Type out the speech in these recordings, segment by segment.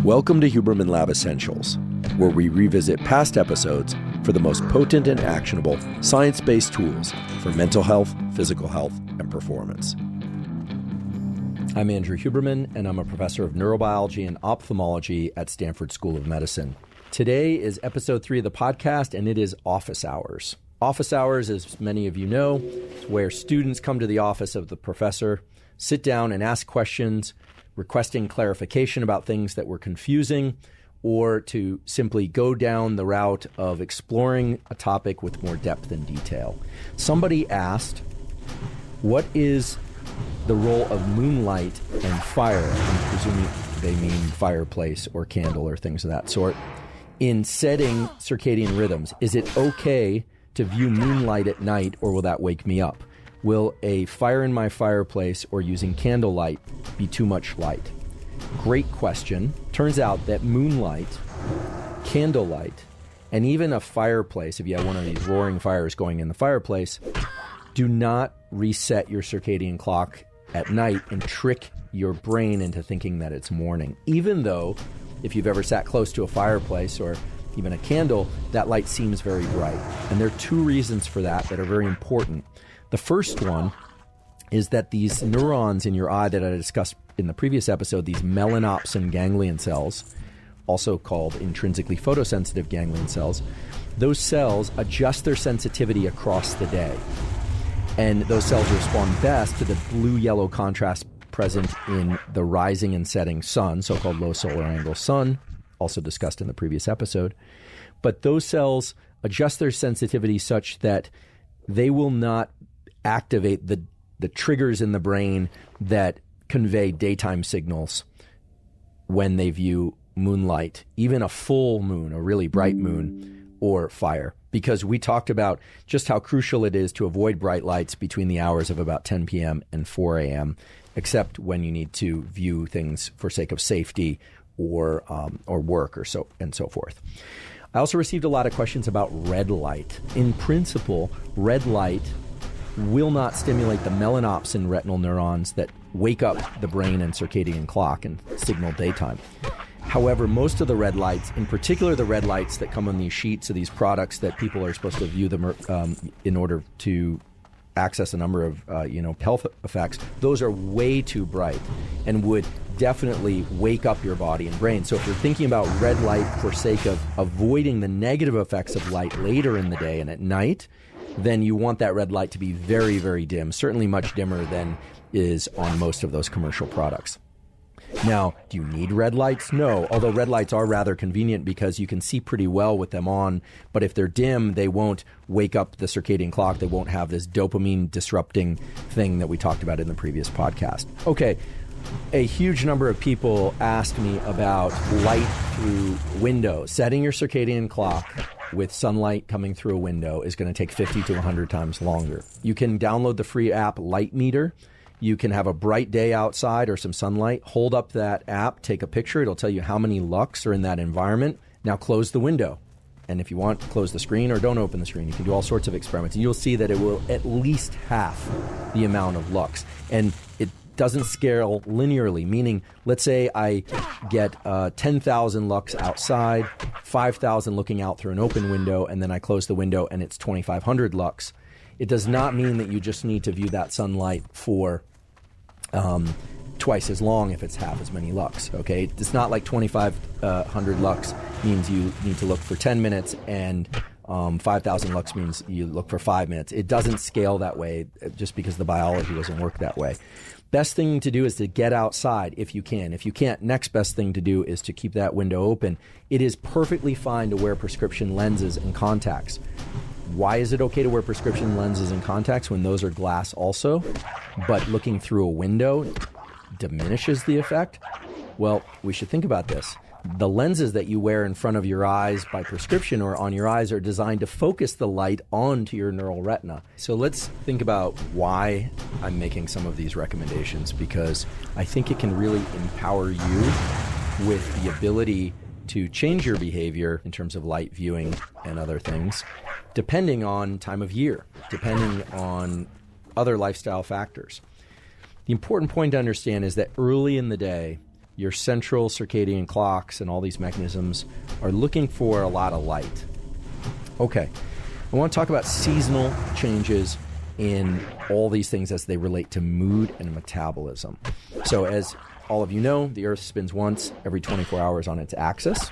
Welcome to Huberman Lab Essentials, where we revisit past episodes for the most potent and actionable science-based tools for mental health, physical health, and performance. I'm Andrew Huberman, and I'm a professor of neurobiology and ophthalmology at Stanford School of Medicine. Today is episode 3 of the podcast, and it is office hours. Office hours, as many of you know, is where students come to the office of the professor, sit down and ask questions, requesting clarification about things that were confusing, or to simply go down the route of exploring a topic with more depth and detail. Somebody asked, what is the role of moonlight and fire? I'm presuming they mean fireplace or candle or things of that sort. In setting circadian rhythms, is it okay to view moonlight at night, or will that wake me up? Will a fire in my fireplace or using candlelight be too much light? Great question. Turns out that moonlight, candlelight, and even a fireplace, if you have one of these roaring fires going in the fireplace, do not reset your circadian clock at night and trick your brain into thinking that it's morning. Even though, if you've ever sat close to a fireplace or even a candle, that light seems very bright. And there are two reasons for that are very important. The first one is that these neurons in your eye that I discussed in the previous episode, these melanopsin ganglion cells, also called intrinsically photosensitive ganglion cells, those cells adjust their sensitivity across the day. And those cells respond best to the blue-yellow contrast present in the rising and setting sun, so-called low solar angle sun, also discussed in the previous episode. But those cells adjust their sensitivity such that they will not activate the triggers in the brain that convey daytime signals when they view moonlight, even a full moon, a really bright moon, or fire. Because we talked about just how crucial it is to avoid bright lights between the hours of about 10 p.m. and 4 a.m., except when you need to view things for sake of safety or work or so and so forth. I also received a lot of questions about red light. In principle, red light will not stimulate the melanopsin retinal neurons that wake up the brain and circadian clock and signal daytime. However, most of the red lights, in particular the red lights that come on these sheets of these products that people are supposed to view them in order to access a number of health effects, those are way too bright and would definitely wake up your body and brain. So if you're thinking about red light for sake of avoiding the negative effects of light later in the day and at night, then you want that red light to be very, very dim, certainly much dimmer than is on most of those commercial products. Now, do you need red lights? No, although red lights are rather convenient because you can see pretty well with them on, but if they're dim, they won't wake up the circadian clock. They won't have this dopamine disrupting thing that we talked about in the previous podcast. Okay, a huge number of people asked me about light through windows. Setting your circadian clock with sunlight coming through a window is going to take 50 to 100 times longer. You can download the free app Light Meter. You can have a bright day outside or some sunlight, hold up that app, take a picture. It'll tell you how many lux are in that environment. Now close the window. And if you want, close the screen or don't open the screen. You can do all sorts of experiments. And you'll see that it will at least half the amount of lux. And it doesn't scale linearly, meaning let's say I get 10,000 lux outside, 5,000 looking out through an open window, and then I close the window and it's 2,500 lux. It does not mean that you just need to view that sunlight for twice as long if it's half as many lux, okay? It's not like 2,500 lux means you need to look for 10 minutes and 5,000 lux means you look for 5 minutes. It doesn't scale that way just because the biology doesn't work that way. Best thing to do is to get outside if you can. If you can't, next best thing to do is to keep that window open. It is perfectly fine to wear prescription lenses and contacts. Why is it okay to wear prescription lenses and contacts when those are glass also, but looking through a window diminishes the effect? Well, we should think about this. The lenses that you wear in front of your eyes by prescription or on your eyes are designed to focus the light onto your neural retina. So let's think about why I'm making some of these recommendations, because I think it can really empower you with the ability to change your behavior in terms of light viewing and other things, depending on time of year, depending on other lifestyle factors. The important point to understand is that early in the day, your central circadian clocks and all these mechanisms are looking for a lot of light. Okay, I want to talk about seasonal changes in all these things as they relate to mood and metabolism. So as all of you know, the Earth spins once every 24 hours on its axis.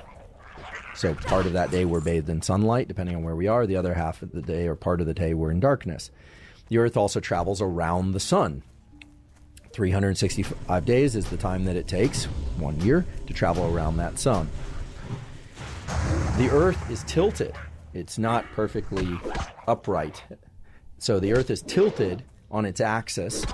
So part of that day we're bathed in sunlight, depending on where we are. The other half of the day or part of the day we're in darkness. The Earth also travels around the sun. 365 days is the time that it takes, 1 year, to travel around that sun. The Earth is tilted. It's not perfectly upright. So the Earth is tilted on its axis.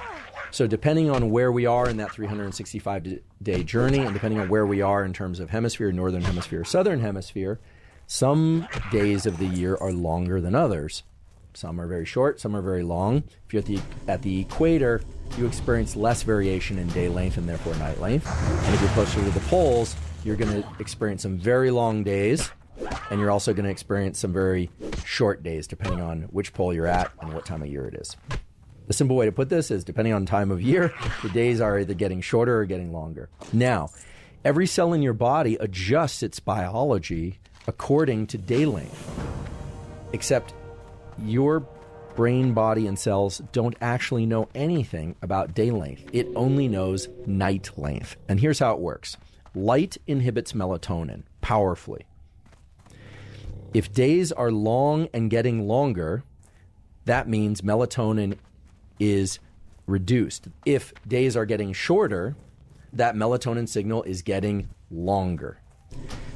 So depending on where we are in that 365-day journey, and depending on where we are in terms of hemisphere, northern hemisphere, southern hemisphere, some days of the year are longer than others. Some are very short, some are very long. If you're at the equator, you experience less variation in day length and therefore night length. And if you're closer to the poles, you're going to experience some very long days, and you're also going to experience some very short days, depending on which pole you're at and what time of year it is. The simple way to put this is, depending on time of year, the days are either getting shorter or getting longer. Now, every cell in your body adjusts its biology according to day length, except your brain, body, and cells don't actually know anything about day length. It only knows night length. And here's how it works. Light inhibits melatonin powerfully. If days are long and getting longer, that means melatonin is reduced. If days are getting shorter, that melatonin signal is getting longer.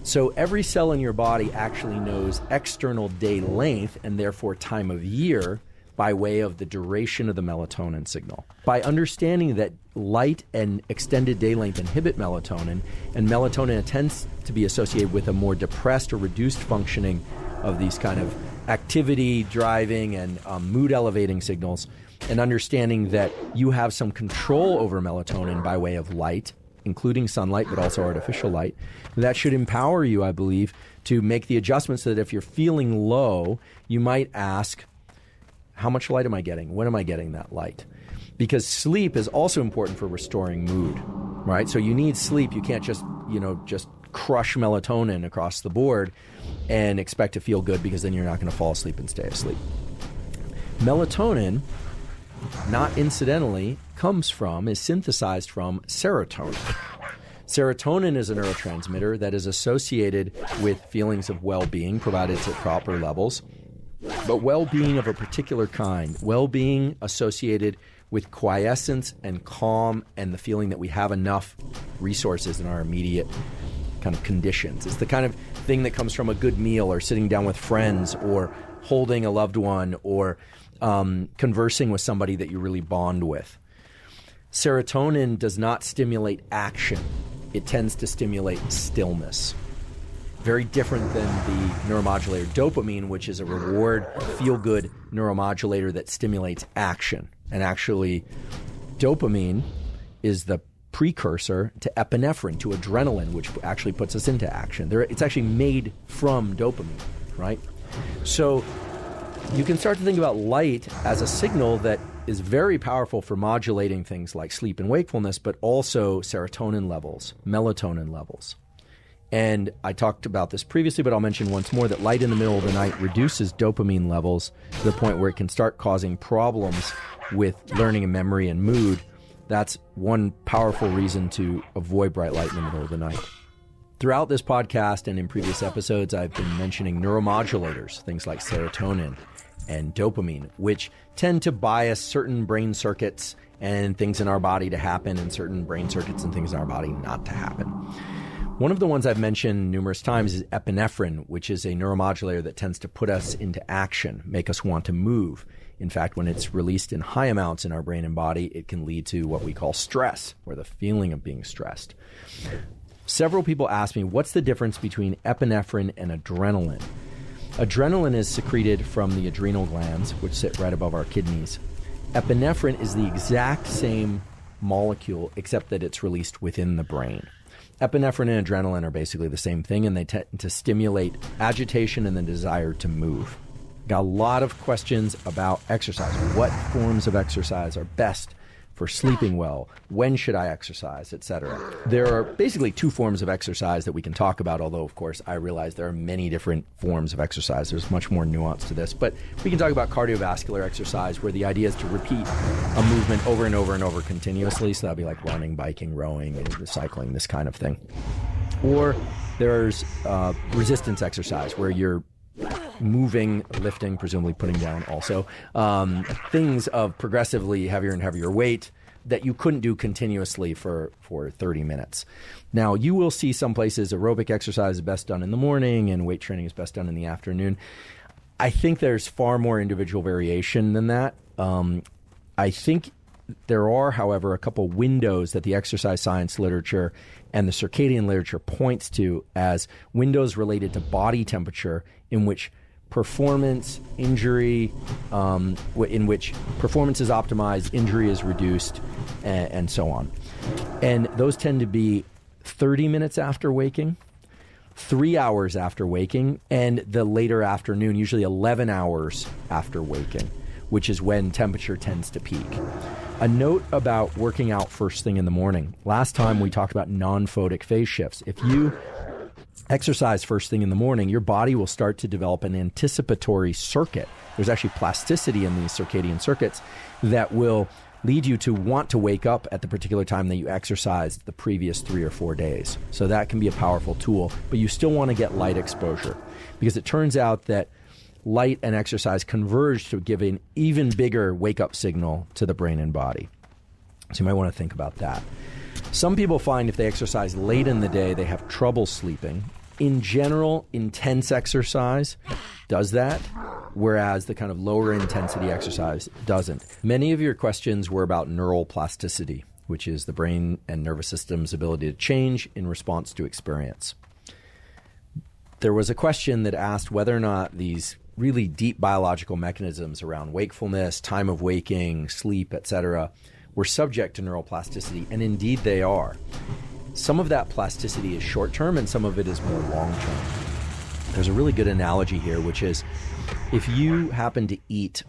So every cell in your body actually knows external day length and therefore time of year by way of the duration of the melatonin signal. By understanding that light and extended day length inhibit melatonin, and melatonin tends to be associated with a more depressed or reduced functioning of these kind of activity driving and mood elevating signals, and understanding that you have some control over melatonin by way of light, including sunlight, but also artificial light, that should empower you, I believe, to make the adjustments so that if you're feeling low, you might ask, how much light am I getting? When am I getting that light? Because sleep is also important for restoring mood, right? So you need sleep. You can't just crush melatonin across the board and expect to feel good, because then you're not going to fall asleep and stay asleep. Melatonin, not incidentally, is synthesized from serotonin. Serotonin is a neurotransmitter that is associated with feelings of well-being, provided it's at proper levels, but well-being of a particular kind, well-being associated with quiescence and calm and the feeling that we have enough resources in our immediate kind of conditions. It's the kind of thing that comes from a good meal, or sitting down with friends, or holding a loved one, or conversing with somebody that you really bond with. Serotonin does not stimulate action. It tends to stimulate stillness. Very different than the neuromodulator dopamine, which is a reward, feel-good neuromodulator that stimulates action. And actually, dopamine is the precursor to epinephrine, to adrenaline, which actually puts us into action. It's actually made from dopamine, right? So you can start to think about light as a signal that is very powerful for modulating things like sleep and wakefulness, but also serotonin levels, melatonin levels. And I talked about this previously, but I'll mention once more that light in the middle of the night reduces dopamine levels to the point where it can start causing problems with learning and memory and mood. That's one powerful reason to avoid bright light in the middle of the night. Throughout this podcast and in previous episodes, I've been mentioning neuromodulators, things like serotonin and dopamine, which tend to bias certain brain circuits and things in our body to happen, and certain brain circuits and things in our body not to happen. One of the ones I've mentioned numerous times is epinephrine, which is a neuromodulator that tends to put us into action, make us want to move. In fact, when it's released in high amounts in our brain and body, it can lead to what we call stress, or the feeling of being stressed. Several people ask me, what's the difference between epinephrine and adrenaline? Adrenaline is secreted from the adrenal glands, which sit right above our kidneys. Epinephrine is the exact same molecule, except that it's released within the brain. Epinephrine and adrenaline are basically the same thing, and they tend to stimulate agitation and the desire to move. Got a lot of questions about exercise. What forms of exercise are best for sleeping well, when should I exercise, etc. There are basically two forms of exercise that we can talk about, although, of course, I realize there are many different forms of exercise. There's much more nuance to this. But we can talk about cardiovascular exercise, where the idea is to repeat a movement over and over and over continuously. So that'd be like running, biking, rowing, and cycling, this kind of thing. Or there's resistance exercise, where you're moving, lifting, presumably putting down also, things of progressively heavier and heavier weight that you couldn't do continuously for 30 minutes. Now, you will see some places aerobic exercise is best done in the morning and weight training is best done in the afternoon. I think there's far more individual variation than that. I think there are, however, a couple windows that the exercise science literature and the circadian literature points to as windows related to body temperature in which performance, injury, in which performance is optimized, injury is reduced, and so on. And those tend to be 30 minutes after waking, 3 hours after waking, and the later afternoon, usually 11 hours after waking, which is when temperature tends to peak. A note about working out first thing in the morning. Last time we talked about non-photic phase shifts. If you exercise first thing in the morning, your body will start to develop an anticipatory circuit. There's actually plasticity in these circadian circuits that will lead you to want to wake up at the particular time that you exercised the previous 3 or 4 days. So that can be a powerful tool, but you still want to get light exposure, because it turns out that light and exercise converge to give an even bigger wake-up signal to the brain and body. So you might want to think about that. Some people find if they exercise late in the day, they have trouble sleeping. In general, intense exercise does that, whereas the kind of lower intensity exercise doesn't. Many of your questions were about neural plasticity, which is the brain and nervous system's ability to change in response to experience. There was a question that asked whether or not these really deep biological mechanisms around wakefulness, time of waking, sleep, etc., were subject to neuroplasticity, and indeed they are. Some of that plasticity is short-term and some of it is more long-term. There's a really good analogy here, which is if you happen to eat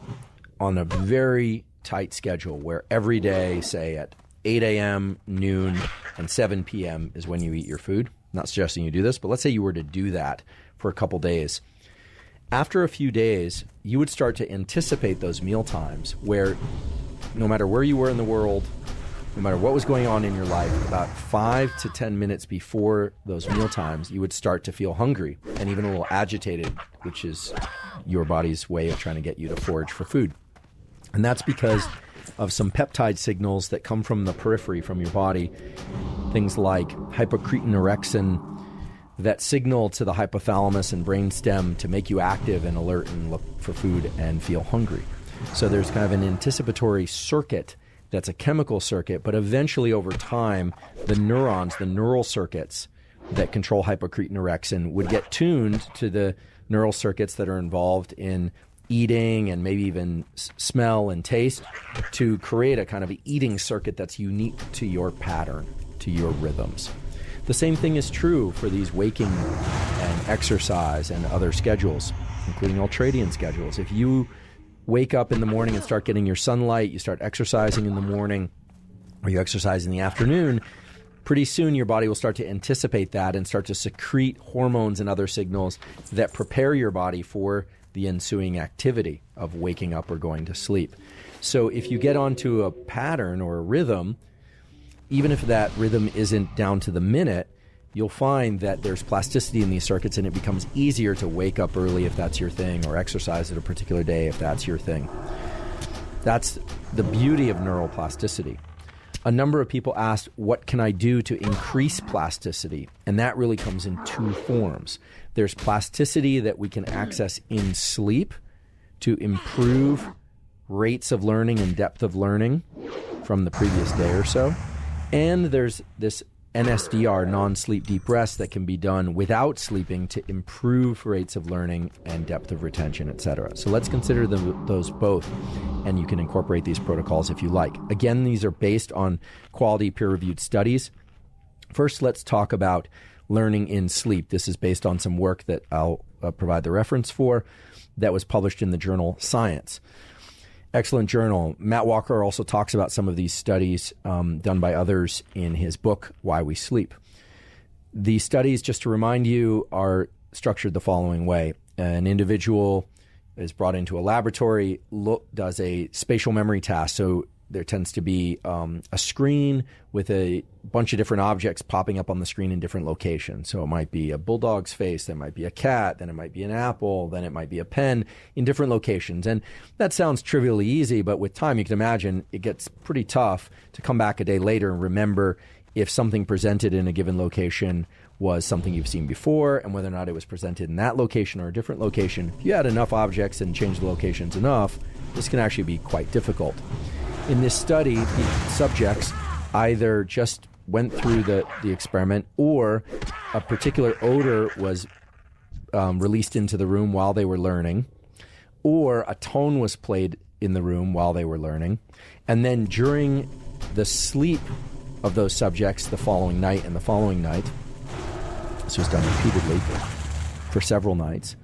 on a very tight schedule where every day, say at 8 a.m., noon, and 7 p.m. is when you eat your food, I'm not suggesting you do this, but let's say you were to do that for a couple days. After a few days, you would start to anticipate those meal times where no matter where you were in the world, no matter what was going on in your life, about 5 to 10 minutes before those meal times, you would start to feel hungry and even a little agitated, which is your body's way of trying to get you to forage for food. And that's because of some peptide signals that come from the periphery, from your body, things like hypocretin-orexin, that signal to the hypothalamus and brainstem to make you active and alert and look for food and feel hungry. So there's kind of an anticipatory circuit that's a chemical circuit, but eventually over time, the neurons, the neural circuits that control hypocretin-orexin would get tuned to the neural circuits that are involved in eating and maybe even smell and taste to create a kind of eating circuit that's unique to your pattern, to your rhythms. The same thing is true for these waking and exercise and other schedules, including ultradian schedules. If you wake up in the morning and start getting your sunlight, you start exercising in the morning, or you exercise in the afternoon, pretty soon your body will start to anticipate that and start to secrete hormones and other signals that prepare your body for the ensuing activity of waking up or going to sleep. So if you get onto a pattern or a rhythm, even if that rhythm isn't down to the minute, you'll find that there's plasticity in these circuits and it becomes easier to wake up early if that's your thing, or exercise at a particular day if that's your thing. That's the beauty of neuroplasticity. A number of people asked, what can I do to increase plasticity? And that really comes in two forms. There's plasticity that we can access in sleep to improve rates of learning and depth of learning from the previous day or so. And there's this NSDR, non-sleep deep rest, that can be done without sleeping to improve rates of learning and depth of retention, etc. So let's consider those both, and you can incorporate these protocols if you like. Again, these are based on quality peer-reviewed studies. First, let's talk about learning in sleep. This is based on some work that I'll provide the reference for that was published in the journal Science. Excellent journal. Matt Walker also talks about some of these studies done by others in his book, Why We Sleep. The studies, just to remind you, are structured the following way. An individual is brought into a laboratory, does a spatial memory task. So there tends to be a screen with a bunch of different objects popping up on the screen in different locations. So it might be a bulldog's face, then it might be a cat, then it might be an apple, then it might be a pen in different locations. And that sounds trivially easy, but with time, you can imagine it gets pretty tough to come back a day later and remember if something presented in a given location was something you've seen before and whether or not it was presented in that location or a different location. If you add enough objects and change the locations enough, this can actually be quite difficult. In this study, the subjects either just went through the experiment or a particular odor was released into the room while they were learning, or a tone was played in the room while they were learning. And then during the sleep of those subjects the following night and the following night, this was done repeatedly for several nights,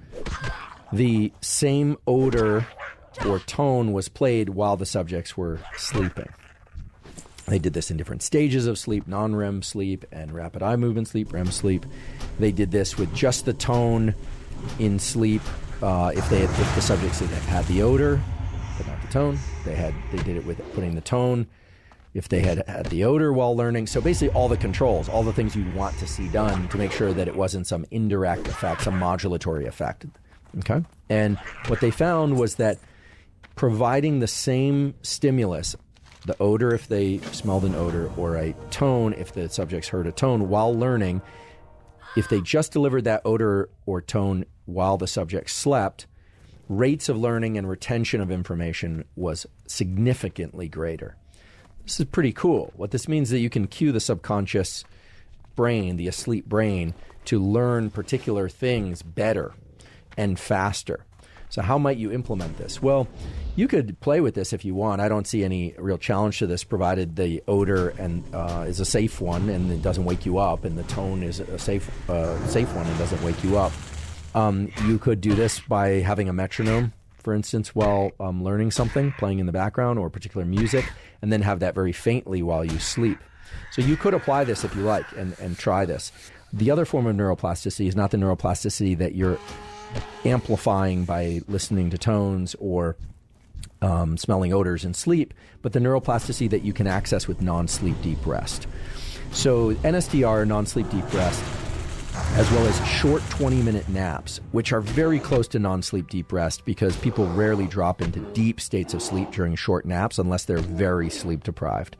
the same odor or tone was played while the subjects were sleeping. They did this in different stages of sleep, non-REM sleep and rapid eye movement sleep, REM sleep. They did this with just the tone in sleep. If the subjects had the odor, but not the tone, they did it with putting the tone. If they had the odor while learning. So basically all the controls, all the things you want to see done to make sure that it wasn't some indirect effect, some modulatory effect. Okay? And what they found was that providing the same stimulus, the odor if they smelled an odor, or a tone if the subjects heard a tone while learning, if they just delivered that odor or tone while the subject slept, rates of learning and retention of information was significantly greater. This is pretty cool. What this means is that you can cue the subconscious brain, the asleep brain, to learn particular things better and faster. So how might you implement this? Well, you could play with this if you want. I don't see any real challenge to this, provided the odor is a safe one and it doesn't wake you up, and the tone is a safe one and doesn't wake you up. You could do this by having a metronome, for instance, while learning something, playing in the background, or particular music, and then have that very faintly while you sleep. So you could apply this if you like and try this. The other form of neuroplasticity is not the neuroplasticity that you're amplifying by listening to tones or smelling odors in sleep, but the neuroplasticity that you can access with non-sleep deep rest. So NSDR, non-sleep deep rest, as well as short 20-minute naps, which are very close to non-sleep deep rest because people rarely drop into deep states of sleep during short naps unless they're very sleep deprived.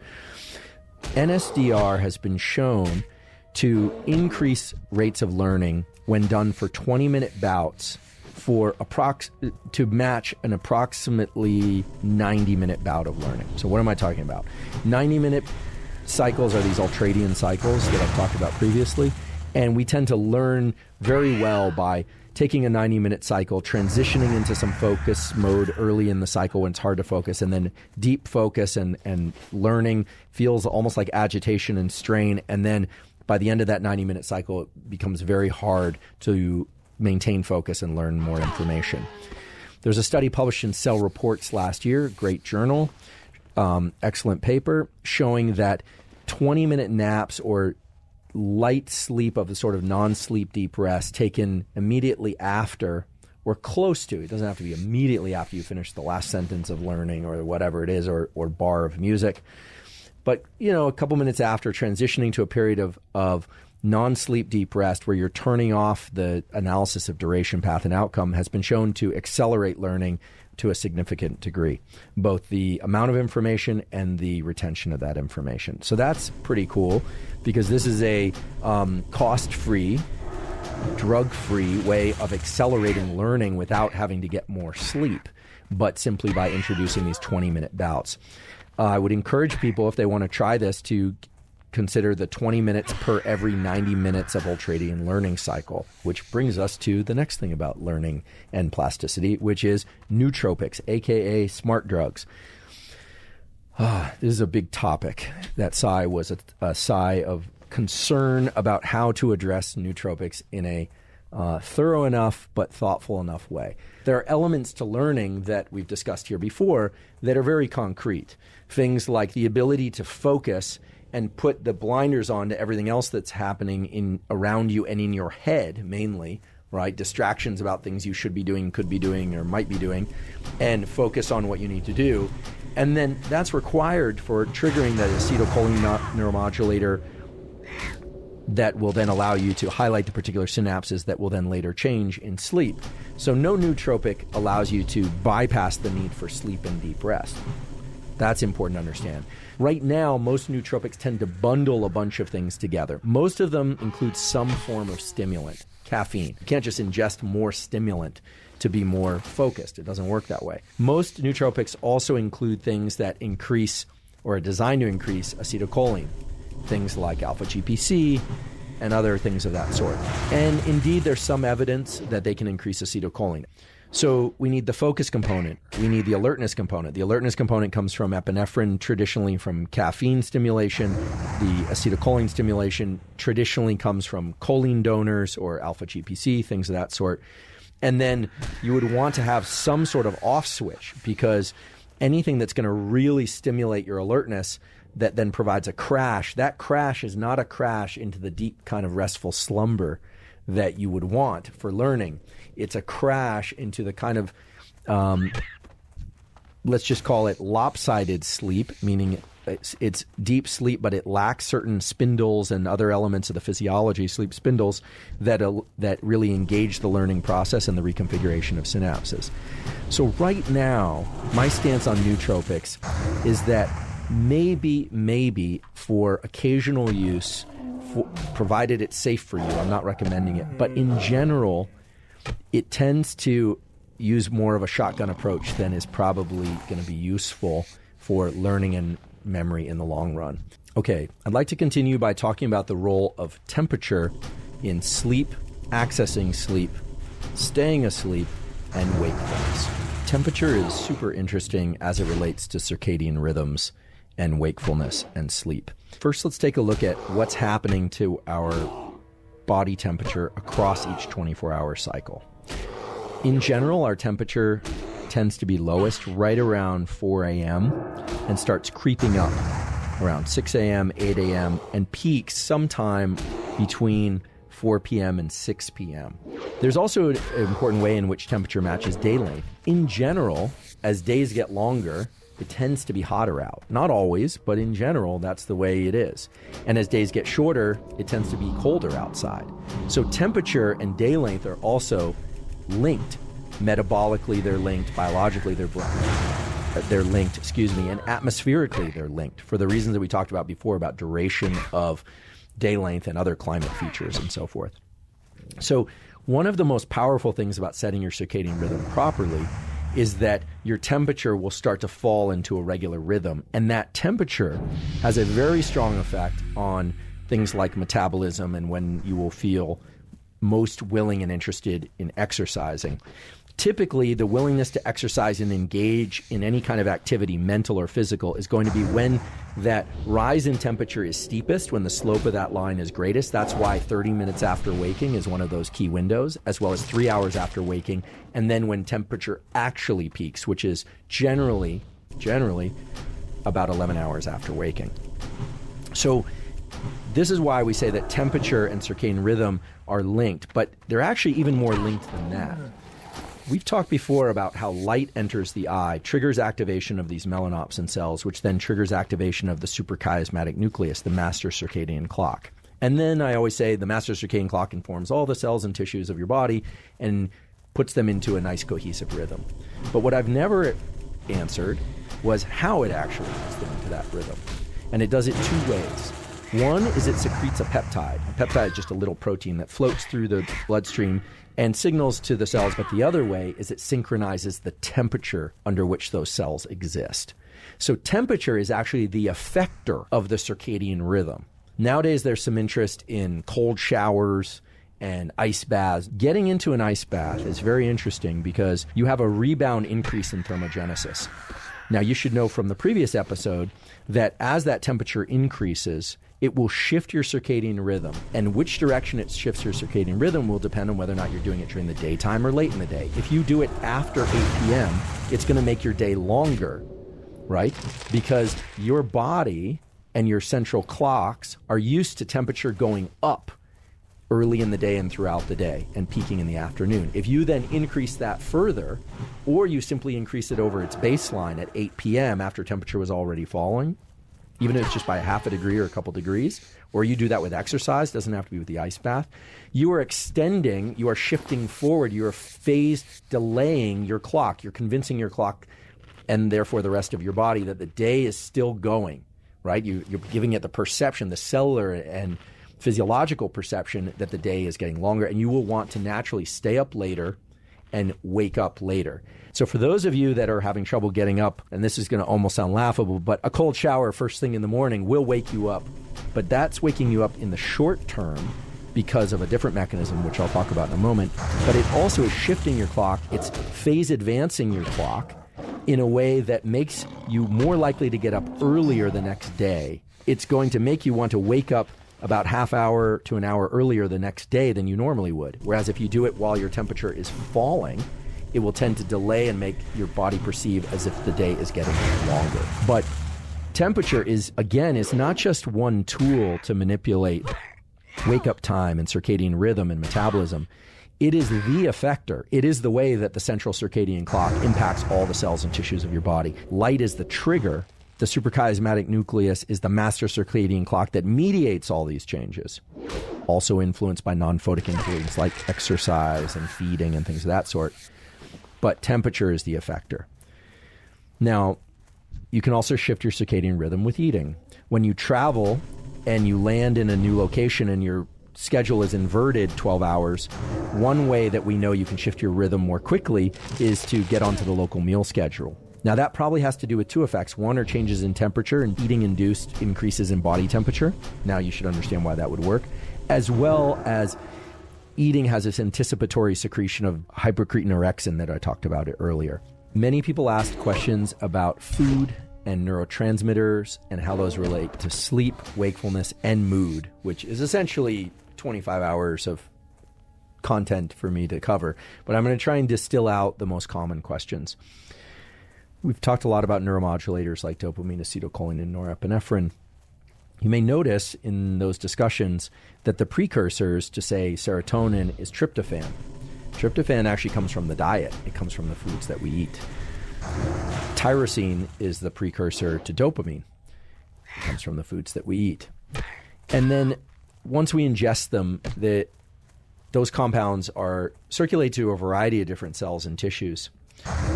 NSDR has been shown to increase rates of learning when done for 20-minute bouts to match an approximately 90-minute bout of learning. So what am I talking about? 90-minute cycles are these ultradian cycles that I've talked about previously. And we tend to learn very well by taking a 90-minute cycle, transitioning into some focus mode early in the cycle when it's hard to focus, and then deep focus and learning feels almost like agitation and strain. And then by the end of that 90-minute cycle, it becomes very hard to maintain focus and learn more information. There's a study published in Cell Reports last year, great journal, excellent paper, showing that 20-minute naps or light sleep of the sort of non-sleep deep rest taken immediately after or close to, it doesn't have to be immediately after you finish the last sentence of learning or whatever it is, or bar of music, but a couple minutes after, transitioning to a period of non-sleep deep rest where you're turning off the analysis of duration, path, and outcome has been shown to accelerate learning to a significant degree, both the amount of information and the retention of that information. So that's pretty cool because this is a cost-free, drug-free way of accelerating learning without having to get more sleep, but simply by introducing these 20-minute bouts. I would encourage people, if they want to try this, to consider the 20 minutes per every 90 minutes of ultradian learning cycle, which brings us to the next thing about learning and plasticity, which is nootropics, aka smart drugs. This is a big topic. That sigh was a sigh of concern about how to address nootropics in a thorough enough but thoughtful enough way. There are elements to learning that we've discussed here before that are very concrete. Things like the ability to focus and put the blinders on to everything else that's happening around you and in your head mainly, right? Distractions about things you should be doing, could be doing, or might be doing, and focus on what you need to do. And then that's required for triggering that acetylcholine neuromodulator that will then allow you to highlight the particular synapses that will then later change in sleep. So no nootropic allows you to bypass the need for sleep and deep rest. That's important to understand. Right now, most nootropics tend to bundle a bunch of things together. Most of them include some form of stimulant, caffeine. You can't just ingest more stimulant to be more focused. It doesn't work that way. Most nootropics also include things that increase or are designed to increase acetylcholine, things like alpha-GPC and other things of that sort. And indeed, there's some evidence that they can increase acetylcholine. So we need the focus component. We need the alertness component. The alertness component comes from epinephrine, traditionally from caffeine stimulation. The acetylcholine stimulation traditionally comes from choline donors or alpha-GPC, things of that sort. And then you would want to have some sort of off switch, because anything that's going to really stimulate your alertness that then provides a crash, that crash is not a crash into the deep kind of restful slumber that you would want for learning. It's a crash into the kind of, let's just call it lopsided sleep, meaning it's deep sleep, but it lacks certain spindles and other elements of the physiology, sleep spindles, that really engage the learning process and the reconfiguration of synapses. So right now, my stance on nootropics is that maybe for occasional use, provided it's safe for you, I'm not recommending it. But in general, it tends to use more of a shotgun approach than is probably going to be useful for learning and memory in the long run. Okay, I'd like to continue by talking about the role of temperature in sleep, accessing sleep, staying asleep, and wakefulness. Temperature is super interesting as it relates to circadian rhythms and wakefulness and sleep. First, let's take a look at what's happening to our body temperature across each 24-hour cycle. In general, our temperature tends to be lowest right around 4 a.m. and starts creeping up around 6 a.m., 8 a.m., and peaks sometime between 4 p.m. and 6 p.m. There's also an important way in which temperature matches day length. In general, as days get longer, it tends to be hotter out. Not always, but in general, that's the way it is. And as days get shorter, it tends to be colder outside. So temperature and day length are also linked. Metabolically, they're linked. Biologically, they're linked, and atmospherically, they're linked for the reasons that we talked about before about duration of day length and other climate features and so forth. So one of the most powerful things about setting your circadian rhythm properly is that your temperature will start to fall into a regular rhythm. And that temperature has a very strong effect on things like metabolism and when you will feel most willing and interested in exercising. Typically, the willingness to exercise and engage in any kind of activity, mental or physical, is going to be when that rise in temperature is steepest, when the slope of that line is greatest. That's why 30 minutes after waking is one of those key windows, as well as 3 hours after waking, and then when temperature actually peaks, which is generally about 11 hours after waking. So this is why we say that temperature and circadian rhythm are linked, but they're actually even more linked than that. We've talked before about how light enters the eye, triggers activation of these melanopsin cells, which then triggers activation of the suprachiasmatic nucleus, the master circadian clock. And then I always say the master circadian clock informs all the cells and tissues of your body and puts them into a nice cohesive rhythm. But what I've never answered was how it actually puts them into that rhythm. And it does it two ways. One is it secretes a peptide. A peptide is just a little protein that floats through the bloodstream and signals to the cells, but the other way is it synchronizes the temperature under which those cells exist. So temperature is actually the effector of the circadian rhythm. Nowadays, there's some interest in cold showers and ice baths. Getting into an ice bath is very interesting because you have a rebound increase in thermogenesis. Now, you should know from the previous episode that as that temperature increases, it will shift your circadian rhythm. And which direction it shifts your circadian rhythm will depend on whether or not you're doing it during the daytime or late in the day. If you do it after 8 p.m., it's going to make your day longer, right? Because your body and your central clocks are used to temperature going up early in the day and throughout the day and peaking in the afternoon. If you then increase that further, or you simply increase it over its baseline at 8 p.m. after temperature was already falling, even if it's just by a half a degree or a couple degrees, or you do that with exercise, doesn't have to be with the ice bath, you are extending, you are shifting forward, you are phase delaying your clock. You're convincing your clock and therefore the rest of your body that the day is still going, right? You're giving it the perception, the cellular and physiological perception that the day is getting longer, and you will want to naturally stay up later and wake up later. So for those of you that are having trouble getting up, and this is going to almost sound laughable, but a cold shower first thing in the morning will wake you up. But that's waking you up in the short term because of a different mechanism, which I'll talk about in a moment. But it also is shifting your clock. It's phase advancing your clock in a way that makes you more likely to get up earlier the next day. It's going to make you want to wake up about half hour to an hour earlier the next day than you normally would. Whereas if you do it while your temperature is falling, it will tend to delay and make your body perceive as if the day is getting longer. But temperature is not just one tool to manipulate wake-up time and circadian rhythm and metabolism. It is the effector. It is the way that the central circadian clock impacts all the cells and tissues of your body. Light is the trigger. The suprachiasmatic nucleus is the master circadian clock that mediates all these changes, also influenced by non-photic influence like exercise and feeding and things of that sort. But temperature is the effector. Now, you can also shift your circadian rhythm with eating. When you travel and you land in a new location and your schedule is inverted 12 hours, one way that we know you can shift your rhythm more quickly is to get onto the local meal schedule. Now, that probably has to do with two effects. One are changes in temperature, and eating-induced increases in body temperature. Now you should understand why that would work. As well as eating has this anticipatory secretion of hypercretin-orexin that I talked about it earlier. Many people ask questions about food and neurotransmitters and how those relate to sleep, wakefulness, and mood, which is essentially 25 hours of content for me to cover. But I'm going to try and distill out the most common questions. We've talked a lot about neuromodulators like dopamine, acetylcholine, and norepinephrine. You may notice in those discussions that the precursors to, say, serotonin is tryptophan. Tryptophan actually comes from the diet. It comes from the foods that we eat. Tyrosine is the precursor to dopamine. It comes from the foods that we eat. And then once we ingest them, those compounds are circulated to a variety of different cells and tissues.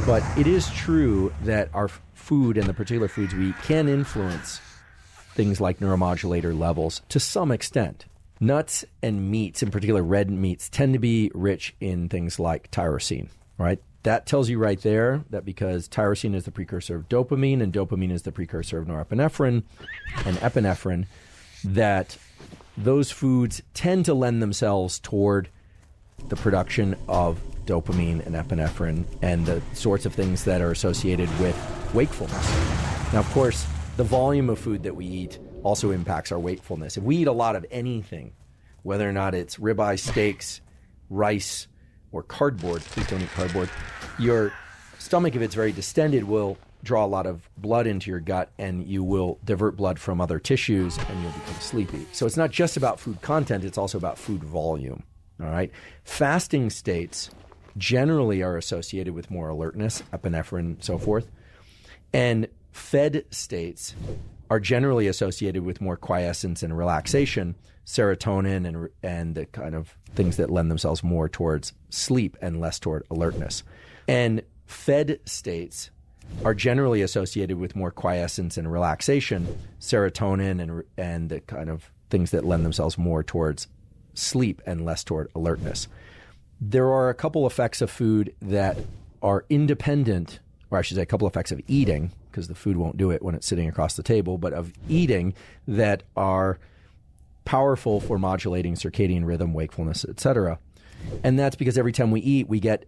But it is true that our food and the particular foods we eat can influence things like neuromodulator levels to some extent. Nuts and meats, in particular red meats, tend to be rich in things like tyrosine, right? That tells you right there that because tyrosine is the precursor of dopamine and dopamine is the precursor of norepinephrine and epinephrine, that those foods tend to lend themselves toward the production of dopamine and epinephrine and the sorts of things that are associated with wakefulness. Now, of course, the volume of food that we eat also impacts our wakefulness. If we eat a lot of anything, whether or not it's ribeye steaks, rice, or cardboard, please don't eat cardboard, your stomach, if it's very distended, will draw a lot of blood into your gut and you will divert blood from other tissues and you'll become sleepy. So it's not just about food content, it's also about food volume. All right. Fasting states generally are associated with more alertness, epinephrine, so forth. And fed states are generally associated with more quiescence and relaxation, serotonin, and the kind of things that lend themselves more towards sleep and less toward alertness. And fed states are generally associated with more quiescence and relaxation, serotonin, and the kind of things that lend themselves more towards sleep and less toward alertness. There are a couple effects of food that are independent, or I should say a couple effects of eating, because the food won't do it when it's sitting across the table, but of eating that are powerful for modulating circadian rhythm, wakefulness, etc. And that's because every time we eat, we get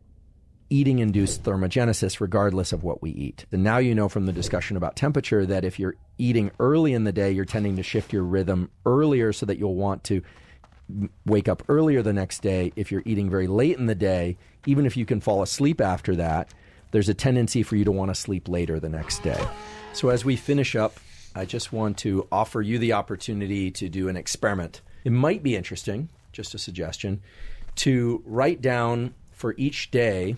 eating-induced thermogenesis regardless of what we eat. And now you know from the discussion about temperature that if you're eating early in the day, you're tending to shift your rhythm earlier so that you'll want to wake up earlier the next day. If you're eating very late in the day, even if you can fall asleep after that, there's a tendency for you to want to sleep later the next day. So as we finish up, I just want to offer you the opportunity to do an experiment. It might be interesting, just a suggestion, to write down for each day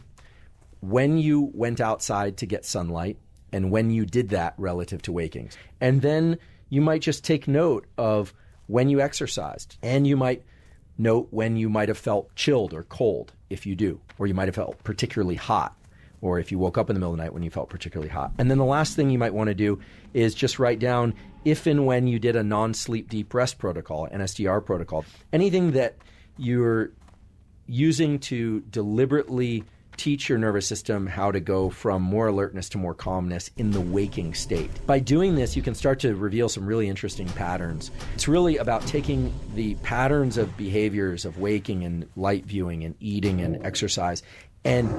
when you went outside to get sunlight and when you did that relative to waking. And then you might just take note of when you exercised, and you might note when you might have felt chilled or cold, if you do, or you might have felt particularly hot, or if you woke up in the middle of the night when you felt particularly hot. And then the last thing you might want to do is just write down if and when you did a non-sleep deep rest protocol, NSDR protocol, anything that you're using to deliberately teach your nervous system how to go from more alertness to more calmness in the waking state. By doing this, you can start to reveal some really interesting patterns. It's really about taking the patterns of behaviors of waking and light viewing and eating and exercise and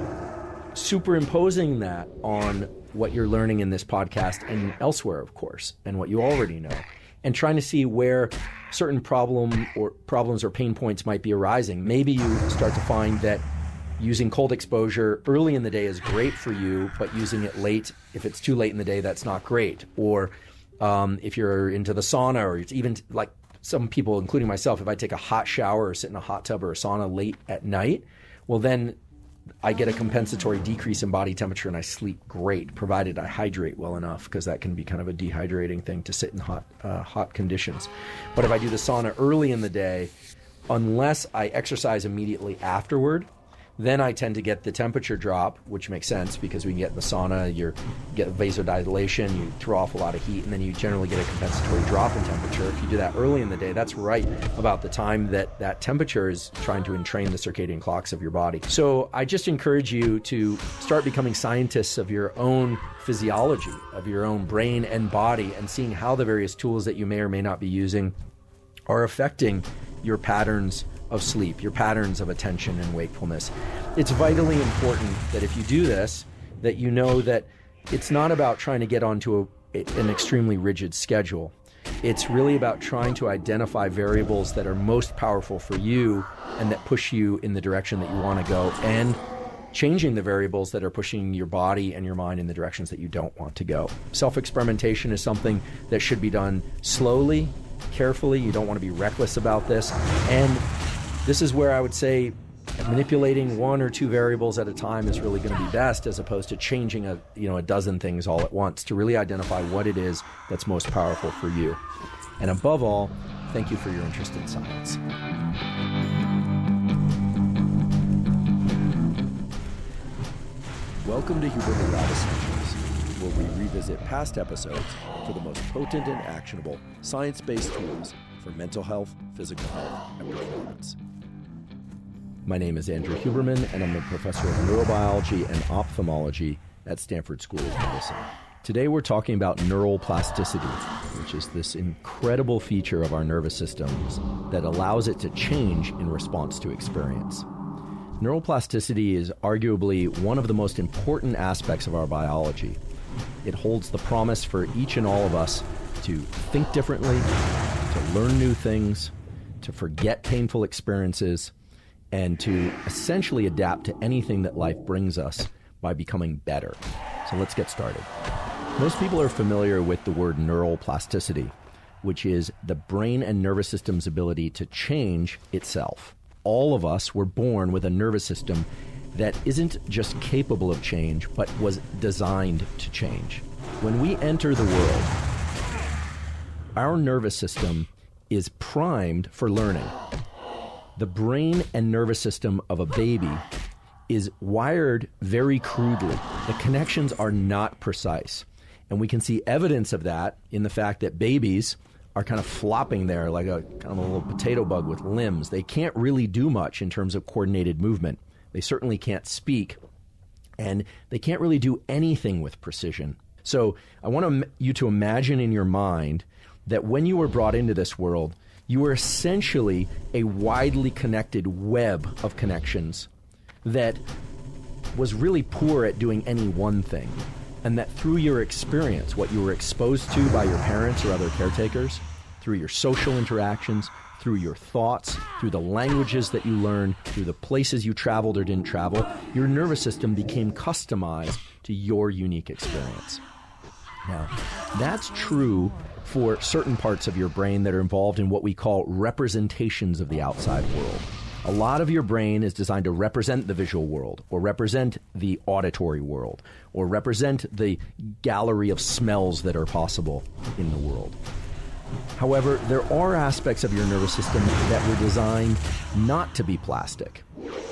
superimposing that on what you're learning in this podcast and elsewhere, of course, and what you already know, and trying to see where certain problems or pain points might be arising. Maybe you start to find that using cold exposure early in the day is great for you, but using it late, if it's too late in the day, that's not great. Or if you're into the sauna, or it's even like some people, including myself, if I take a hot shower or sit in a hot tub or a sauna late at night, well, then I get a compensatory decrease in body temperature and I sleep great, provided I hydrate well enough, because that can be kind of a dehydrating thing to sit in hot conditions. But if I do the sauna early in the day, unless I exercise immediately afterward, then I tend to get the temperature drop, which makes sense because we can get in the sauna, you get vasodilation, you throw off a lot of heat, and then you generally get a compensatory drop in temperature. If you do that early in the day, that's right about the time that that temperature is trying to entrain the circadian clocks of your body. So I just encourage you to start becoming scientists of your own physiology, of your own brain and body, and seeing how the various tools that you may or may not be using are affecting your patterns of sleep, your patterns of attention and wakefulness. It's vitally important that if you do this, that you know that it's not about trying to get onto an extremely rigid schedule. It's really about trying to identify variables that are most powerful for you and that push you in the direction that you want to go, and changing the variables that are pushing your body and your mind in the directions that you don't want to go. Self-experimentation is something that should be done slowly, carefully. You don't want to be reckless about this. And this is where I would say manipulating one or two variables at a time is really going to be best, as opposed to changing a dozen things all at once, to really identify what it is that's most powerful for you. And above all, thank you for your interest in science. Welcome to Huberman Lab Essentials, where we revisit past episodes for the most potent and actionable science-based tools for mental health, physical health, and performance. My name is Andrew Huberman, and I'm a professor of neurobiology and ophthalmology at Stanford School of Medicine. Today we're talking about neural plasticity, which is this incredible feature of our nervous systems that allows it to change in response to experience. Neuroplasticity is arguably one of the most important aspects of our biology. It holds the promise for each and all of us to think differently, to learn new things, to forget painful experiences, and to essentially adapt to anything that life brings us by becoming better. So let's get started. Most people are familiar with the word neural plasticity, which is the brain and nervous system's ability to change itself. All of us were born with a nervous system that isn't just capable of change, but was designed to change. When we enter the world, our nervous system is primed for learning. The brain and nervous system of a baby is wired very crudely. The connections are not precise. And we can see evidence of that in the fact that babies are kind of flopping there like a kind of a little potato bug with limbs. They can't really do much in terms of coordinated movement. They certainly can't speak, and they can't really do anything with precision. So I want you to imagine in your mind that when you were brought into this world, you were essentially a widely connected web of connections that was really poor at doing any one thing, and that through your experience, what you were exposed to by your parents or other caretakers, through your social interactions, through your thoughts, through the languages that you learned, through the places you traveled or didn't travel, your nervous system became customized to your unique experience. Now, that's true for certain parts of your brain that are involved in what we call representations of the outside world. A lot of your brain is designed to represent the visual world, or represent the auditory world, or represent the gallery of smells that are possible in the world. However, there are aspects of your nervous system that were designed not to be plastic.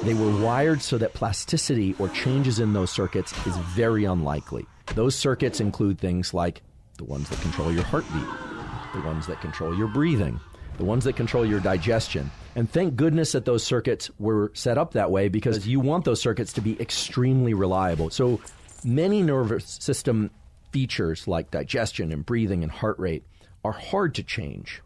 They were wired so that plasticity or changes in those circuits is very unlikely. Those circuits include things like the ones that control your heartbeat, the ones that control your breathing, the ones that control your digestion. And thank goodness that those circuits were set up that way, because you want those circuits to be extremely reliable. So many nervous system features like digestion and breathing and heart rate are hard to change.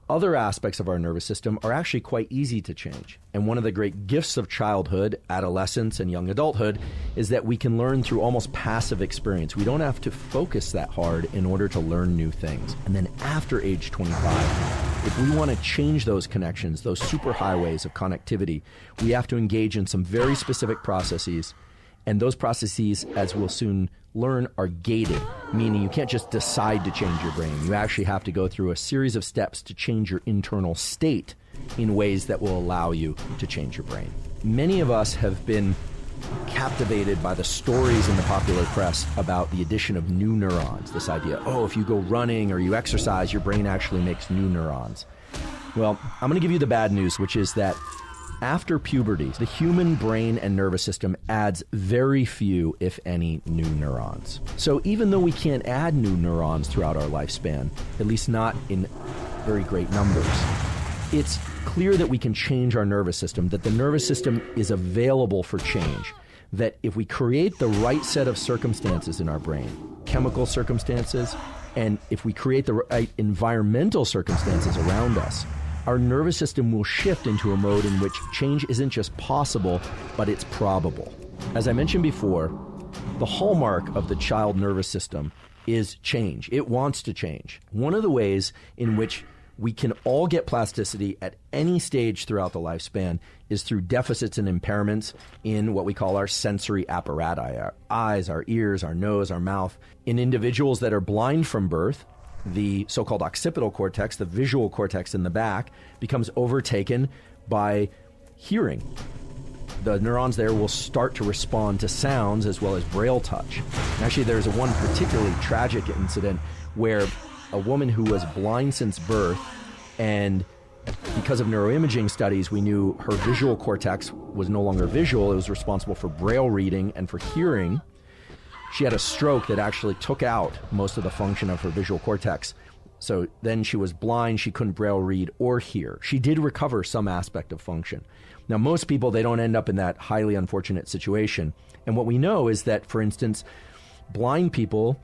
Other aspects of our nervous system are actually quite easy to change. And one of the great gifts of childhood, adolescence, and young adulthood is that we can learn through almost passive experience. We don't have to focus that hard in order to learn new things. And then after age 25, if we want to change those connections, those superhighways of connectivity, we have to engage in some very specific processes. And those processes, as we'll soon learn, are gated, meaning you can't just decide to change your brain. You actually have to go through a series of steps to change your internal state in ways that will allow you to change your brain. Many of us have been captivated by the stories in the popular press about the addition of new neurons. This idea, if you go running or you exercise, your brain actually makes new neurons. Well, I'm going to give you the bad news, which is that after puberty, the human brain and nervous system adds very few, if any, new neurons. So even though we can't add new neurons throughout our lifespan, at least not in very great numbers, it's clear that we can change our nervous system, that the nervous system is available for change, that if we create the right set of circumstances in our brain, chemical circumstances, and if we create the right environmental circumstances around us, our nervous system will shift into a mode in which change isn't just possible, but it's probable. As I mentioned before, the hallmark of the child nervous system is change. It wants to change. One of the ways in which we can all get plasticity at any stage throughout the lifespan is through deficits and impairments in what we call our sensory apparatus, our eyes, our ears, our nose, our mouth. In individuals that are blind from birth, the so-called occipital cortex, the visual cortex in the back, becomes overtaken by hearing. The neurons there will start to respond to sounds as well as braille touch. And actually, there's one particularly tragic incident where a woman who was blind since birth, and because of neuroimaging studies, we knew her visual cortex was no longer visual. It was responsible for braille reading and for hearing. She had a stroke that actually took out most of the function of her visual cortex. So then she was blind, she couldn't braille read or hear. She did recover some aspect of function. Now, most people, they don't end up in that highly unfortunate situation. And what we know is that, for instance, blind people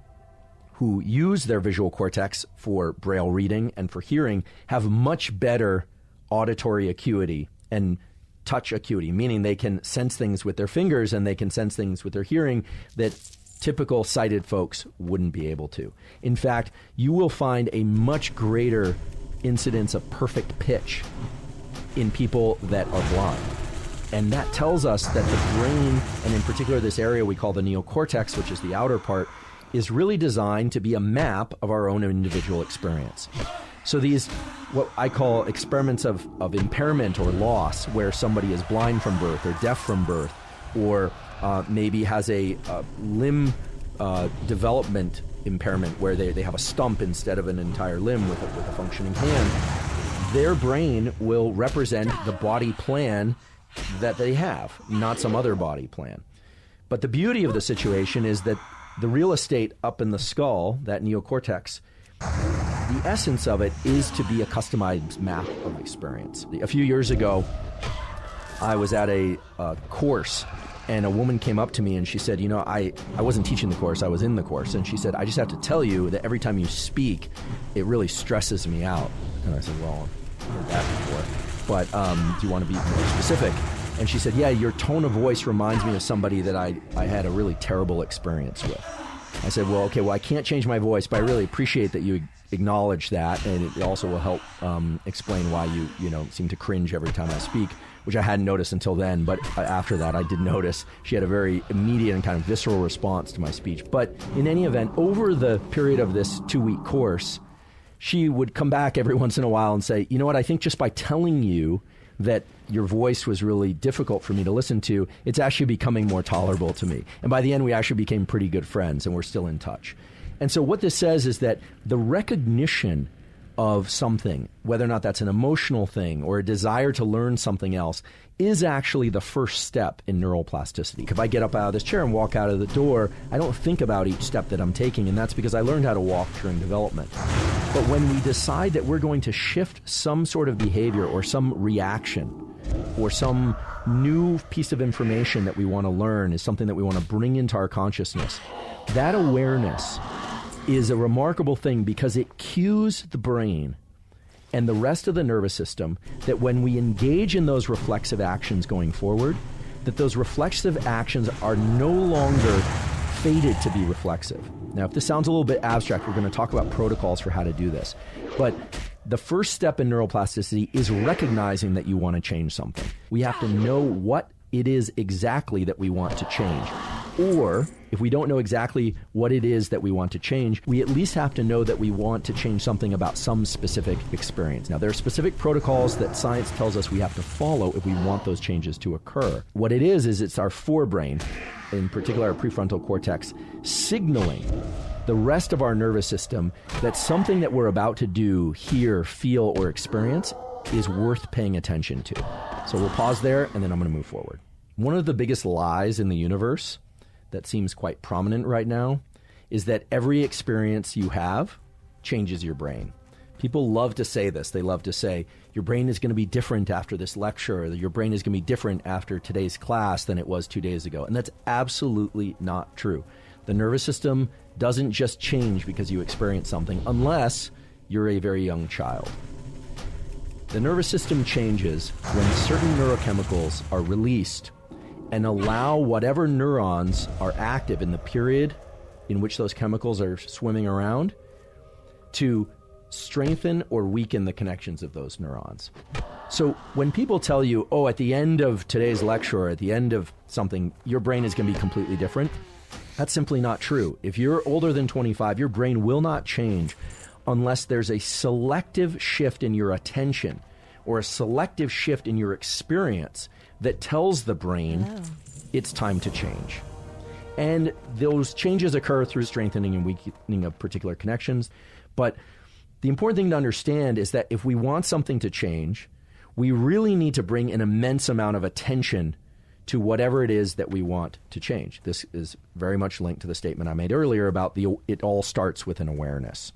who use their visual cortex for braille reading and for hearing have much better auditory acuity and touch acuity, meaning they can sense things with their fingers and they can sense things with their hearing that typical sighted folks wouldn't be able to. In fact, you will find a much greater incidence of perfect pitch in people that are blind. And that tells us that the brain, and in particular this area we call the neocortex, which is the outer part, is really designed to be a map of our own individual experience. So these, what I call experiments of impairment or loss, where somebody is blind from birth or deaf from birth, or maybe has a limb development impairment where they have a stump instead of an entire limb with a functioning hand, their brain will represent the body plan that they have, not some other body plan. But the beauty of the situation is that the real estate up in the skull, that neocortex, the essence of it is to be a customized map of experience. A few years ago, I was at a course, and a woman came up to me and she said, I wasn't teaching the course, I was in the course. And she said, I just have to tell you that every time you speak, it really stresses me out. And I said, well, I've heard that before. But do you want to be more specific? And she said, yeah, your tone of voice reminds me of somebody that I had a really terrible experience with. I said, well, okay, I can't change my voice, but I really appreciate that you acknowledge that, and it also will help explain why you seem to cringe every time I speak, which I hadn't noticed until then, but after that I did notice. She had a very immediate and kind of visceral response to my speech. But in any event, over the period of this 2-week course, she would come back every once in a while and say, you know what, I think just by telling you that your voice was really difficult for me to listen to, it's actually becoming more tolerable to me. And by the end, we actually became pretty good friends, and we're still in touch. And so what this says is that the recognition of something, whether or not that's an emotional thing or a desire to learn something else, is actually the first step in neuroplasticity. If I get up out of this chair and walk out of the door, I don't think about each step that I'm taking, and that's because I learned how to walk during development. But when we decide that we're going to shift some sort of behavior or some reaction or some new piece of information that we want to learn is something that we want to bring into our consciousness, that awareness is a remarkable thing because it cues the brain and the rest of the nervous system that when we engage in those reflexive actions going forward, that those reflexive actions are no longer fated to be reflexive. Now, if this sounds a little bit abstract, we're going to talk about protocols for how to do this. But the first step in neuroplasticity is recognizing that you want to change something. We have to know what it is exactly that we want to change. Or, if we don't know exactly what it is that we want to change, we at least have to know that we want to change something about some specific experience. Now, there are specific protocols that science tells us we have to follow if we want those changes to occur. What it is it's our forebrain, in particular our prefrontal cortex, signaling the rest of our nervous system that something that we're about to do, hear, feel, or experience is worth paying attention to. So we'll pause there, and then I'm going to move forward. One of the biggest lies in the universe that seems quite prominent right now is that every experience you have changes your brain. People love to say this. They love to say, your brain is going to be different after this lecture, or your brain is going to be different after today's class than it was 2 days ago. And that's absolutely not true. The nervous system doesn't just change because you experience something, unless you're a very young child. The nervous system changes when certain neurochemicals are released and allow whatever neurons are active in the period in which those chemicals are swimming around to strengthen or weaken the connections of those neurons. So when people tell you, at the end of today's lecture or at the end of something, your brain is going to be completely different, that's simply not true. If you're older than 25, your brain will not change unless there's a selective shift in your attention or a selective shift in your experience that tells the brain it's time to change. And those changes occur through strengthening and weakening of particular connections. But the important thing to understand is that if we want something to change, we really need to bring an immense amount of attention to whatever it is that we want to change. This is very much linked to the statement I made earlier about it all starts with an awareness.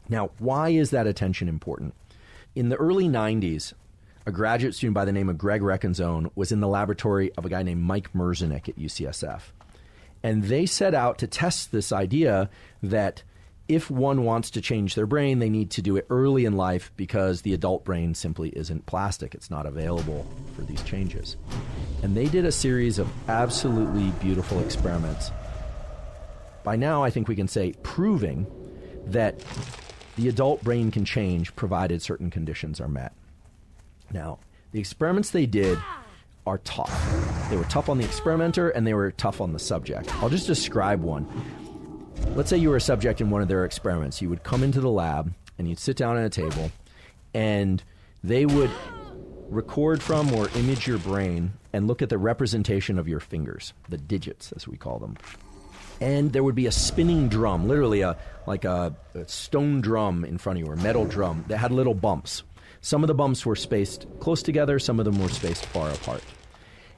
Now, why is that attention important? In the early 90s, a graduate student by the name of Greg Reckenzone was in the laboratory of a guy named Mike Merzenich at UCSF. And they set out to test this idea that if one wants to change their brain, they need to do it early in life because the adult brain simply isn't plastic. It's not available for these changes. And they did a series of absolutely beautiful experiments. By now, I think we can say proving that the adult brain can change provided certain conditions are met. Now, the experiments they did are tough. They were tough on the experimenter and they were tough on the subject. I'll just describe one. Let's say you were a subject in one of their experiments. You would come into the lab and you'd sit down at a table and they would record from or image your brain and look at the representation of your fingers, the digits as we call them. And there would be a spinning drum, literally like a stone drum in front of you, or metal drum that had little bumps. Some of the bumps were spaced close together, some of them were spaced far apart.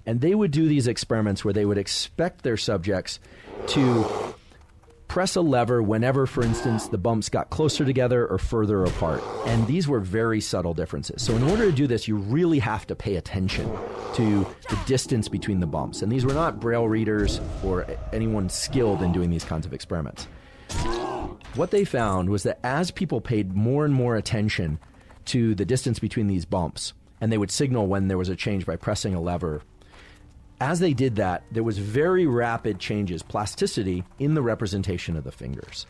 And they would do these experiments where they would expect their subjects to press a lever whenever, for instance, the bumps got closer together or further apart. And these were very subtle differences. So in order to do this, you really have to pay attention to the distance between the bumps. And these were not Braille readers or anyone skilled in doing these kinds of experiments. What they found was that as people paid more and more attention to the distance between these bumps, and they would signal when there was a change by pressing a lever. As they did that, there was very rapid changes, plasticity, in the representation of the fingers.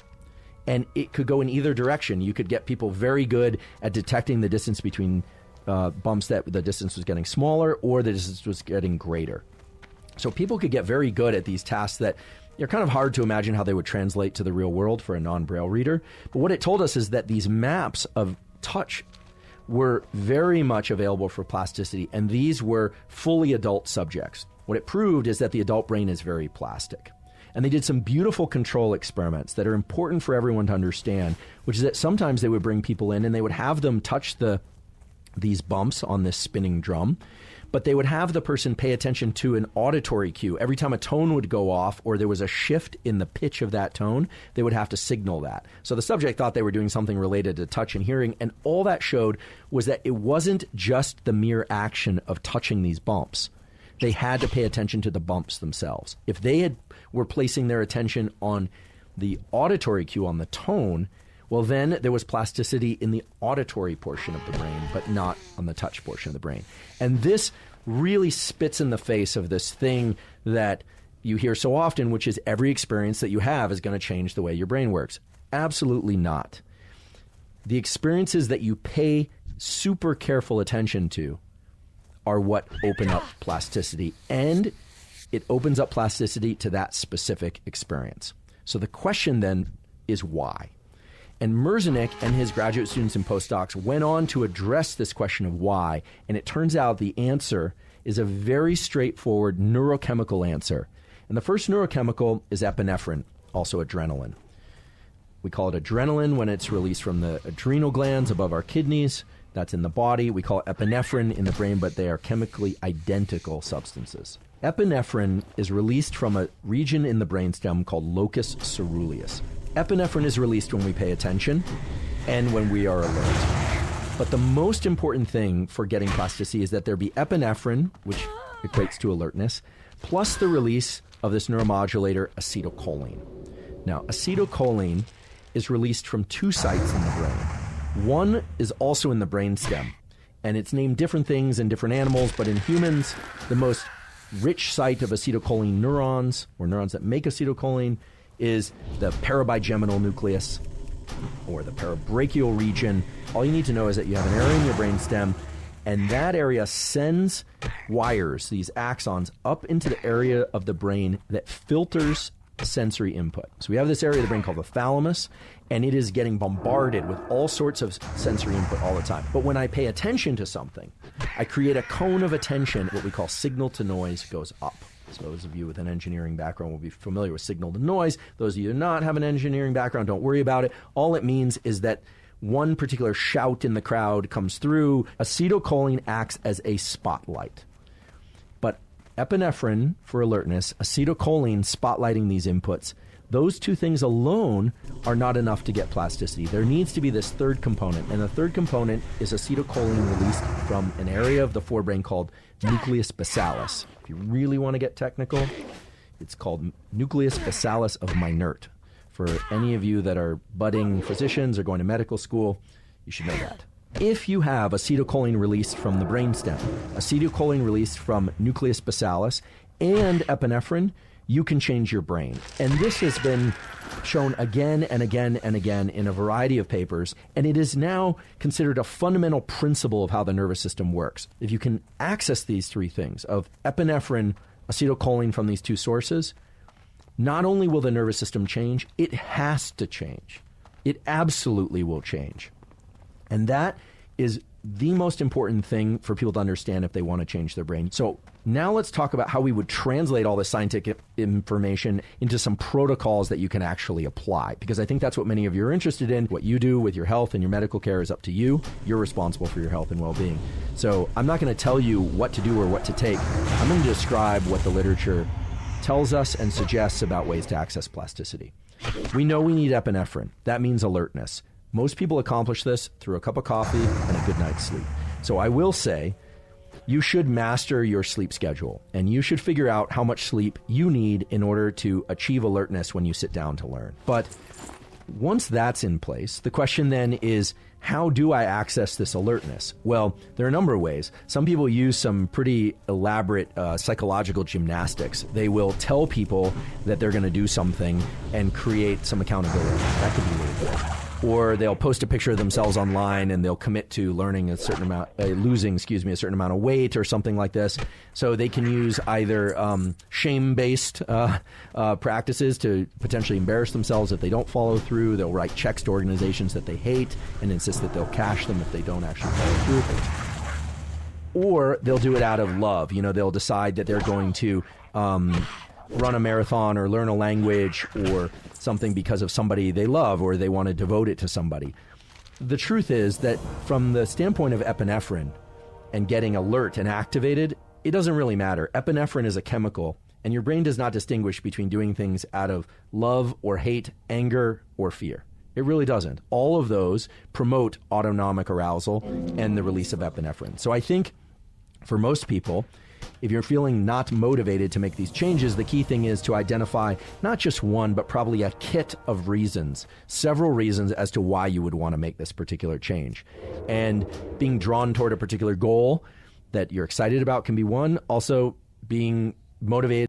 And it could go in either direction. You could get people very good at detecting the distance between bumps, that the distance was getting smaller or the distance was getting greater. So people could get very good at these tasks that are kind of hard to imagine how they would translate to the real world for a non-Braille reader. But what it told us is that these maps of touch were very much available for plasticity, and these were fully adult subjects. What it proved is that the adult brain is very plastic. And they did some beautiful control experiments that are important for everyone to understand, which is that sometimes they would bring people in and they would have them touch these bumps on this spinning drum, but they would have the person pay attention to an auditory cue. Every time a tone would go off or there was a shift in the pitch of that tone, they would have to signal that. So the subject thought they were doing something related to touch and hearing, and all that showed was that it wasn't just the mere action of touching these bumps. They had to pay attention to the bumps themselves. If they were placing their attention on the auditory cue, on the tone, well, then there was plasticity in the auditory portion of the brain, but not on the touch portion of the brain. And this really spits in the face of this thing that you hear so often, which is every experience that you have is going to change the way your brain works. Absolutely not. The experiences that you pay super careful attention to are what open up plasticity, and it opens up plasticity to that specific experience. So the question then is why? And Merzenich and his graduate students and postdocs went on to address this question of why, and it turns out the answer is a very straightforward neurochemical answer. And the first neurochemical is epinephrine, also adrenaline. We call it adrenaline when it's released from the adrenal glands above our kidneys. That's in the body. We call it epinephrine in the brain, but they are chemically identical substances. Epinephrine is released from a region in the brainstem called locus ceruleus. Epinephrine is released when we pay attention and when we are alert. But the most important thing for getting plasticity is that there be epinephrine, which equates to alertness, plus the release of this neuromodulator acetylcholine. Now, acetylcholine is released from two sites in the brain. One is also in the brainstem, and it's named different things in different animals, but in humans, the most rich site of acetylcholine neurons, or neurons that make acetylcholine, is the parabigeminal nucleus, or the parabrachial region. All you need to know is that you have an area in your brainstem, and that area sends wires, these axons, up into the area of the brain that filters sensory input. So we have this area of the brain called the thalamus, and it is getting bombarded with all sorts of sensory input all the time. But when I pay attention to something, I create a cone of attention. What we call signal to noise goes up. So those of you with an engineering background will be familiar with signal to noise. Those of you who do not have an engineering background, don't worry about it. All it means is that one particular shout in the crowd comes through. Acetylcholine acts as a spotlight. But epinephrine for alertness, acetylcholine spotlighting these inputs, those two things alone are not enough to get plasticity. There needs to be this third component, and the third component is acetylcholine released from an area of the forebrain called nucleus basalis. If you really want to get technical, it's called nucleus basalis of Minert. For any of you that are budding physicians or going to medical school, you should know that. If you have acetylcholine released from the brainstem, acetylcholine released from nucleus basalis, and epinephrine, you can change your brain. And this has been shown again and again and again in a variety of papers, and it is now considered a fundamental principle of how the nervous system works. If you can access these three things of epinephrine, acetylcholine from these two sources, not only will the nervous system change, it has to change. It absolutely will change. And that is the most important thing for people to understand if they want to change their brain. So now let's talk about how we would translate all this scientific information into some protocols that you can actually apply, because I think that's what many of you are interested in. What you do with your health and your medical care is up to you. You're responsible for your health and well-being. So I'm not going to tell you what to do or what to take. I'm going to describe what the literature tells us and suggests about ways to access plasticity. We know we need epinephrine. That means alertness. Most people accomplish this through a cup of coffee and a good night's sleep. So I will say, you should master your sleep schedule, and you should figure out how much sleep you need in order to achieve alertness when you sit down to learn. But Once that's in place, the question then is, how do I access this alertness? Well, there are a number of ways. Some people use some pretty elaborate psychological gymnastics. They will tell people that they're going to do something and create some accountability. That could be really good. Or they'll post a picture of themselves online and they'll commit to learning a certain amount, losing a certain amount of weight or something like this. So they can use either shame-based practices to potentially embarrass themselves if they don't follow through. They'll write checks to organizations that they hate and insist that they'll cash them if they don't actually follow through. Or they'll do it out of love. They'll decide that they're going to run a marathon or learn a language or something because of somebody they love, or they want to devote it to somebody. The truth is that from the standpoint of epinephrine and getting alert and activated, it doesn't really matter. Epinephrine is a chemical, and your brain does not distinguish between doing things out of love or hate, anger or fear. It really doesn't. All of those promote autonomic arousal and the release of epinephrine. So I think for most people, if you're feeling not motivated to make these changes, the key thing is to identify not just one, but probably a kit of reasons, several reasons as to why you would want to make this particular change. And being drawn toward a particular goal that you're excited about can be one. Also, being motivated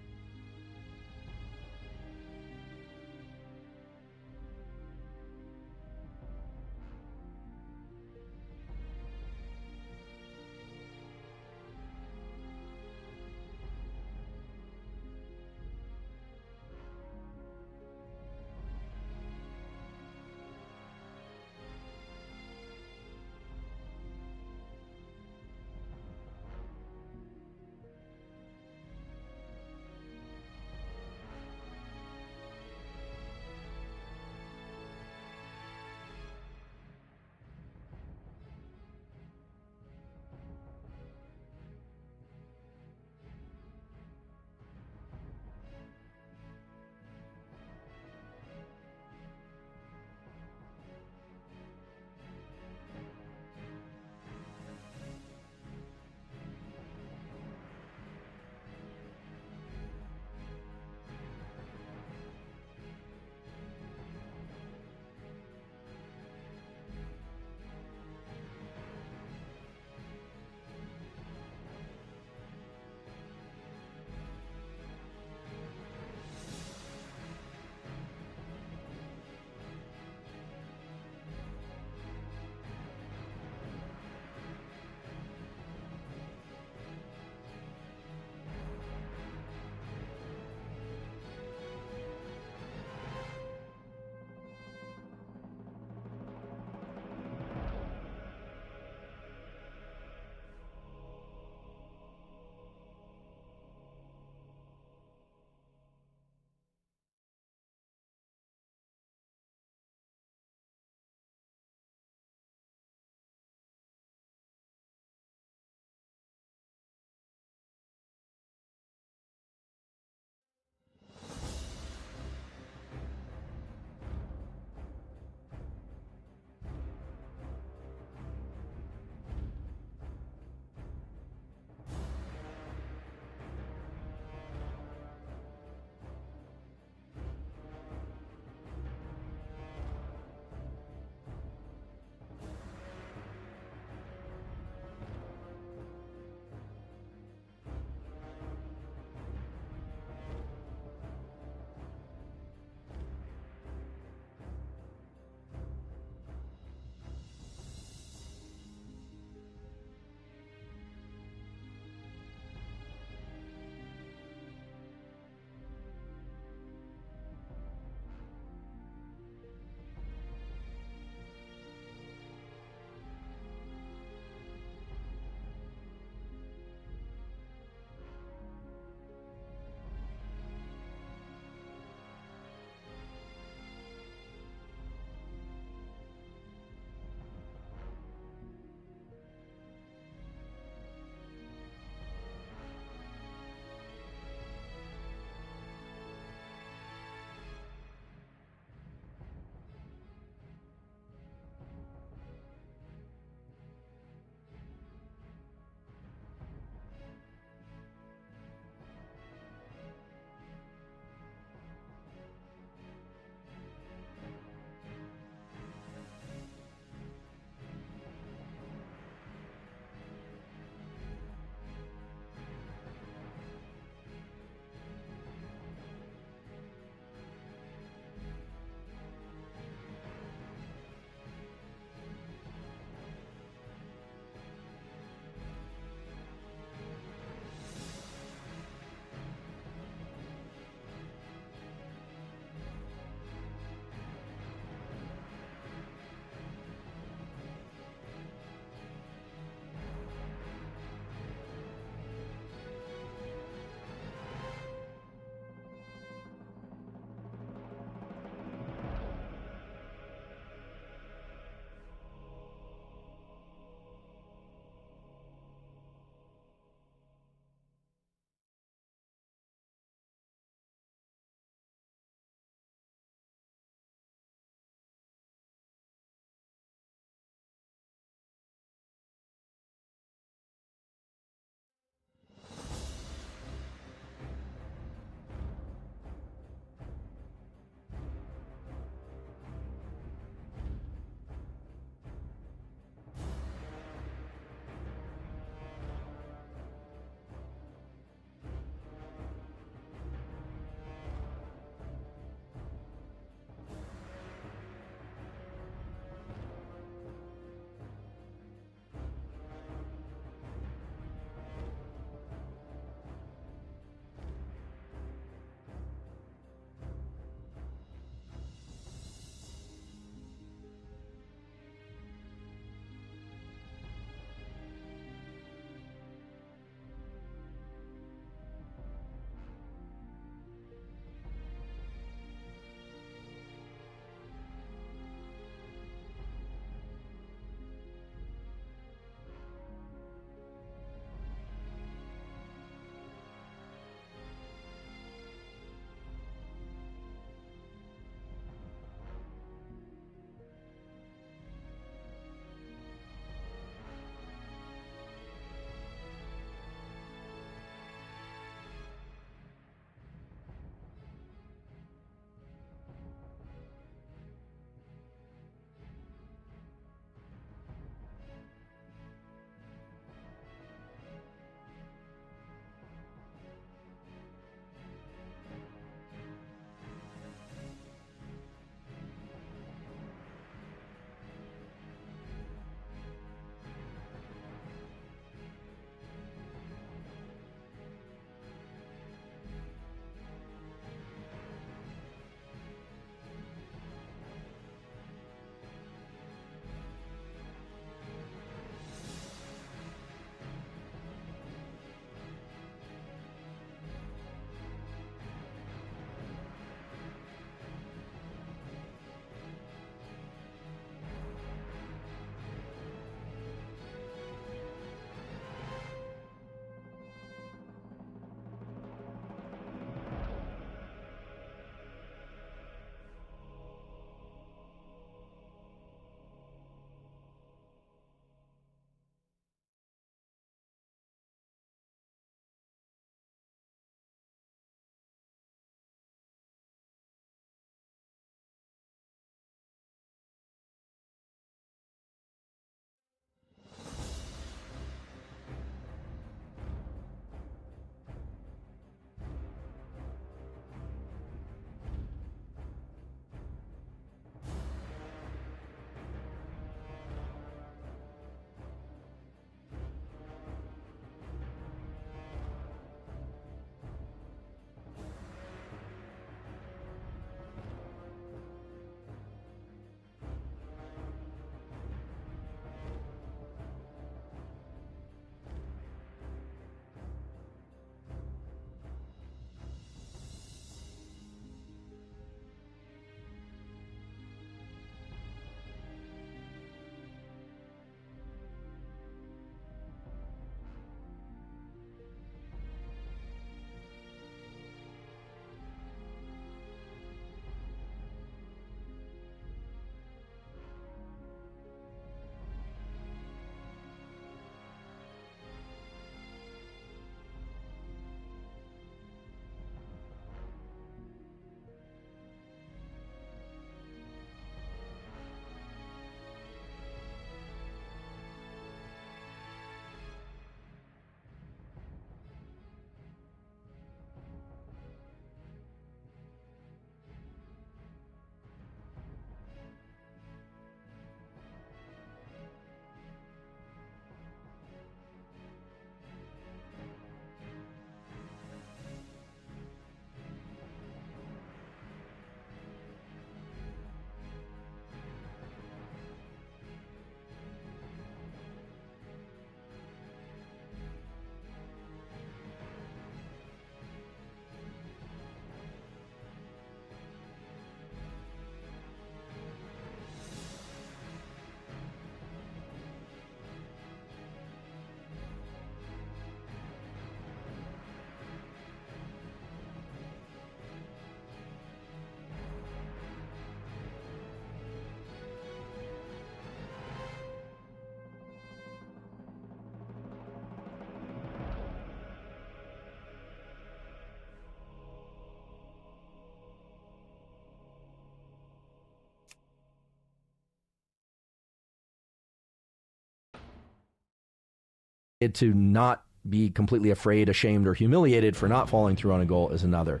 To not be completely afraid, ashamed, or humiliated for not following through on a goal is another.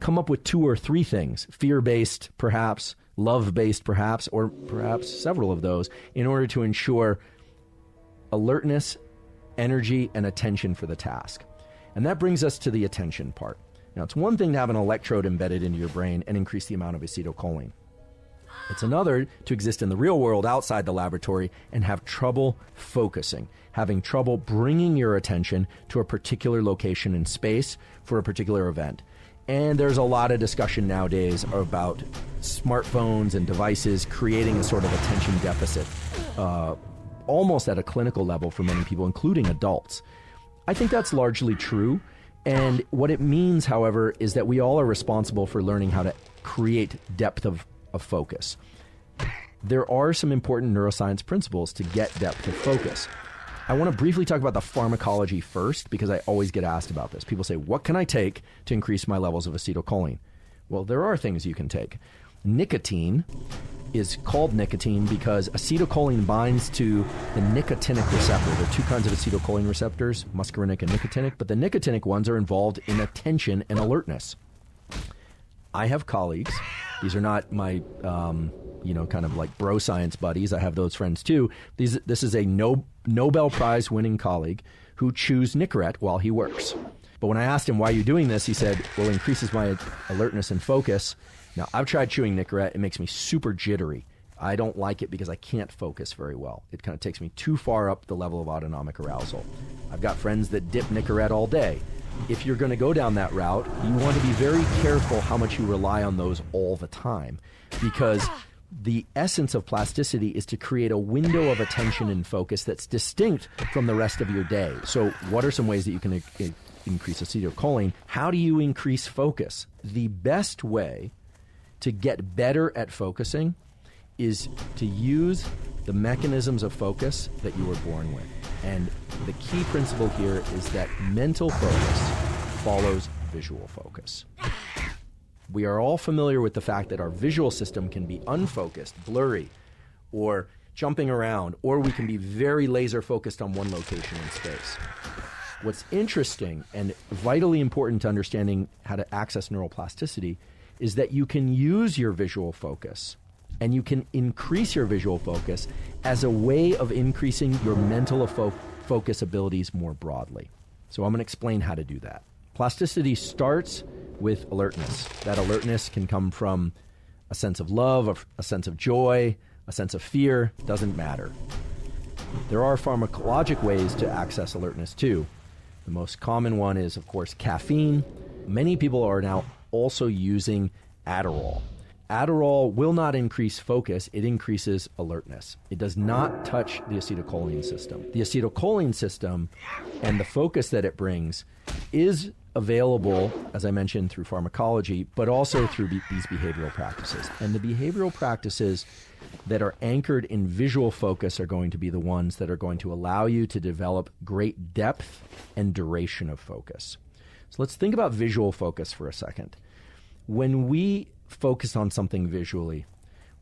Come up with 2 or 3 things, fear-based perhaps, love-based perhaps, or perhaps several of those, in order to ensure alertness, energy, and attention for the task. And that brings us to the attention part. Now, it's one thing to have an electrode embedded into your brain and increase the amount of acetylcholine. It's another to exist in the real world outside the laboratory and have trouble focusing, having trouble bringing your attention to a particular location in space for a particular event. And there's a lot of discussion nowadays about smartphones and devices creating a sort of attention deficit, almost at a clinical level for many people, including adults. I think that's largely true. And what it means, however, is that we all are responsible for learning how to create depth of focus. There are some important neuroscience principles to get depth of focus. I want to briefly talk about the pharmacology first, because I always get asked about this. People say, what can I take to increase my levels of acetylcholine? Well, there are things you can take. Nicotine is called nicotine because acetylcholine binds to the nicotinic receptor. There are 2 kinds of acetylcholine receptors, muscarinic and nicotinic, but the nicotinic ones are involved in attention and alertness. I have colleagues. These are not my, kind of like bro science buddies. I have those friends too. This is a Nobel Prize winning colleague who chews Nicorette while he works. But when I asked him, why are you doing this? He said, well, it increases my alertness and focus. Now, I've tried chewing Nicorette. It makes me super jittery. I don't like it because I can't focus very well. It kind of takes me too far up the level of autonomic arousal. I've got friends that dip Nicorette all day. If you're going to go down that route, you want to be very careful how much you rely on those all the time, because the essence of plasticity is to create a window of attention and focus that's distinct from the rest of your day. So what are some ways that you can increase acetylcholine? How do you increase focus? The best way to get better at focusing is to use the mechanisms of focus that you were born with. And the key principle here is that mental focus follows visual focus. We are all familiar with the fact that our visual system can be unfocused, blurry, or jumping around, or we can be very laser focused on one location in space. What's interesting and vitally important to understanding how to access neuroplasticity is that you can use your visual focus and you can increase your visual focus as a way of increasing your mental focus abilities more broadly. So I'm going to explain how to do that. Plasticity starts with alertness. That alertness can come from a sense of love, a sense of joy, a sense of fear, doesn't matter. There are pharmacologic ways to access alertness too. The most common one is, of course, caffeine. Many people are now also using Adderall. Adderall will not increase focus, it increases alertness. It does not touch the acetylcholine system. The acetylcholine system and the focus that it brings is available, as I mentioned, through pharmacology, but also through these behavioral practices. And the behavioral practices that are anchored in visual focus are going to be the ones that are going to allow you to develop great depth and duration of focus. So let's think about visual focus for a second. When we focus on something visually,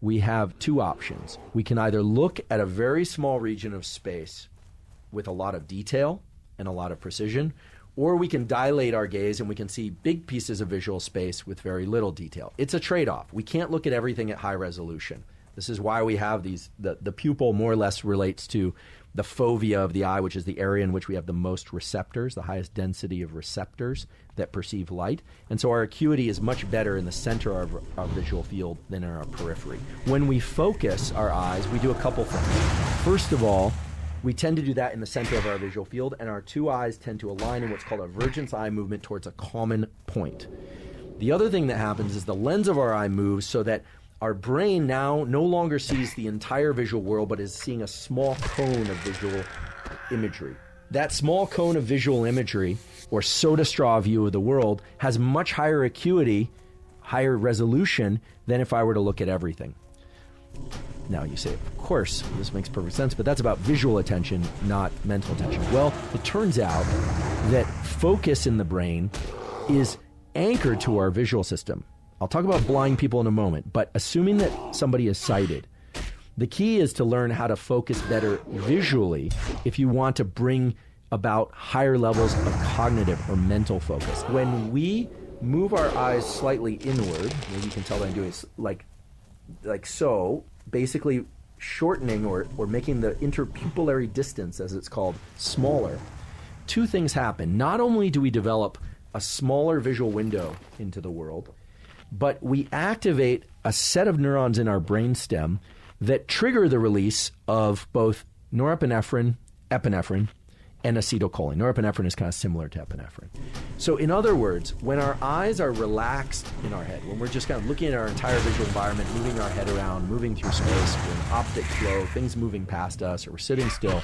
we have 2 options. We can either look at a very small region of space with a lot of detail and a lot of precision, or we can dilate our gaze and we can see big pieces of visual space with very little detail. It's a trade-off. We can't look at everything at high resolution. This is why we have these, the pupil more or less relates to the fovea of the eye, which is the area in which we have the most receptors, the highest density of receptors that perceive light. And so our acuity is much better in the center of our visual field than in our periphery. When we focus our eyes, we do a couple things. First of all, we tend to do that in the center of our visual field, and our 2 eyes tend to align in what's called a vergence eye movement towards a common point. The other thing that happens is the lens of our eye moves so that our brain now no longer sees the entire visual world, but is seeing a small cone of visual imagery. That small cone of visual imagery, or soda straw view of the world, has much higher acuity, higher resolution than if I were to look at everything. Now you say, of course, this makes perfect sense, but that's about visual attention, not mental attention. Well, it turns out that focus in the brain is anchored to our visual system. I'll talk about blind people in a moment, but assuming that somebody is sighted, the key is to learn how to focus better visually if you want to bring about higher levels of cognitive or mental focus. When we move our eyes slightly inward, maybe you can tell that I'm doing it like so, basically shortening or making the interpupillary distance, as it's called, smaller, two things happen. Not only do we develop a smaller visual window into the world, but we activate a set of neurons in our brainstem that trigger the release of both norepinephrine, epinephrine, and acetylcholine. Norepinephrine is kind of similar to epinephrine. So in other words, when our eyes are relaxed in our head, when we're just kind of looking at our entire visual environment, moving our head around, moving through space, we're in optic flow, things moving past us, or we're sitting still,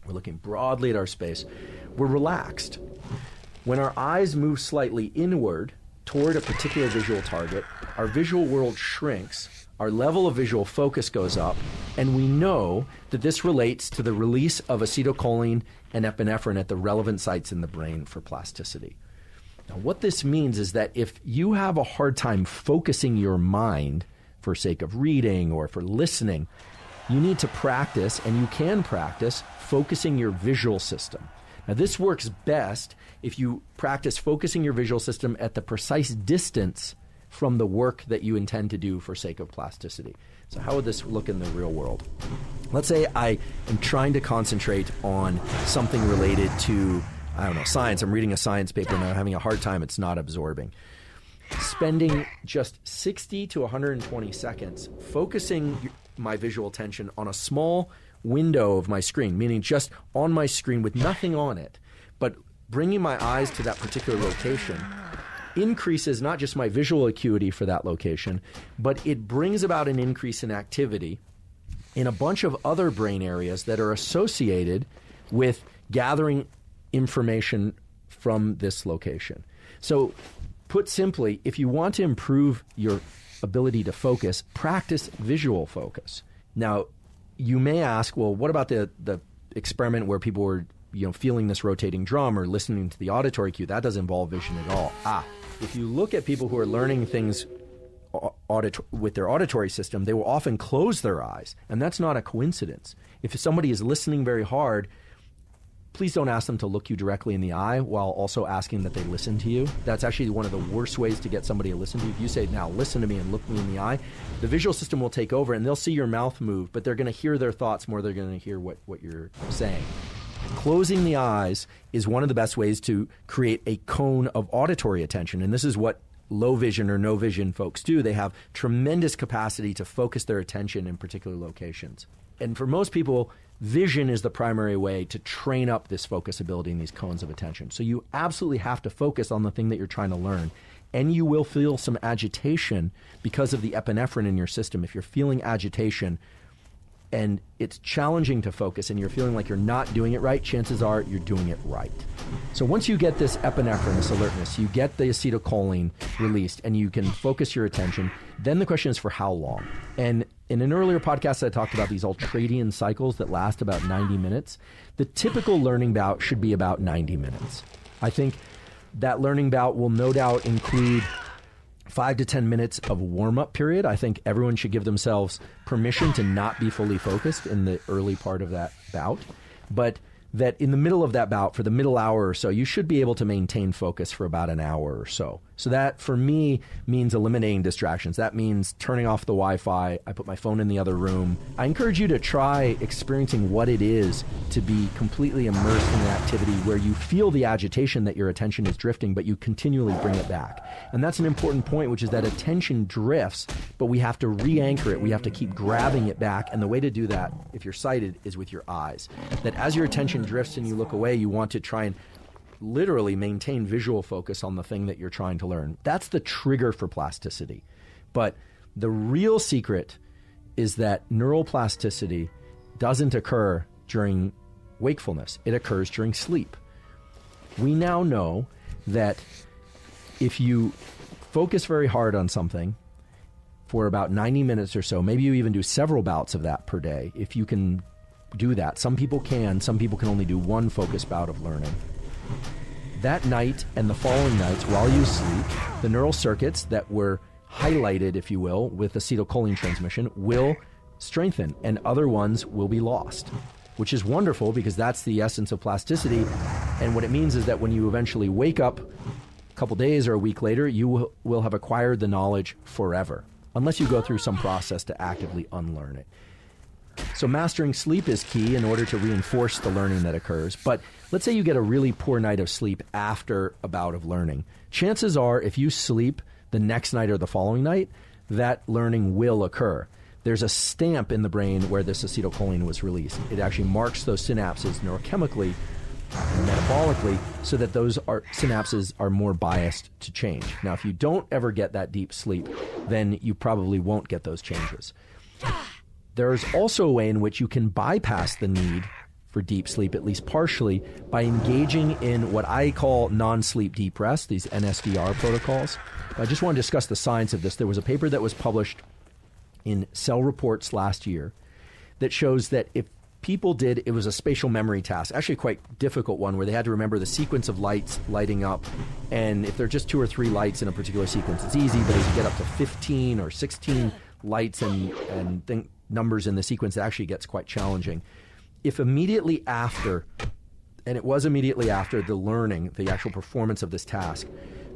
we're looking broadly at our space, we're relaxed. When our eyes move slightly inward toward a particular visual target, our visual world shrinks, our level of visual focus goes up, and we know that this relates to the release of acetylcholine and epinephrine at the relevant sites in the brain for plasticity. Now, what this means is that if you have a hard time focusing your mind for sake of reading or for listening, you need to practice, and you can practice, focusing your visual system. Now, this works best if you practice focusing your visual system at the precise distance from the work that you intend to do for sake of plasticity. So how would this look in the real world? Let's say I am trying to concentrate on something related to, I don't know, science. I'm reading a science paper and I'm having a hard time. It's not absorbing. Spending just 60 to 120 seconds focusing my visual attention on a small window of my screen, meaning just on my screen with nothing on it, but bringing my eyes to that particular location increases not just my visual acuity for that location, but it brings about an increase in activity in a bunch of other brain areas that are associated with gathering information from this location. So, put simply, if you want to improve your ability to focus, practice visual focus. Now, you may ask, well, what about the experiment where people were feeling this rotating drum or listening to the auditory cue? That doesn't involve vision at all. If you look at people who are learning things with their auditory system, they will often close their eyes, and that's not a coincidence. If somebody is listening very hard, please don't ask them to look you directly in the eye while also asking that they listen to you. That's actually one of the worst ways to get somebody to listen to you. If you say, now listen to me and look me in the eye, the visual system will take over and they'll see your mouth move, but they're going to hear their thoughts more than they're going to hear what you're saying. Closing the eyes is one of the best ways to create a cone of auditory attention, and this is what low vision or no vision folks do. They have tremendous capacity to focus their attention in particular locations. And for most people, vision is the primary way to train up this focus ability in these cones of attention. So you absolutely have to focus on the thing that you're trying to learn. And you will feel some agitation because of the epinephrine in your system. If you're feeling agitation and it's challenging to focus and you're feeling like you're not doing it right, chances are you're doing it right. So once you get this epinephrine, this alertness, you get the acetylcholine released and you can focus your attention, then the question is for how long? And in an earlier podcast, I talked about these ultradian cycles that last about 90 minutes. The typical learning bout should be about 90 minutes. I think that learning bout will no doubt include 5 to 10 minutes of warm-up period. I think everyone should give themselves permission to not be fully focused in the early part of that bout, but that in the middle of that bout, for the middle hour or so, you should be able to maintain focus for about an hour or so. So that, for me, means eliminating distractions. That means turning off the Wi-Fi. I put my phone in the other room. I encourage you to try experiencing what it is to be completely immersed in an activity where you feel the agitation that your attention is drifting, but you continually bring it back. And that's an important point, which is that attention drifts, but we have to re-anchor it. We have to keep grabbing it back. And the way to do that, if you're sighted, is with your eyes. That as your attention drifts and you look away, you want to try and literally maintain visual focus on the thing that you're trying to learn. That's the trigger for plasticity. But the real secret is that neural plasticity doesn't occur during wakefulness. It occurs during sleep. We now know that if you focus very hard on something for about 90 minutes or so, maybe you even do several bouts of that per day, if you can do that. Some people can only do one focus bout of learning. That night and the following nights while you sleep, the neural circuits that were highlighted, if you will, with acetylcholine transmission will strengthen and other ones will be lost. which is wonderful because that's the essence of plasticity. And what it means is that when you eventually wake up a couple days or a week later, you will have acquired the knowledge forever, unless you go through some process to actively unlearn it. So mastering sleep is key in order to reinforce the learning that occurs. But let's say you get a really poor night of sleep after a bout of learning. Chances are, if you sleep the next night or the following night, that learning will occur. There's a stamp in the brain where this acetylcholine was released. It actually marks those synapses neurochemically and metabolically so that those synapses are more biased to change. Now, if you don't ever get that deep sleep, then you probably won't get those changes. There's also a way in which you can bypass the need for deep sleep, at least partially, by engaging in what I call non-sleep deep rest, these NSDR protocols. I just want to discuss the science of this. There was a paper that was published in Cell Reports last year that shows that if people did, it was a spatial memory task, actually a quite difficult one, where they had to remember the sequence of lights lighting up. And if there are just 2 or 3 lights in a particular sequence, it's easy, but as you get up to 15 or 16 lights and numbers in the sequence, it actually gets quite challenging. If immediately after, and it was immediately after the learning, the actual performance of this task,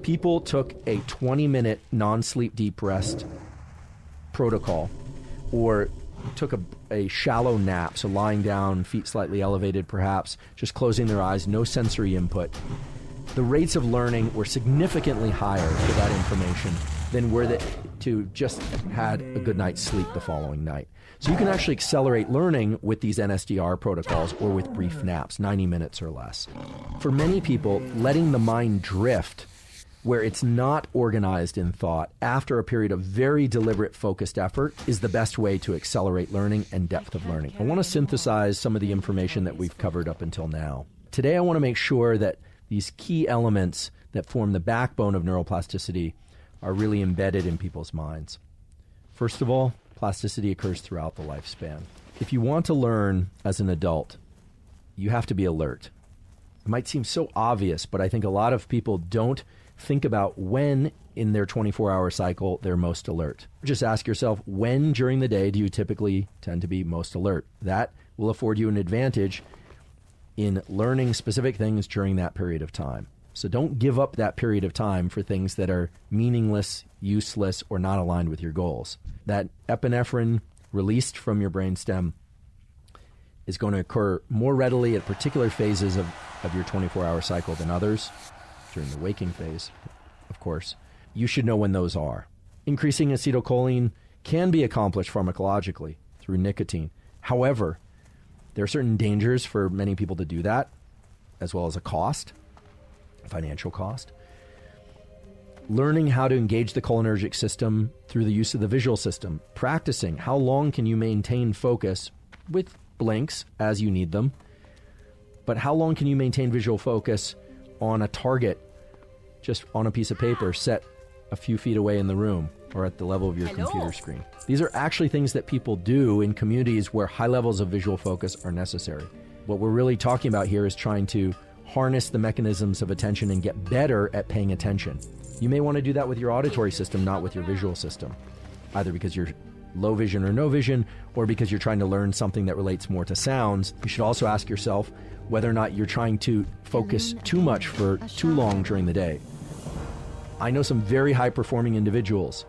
people took a 20-minute non-sleep deep rest protocol, or took a shallow nap, so lying down, feet slightly elevated perhaps, just closing their eyes, no sensory input, the rates of learning were significantly higher for that information than were they to just had a good night's sleep the following night. So you can actually accelerate learning with these NSDR protocols or with brief naps, 90 minutes or less. For many people, letting the mind drift where it's not organized in thought after a period of very deliberate focused effort is the best way to accelerate learning and depth of learning. I want to synthesize some of the information that we've covered up until now. Today I want to make sure that these key elements that form the backbone of neuroplasticity are really embedded in people's minds. First of all, plasticity occurs throughout the lifespan. If you want to learn as an adult, you have to be alert. It might seem so obvious, but I think a lot of people don't think about when in their 24-hour cycle they're most alert. Just ask yourself, when during the day do you typically tend to be most alert? That will afford you an advantage in learning specific things during that period of time. So don't give up that period of time for things that are meaningless, useless, or not aligned with your goals. That epinephrine released from your brainstem is going to occur more readily at particular phases of your 24-hour cycle than others, during the waking phase, of course. You should know when those are. Increasing acetylcholine can be accomplished pharmacologically through nicotine. However, there are certain dangers for many people to do that, as well as a cost, a financial cost. Learning how to engage the cholinergic system through the use of the visual system. Practicing how long can you maintain focus with blinks as you need them, but how long can you maintain visual focus on a target just on a piece of paper set a few feet away in the room or at the level of your computer screen. These are actually things that people do in communities where high levels of visual focus are necessary. What we're really talking about here is trying to harness the mechanisms of attention and get better at paying attention. You may want to do that with your auditory system, not with your visual system, either because you're low vision or no vision, or because you're trying to learn something that relates more to sounds. You should also ask yourself whether or not you're trying to focus too much for too long during the day. I know some very high-performing individuals,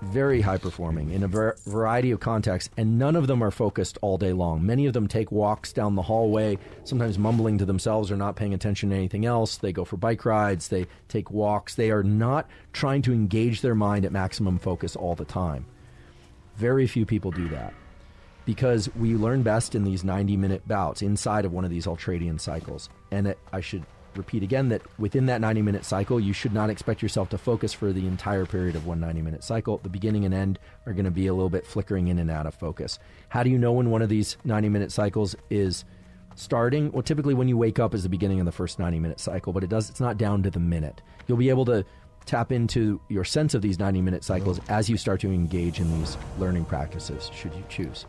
very high-performing in a variety of contexts, and none of them are focused all day long. Many of them take walks down the hallway, sometimes mumbling to themselves or not paying attention to anything else. They go for bike rides, they take walks. They are not trying to engage their mind at maximum focus all the time. Very few people do that, because we learn best in these 90-minute bouts inside of one of these ultradian cycles. And I should repeat again that within that 90-minute cycle, you should not expect yourself to focus for the entire period of one 90-minute cycle. The beginning and end are going to be a little bit flickering in and out of focus. How do you know when one of these 90-minute cycles is starting? Well, typically when you wake up is the beginning of the first 90-minute cycle, but it's not down to the minute. You'll be able to tap into your sense of these 90-minute cycles as you start to engage in these learning practices, should you choose.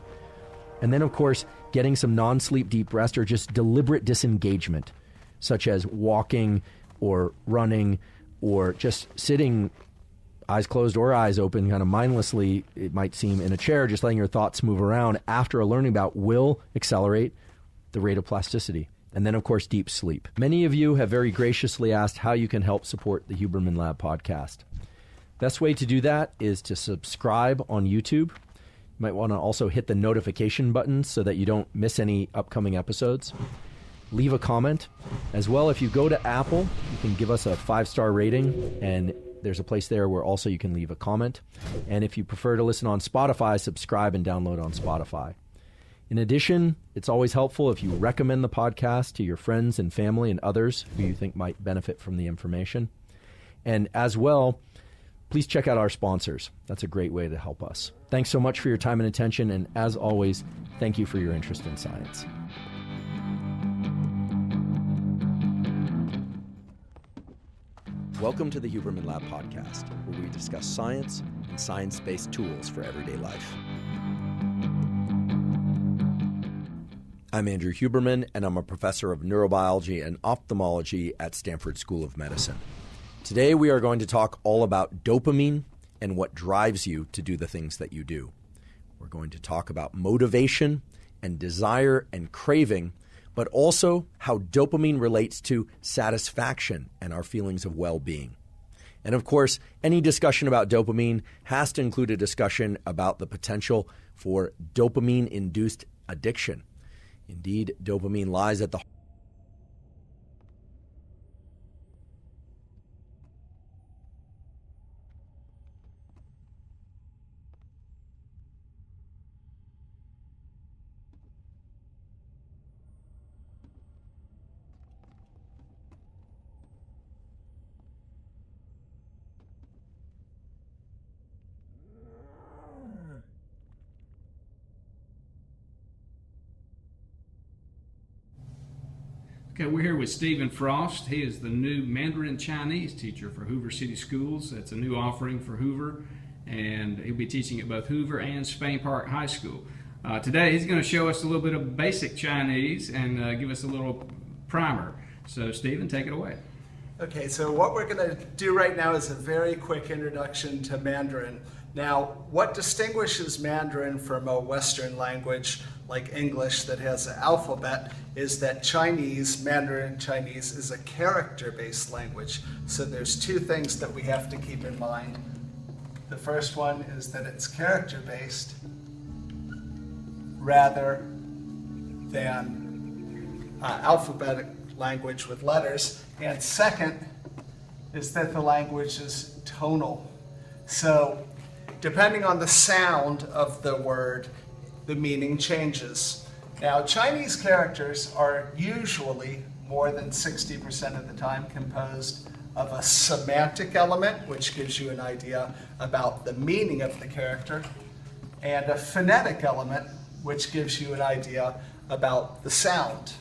And then, of course, getting some non-sleep deep rest or just deliberate disengagement, such as walking or running or just sitting eyes closed or eyes open, kind of mindlessly, it might seem, in a chair, just letting your thoughts move around after a learning bout will accelerate the rate of plasticity. And then, of course, deep sleep. Many of you have very graciously asked how you can help support the Huberman Lab podcast. Best way to do that is to subscribe on YouTube. You might want to also hit the notification button so that you don't miss any upcoming episodes. Leave a comment. As well, if you go to Apple, you can give us a 5-star rating, and there's a place there where also you can leave a comment. And if you prefer to listen on Spotify, subscribe and download on Spotify. In addition, it's always helpful if you recommend the podcast to your friends and family and others who you think might benefit from the information. And as well, please check out our sponsors. That's a great way to help us. Thanks so much for your time and attention. And as always, thank you for your interest in science. Welcome to the Huberman Lab podcast, where we discuss science and science-based tools for everyday life. I'm Andrew Huberman, and I'm a professor of neurobiology and ophthalmology at Stanford School of Medicine. Today, we are going to talk all about dopamine and what drives you to do the things that you do. We're going to talk about motivation and desire and craving, but also how dopamine relates to satisfaction and our feelings of well-being. And of course, any discussion about dopamine has to include a discussion about the potential for dopamine-induced addiction. Indeed, dopamine lies at the Okay, we're here with Stephen Frost. He is the new Mandarin Chinese teacher for Hoover City Schools. That's a new offering for Hoover, and he'll be teaching at both Hoover and Spain Park High School. Today he's going to show us a little bit of basic Chinese and give us a little primer. So Stephen, take it away. Okay, so what we're going to do right now is a very quick introduction to Mandarin. Now, what distinguishes Mandarin from a Western language like English that has an alphabet is that Mandarin Chinese, is a character-based language. So there's two things that we have to keep in mind. The first one is that it's character-based rather than alphabetic language with letters. And second is that the language is tonal. So depending on the sound of the word, the meaning changes. Now, Chinese characters are usually, more than 60% of the time, composed of a semantic element, which gives you an idea about the meaning of the character, and a phonetic element, which gives you an idea about the sound.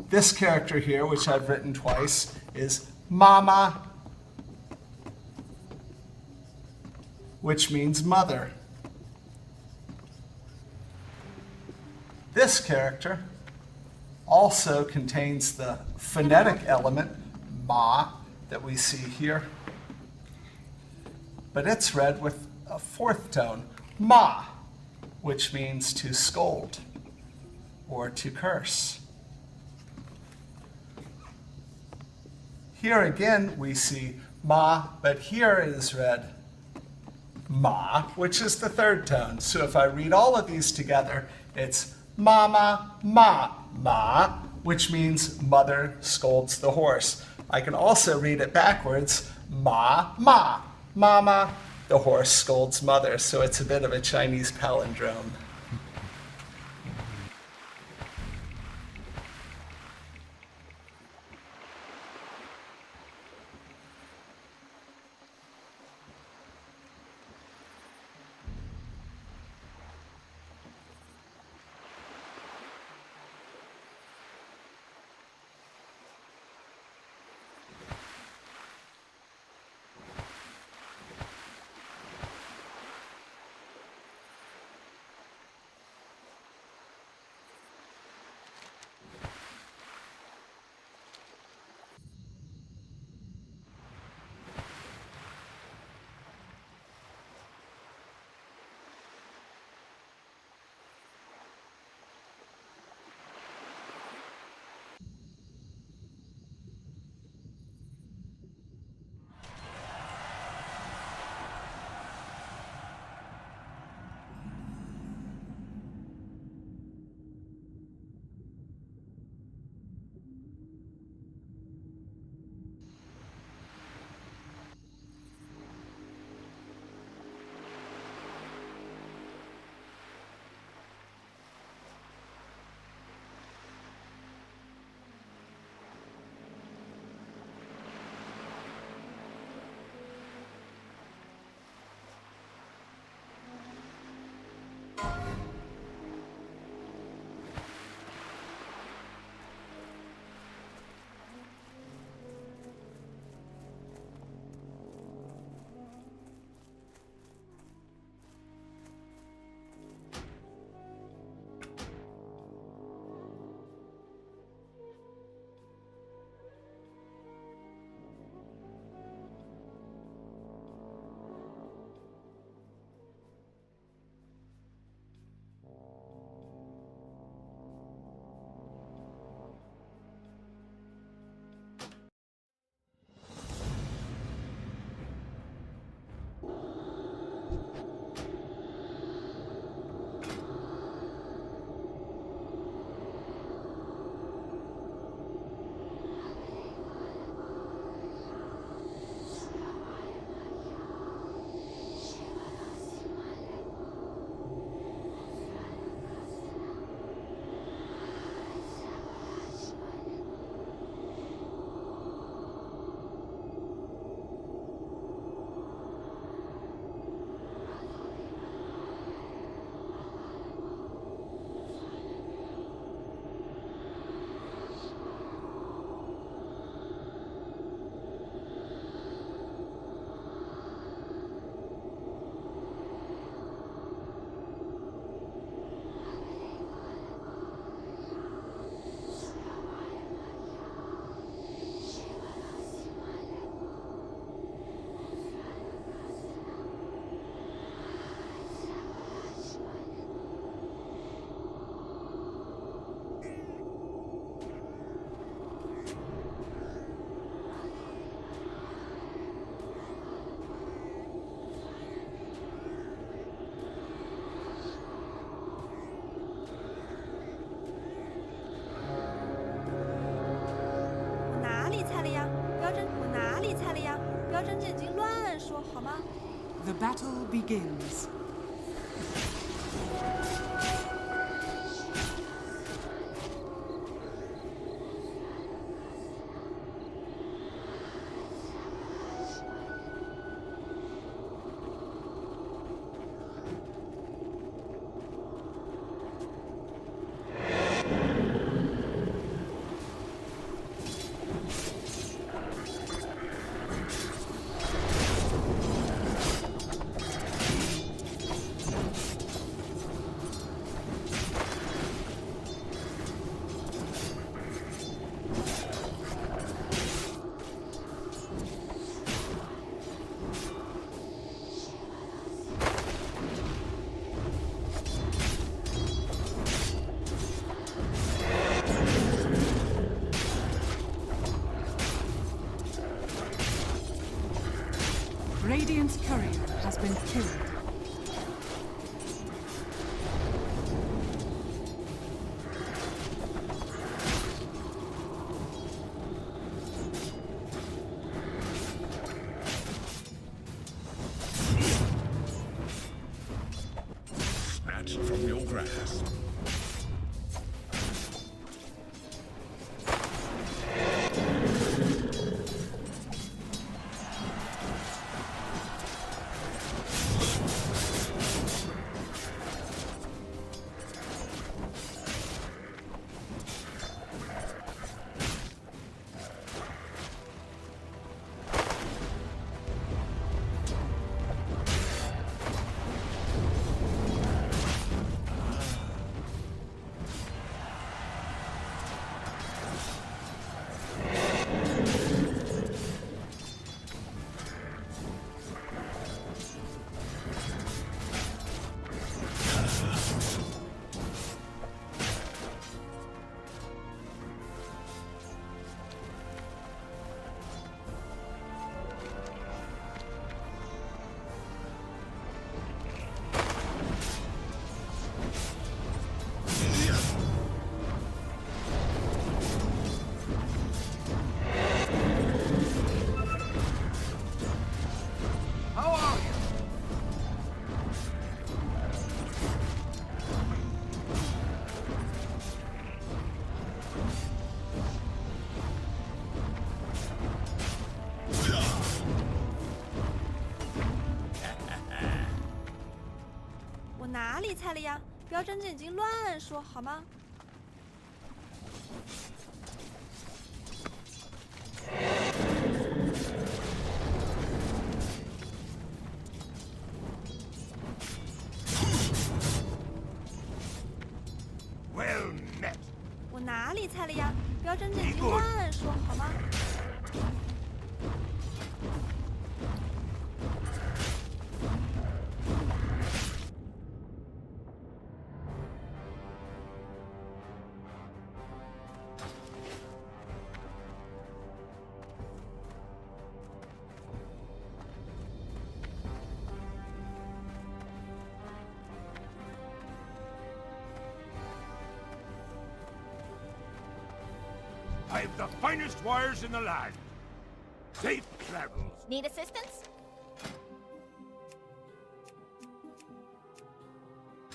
This character here, which I've written twice, is mama, which means mother. This character also contains the phonetic element, ma, that we see here, but it's read with a fourth tone, ma, which means to scold or to curse. Here again we see ma, but here it is read ma, which is the third tone. So if I read all of these together, it's mama, ma, ma, which means mother scolds the horse. I can also read it backwards, ma, ma, mama, the horse scolds mother. So it's a bit of a Chinese palindrome. 要睁眼睛乱说好吗？ The battle begins. Radiant's courier has been killed. Snatched from your grasp. "哪里菜了呀？不要睁着眼睛乱说好吗？" Well met. 我哪里菜了呀？不要睁着眼睛乱说好吗？ I've the finest wires in the land. Safe travels. Need assistance?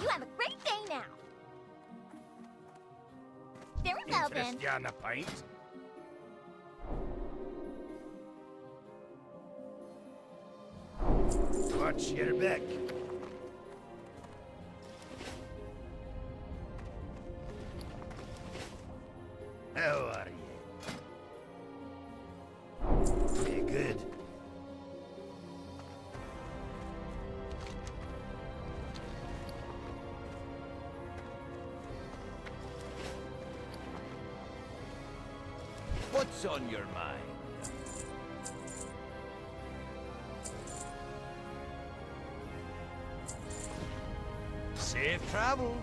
You have a great day now. Very well, then. Interest ya in a pint? Watch your back. How are you? Pretty good. What's on your mind? Safe travels.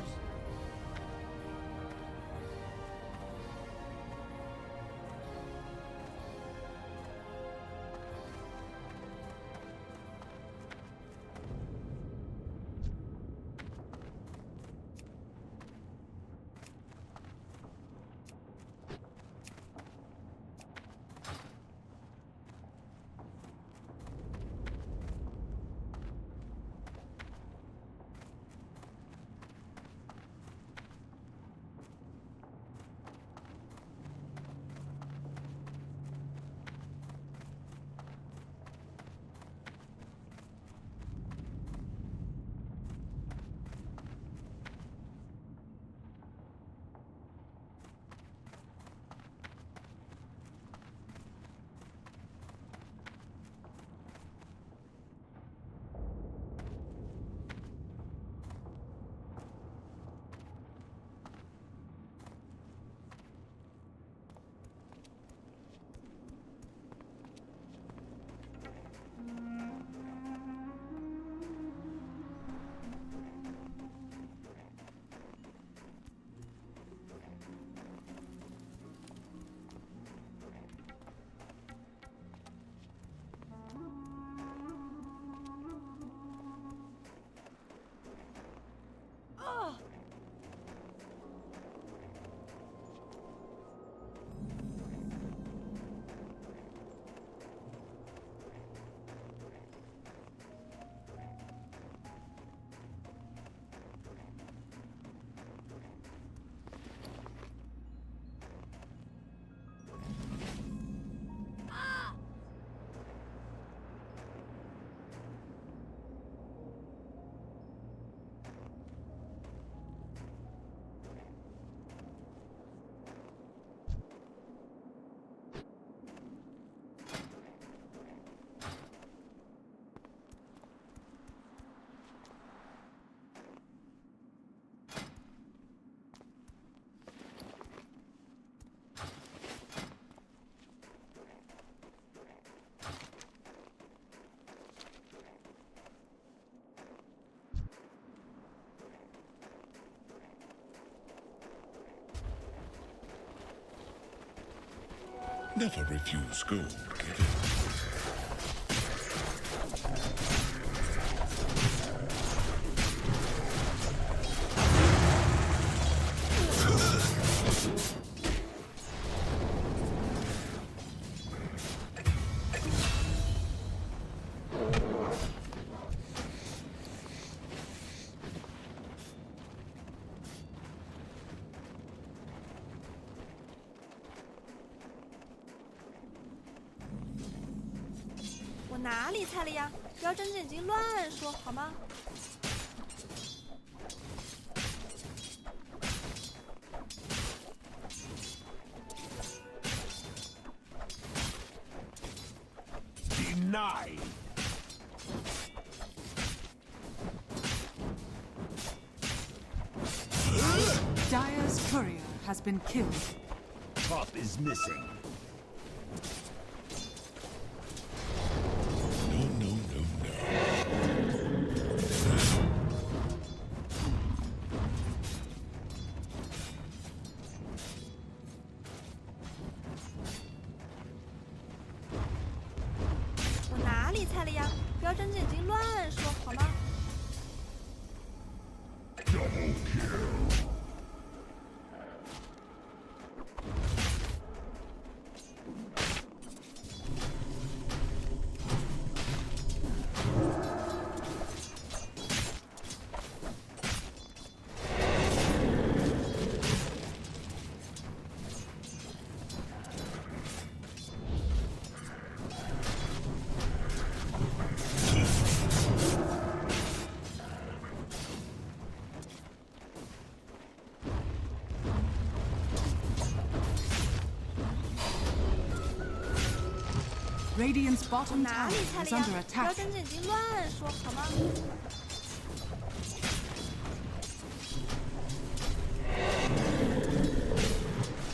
Never refuse gold, get it?我哪里猜了呀？不要睁着眼睛乱说，好吗？ Denied. Dire's courier has been killed. Top is missing. No, no, no, no.我哪里猜了呀？不要睁着眼睛乱说，好吗？ Double kill. Radiant's bottom 哪 tower 里猜 is 了呀？ under 不要 attack. 睁着眼睛乱说，好吗？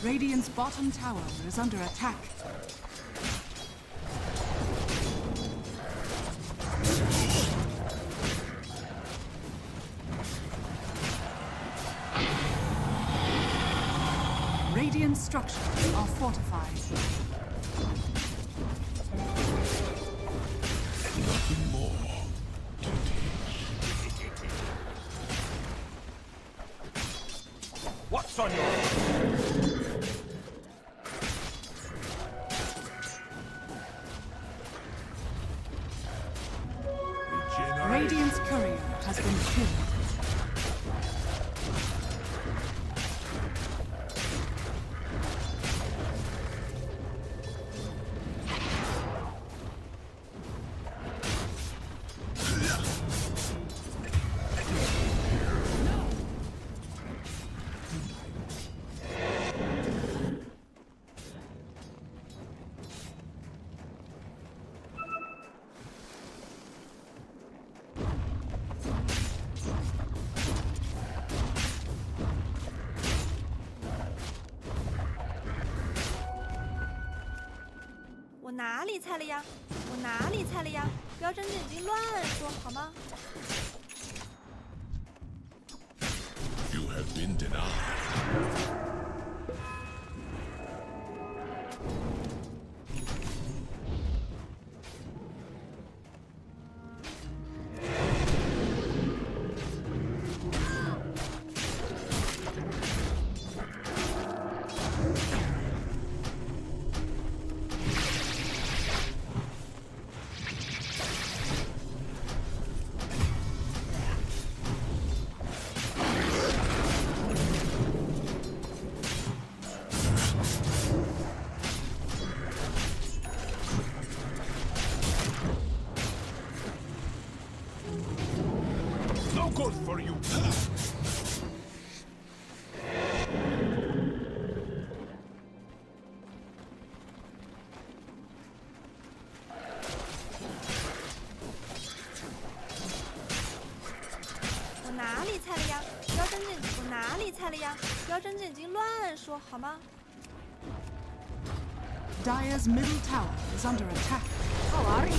Radiant's bottom tower is under attack. Radiant structures are fortified. Nothing more to teach. What's on your... Regenerate. Radiant's courier has been killed.我哪里猜了呀？我哪里猜了呀？不要睁着眼睛乱说，好吗？ You have been denied. No good for you. 我哪里猜了呀？不要睁着眼睛，我哪里猜了呀？不要睁着眼睛乱说，好吗？ Dire's middle tower is under attack. How are you?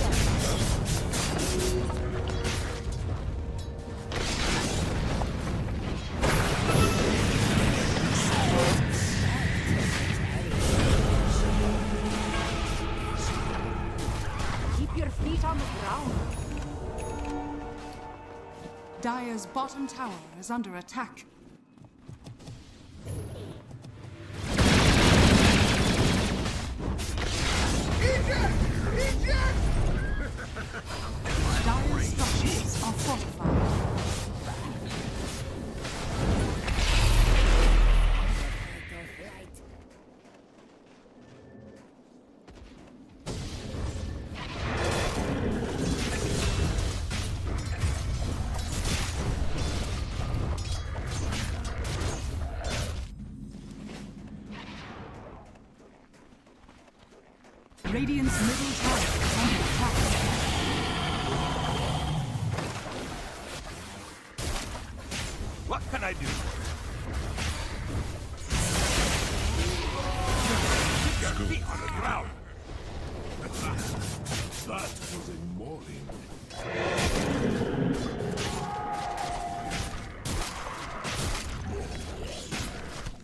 Dire's bottom tower is under attack. Dire's structures are fortified. Radiant's middle tower is under attack. What can I do? Get your feet on the ground. That was a mauling.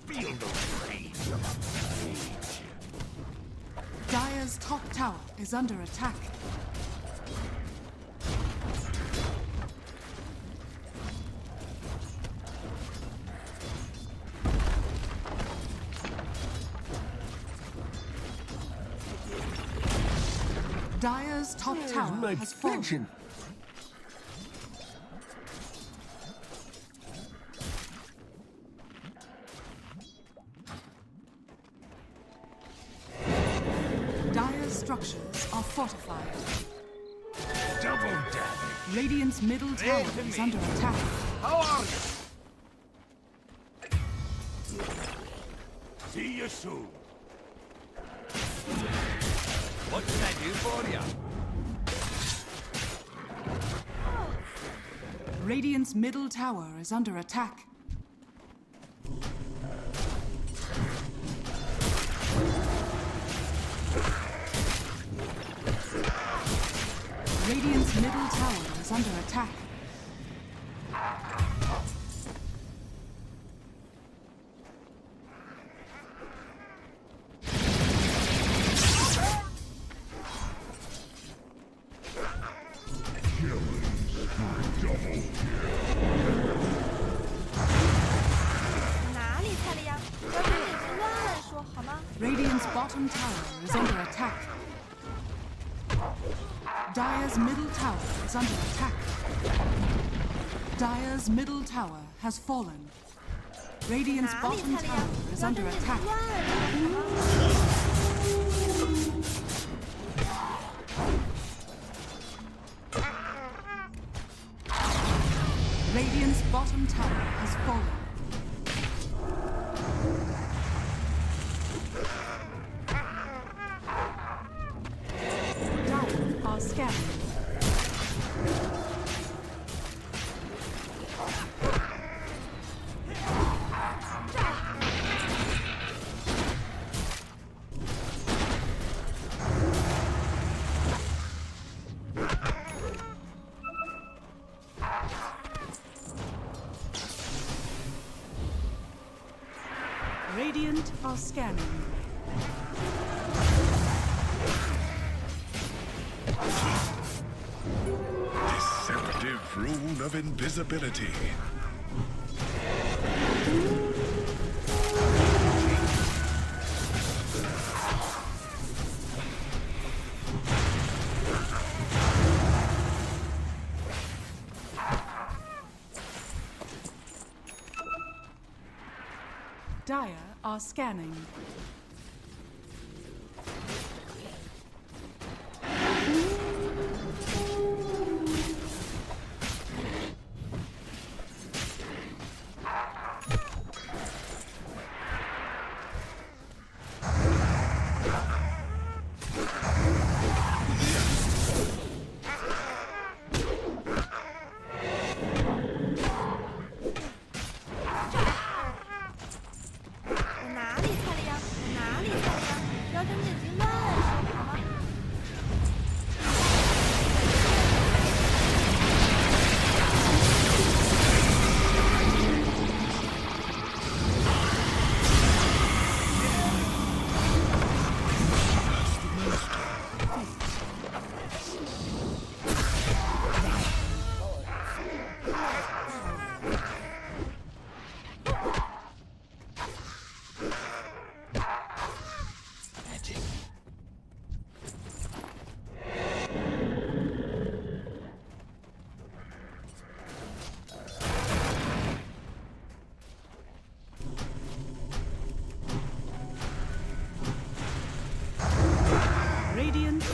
Feel no pain. Dire's top tower is under attack. Dire's top tower has fallen. Dire's structures are fortified. Double damage. Radiant's middle tower is under attack. How are you? See you soon. What can I do for you? Radiant's middle tower is under attack. Radiant's middle tower is under attack. Radiant's bottom tower is under attack. Dire's middle tower is under attack. Dire's middle tower has fallen. Radiant's bottom tower is under attack. Radiant's bottom tower has fallen. Scanning. Radiant are scanning. Deceptive rune of invisibility. Dire are scanning.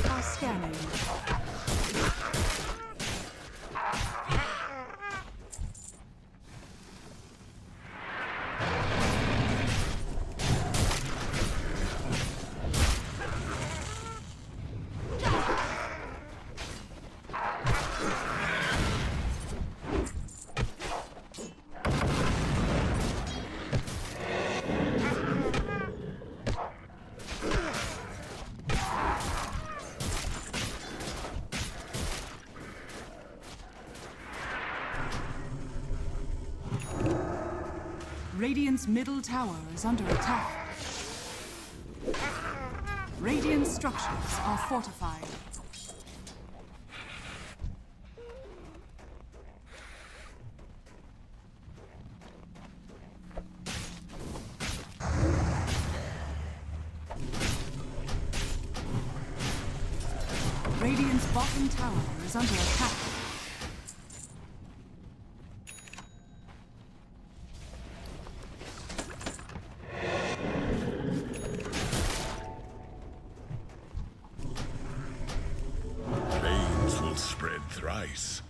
are scanning. Radiant's middle tower is under attack. Radiant structures are fortified. Radiant's bottom tower is under attack. Flames will spread thrice.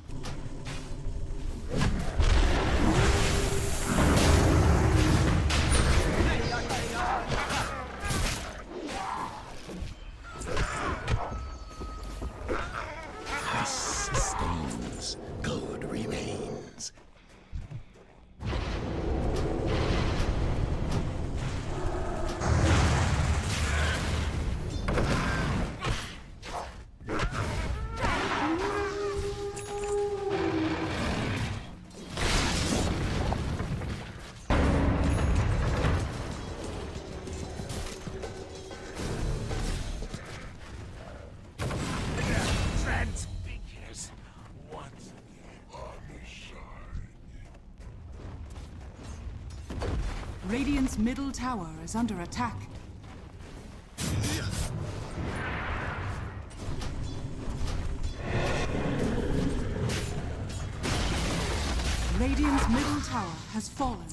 This sustains. Good remains. Transfigures once again on the shine. Radiant's middle tower is under attack. Radiant's middle tower has fallen.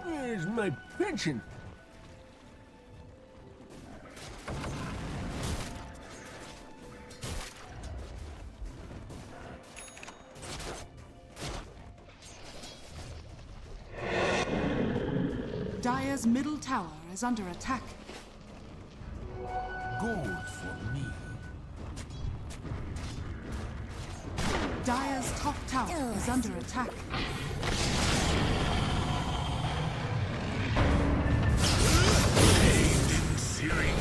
Where's my pension? Dire's middle tower is under attack. Gold for me. Dire's top tower is under attack. Searing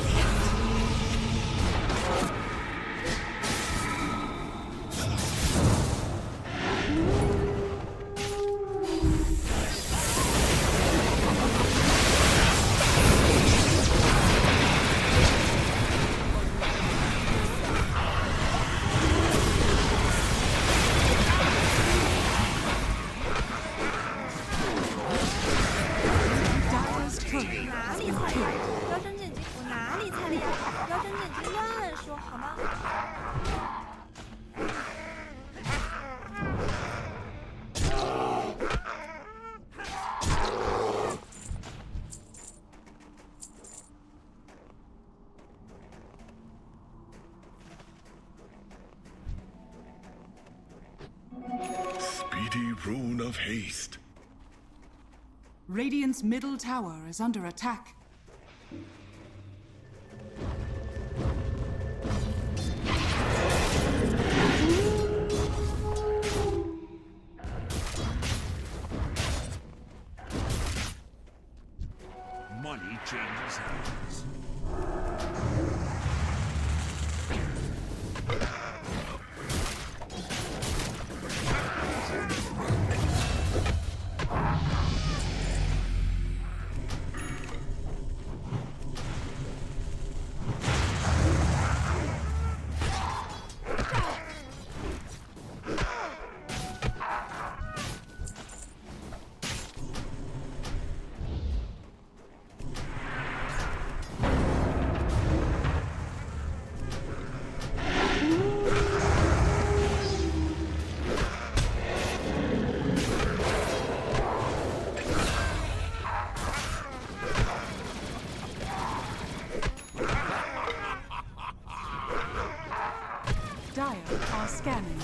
Dire's turret 哪 has 里 been 踩了？ killed. 腰针剑姬，我哪里踩了呀？腰针剑姬乱说好吗？ speedy rune of haste. Radiant's middle tower is under attack. Money changes hands. Dire are scanning.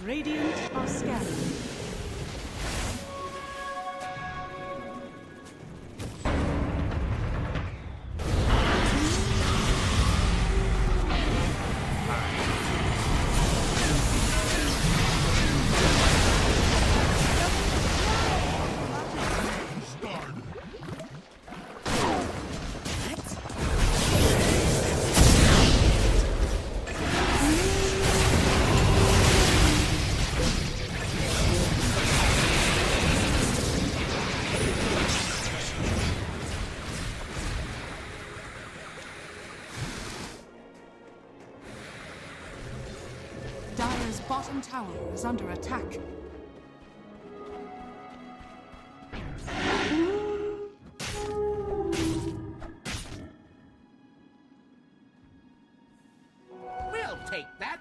Radiant are scanning. Dire's bottom tower is under attack. We'll take that.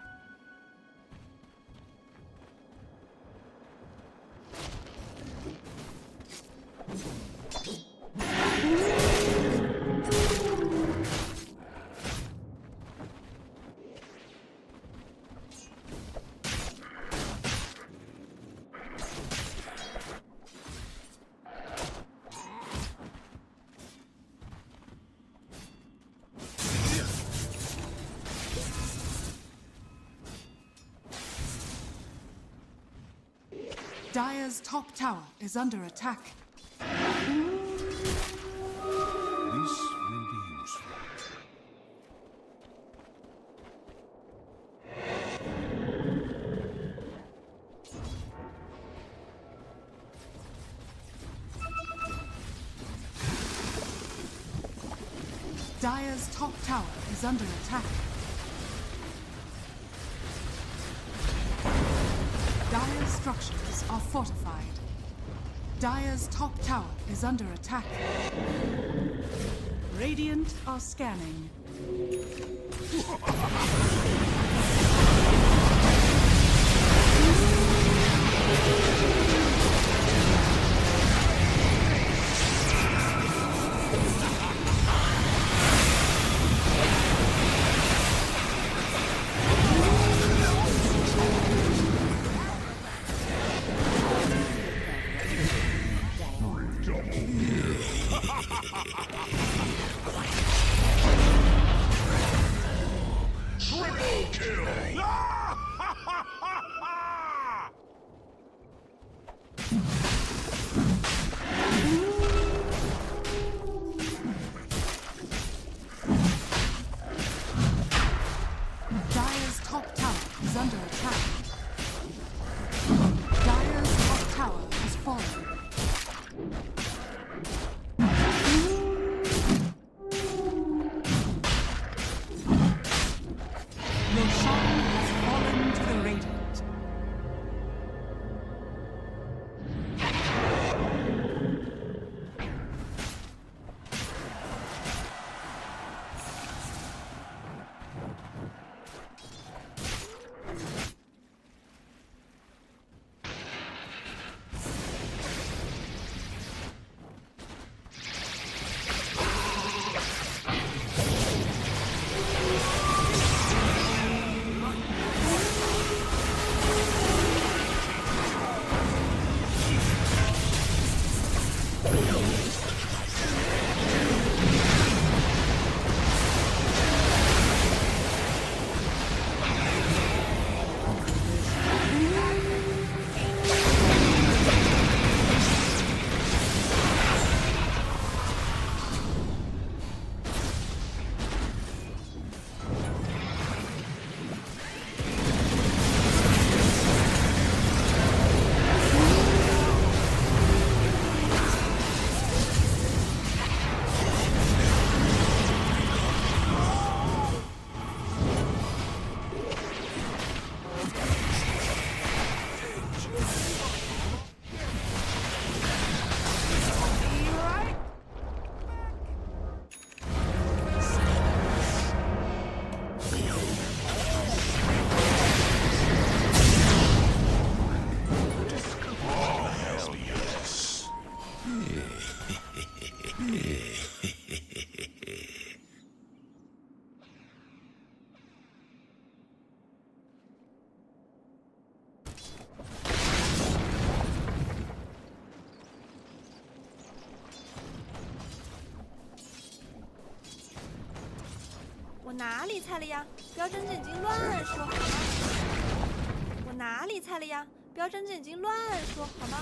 Dire's top tower is under attack. This will be useful. Dire's top tower is under attack. Dire's structures are fortified. Dire's top tower is under attack. Radiant are scanning. Triple kill! Dire's top tower is under attack. Dire's top tower has fallen. 哪里猜了呀？不要睁着眼睛乱说好吗？我哪里猜了呀？不要睁着眼睛乱说好吗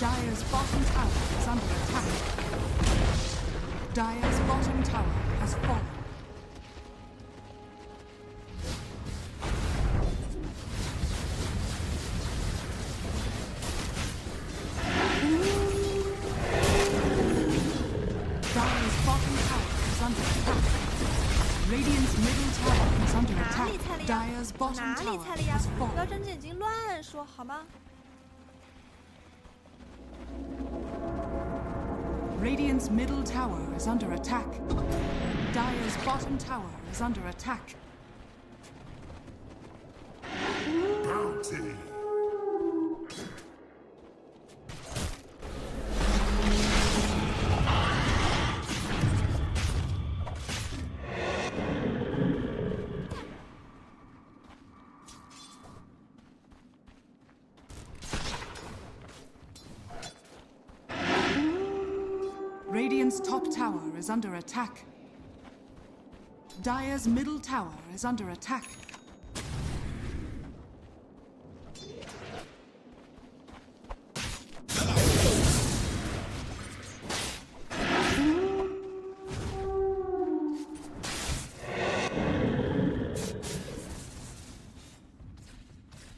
？Dire's bottom tower is under attack. Dire's bottom tower has fallen. Dire's bottom tower is under attack. Radiant's middle tower is under 哪 attack. 里猜了呀？ Dire's 我 bottom 哪里 tower 猜了呀？ has 不要 fallen. 睁着眼睛乱说好吗？ Radiant's middle tower is under attack. Dire's bottom tower is under attack. Bounty. Radiant's top tower is under attack. Dire's middle tower is under attack.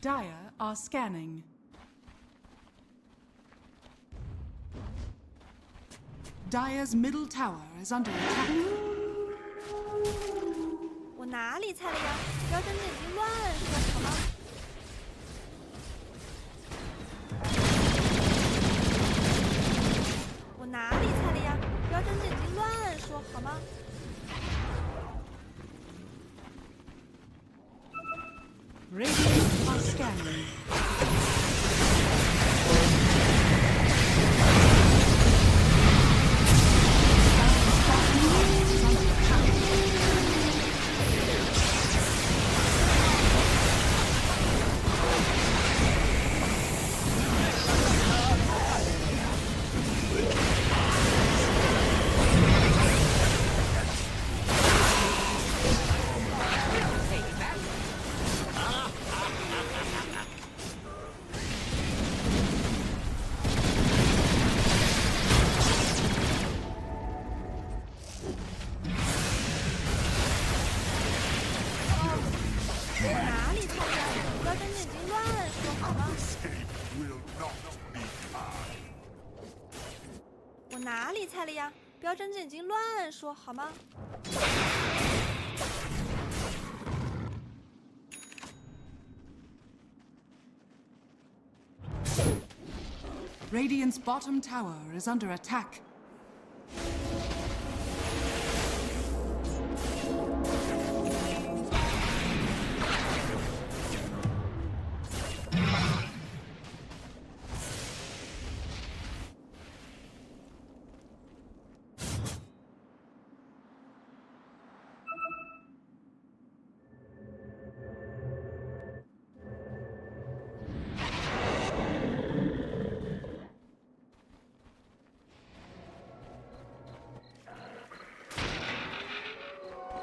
Dire are scanning. Dire's middle tower is under attack. 我哪里猜了呀？不要睁着眼睛乱说好吗？我哪里猜了呀？不要睁着眼睛乱说好吗？ Radiant are scanning.我哪里猜了呀？不要睁着眼睛乱说好吗？ Radiant's bottom tower is under attack.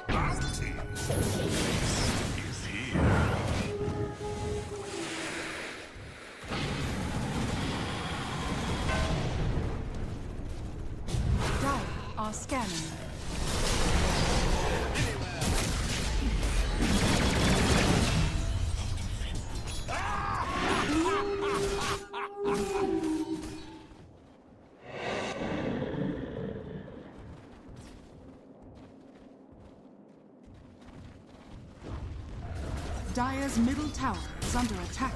Bounty is here. Dire are scanning. Dire's middle tower is under attack.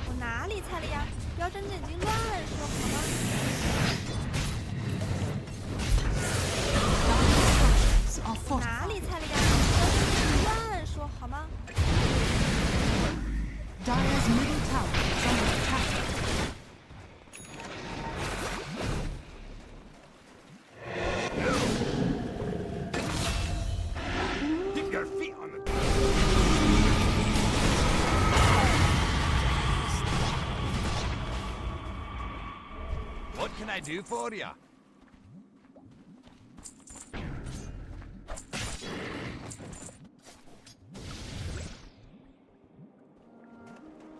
我哪里猜了呀？不要睁着眼睛乱说好吗？ Are 我哪 fortified. 里猜了呀？不要睁着眼睛乱说好吗？ Dire's middle tower is under attack. Keep your feet on the... What can I do for you?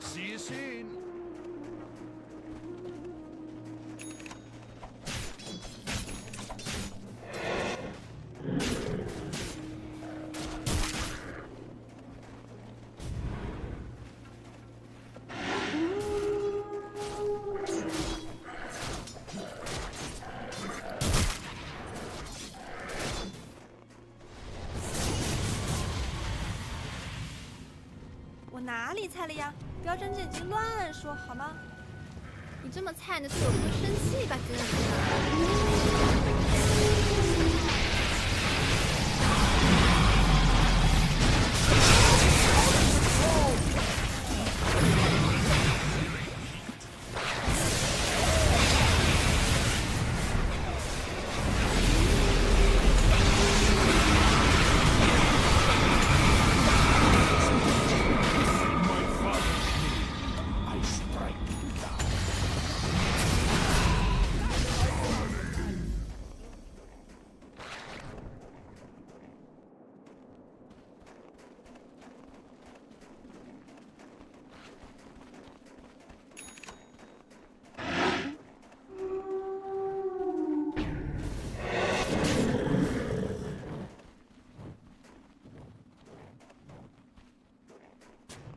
See you soon. “我哪里猜了呀？不要睁着眼睛乱说好吗？”你这么菜，你的队友会生气吧，真是。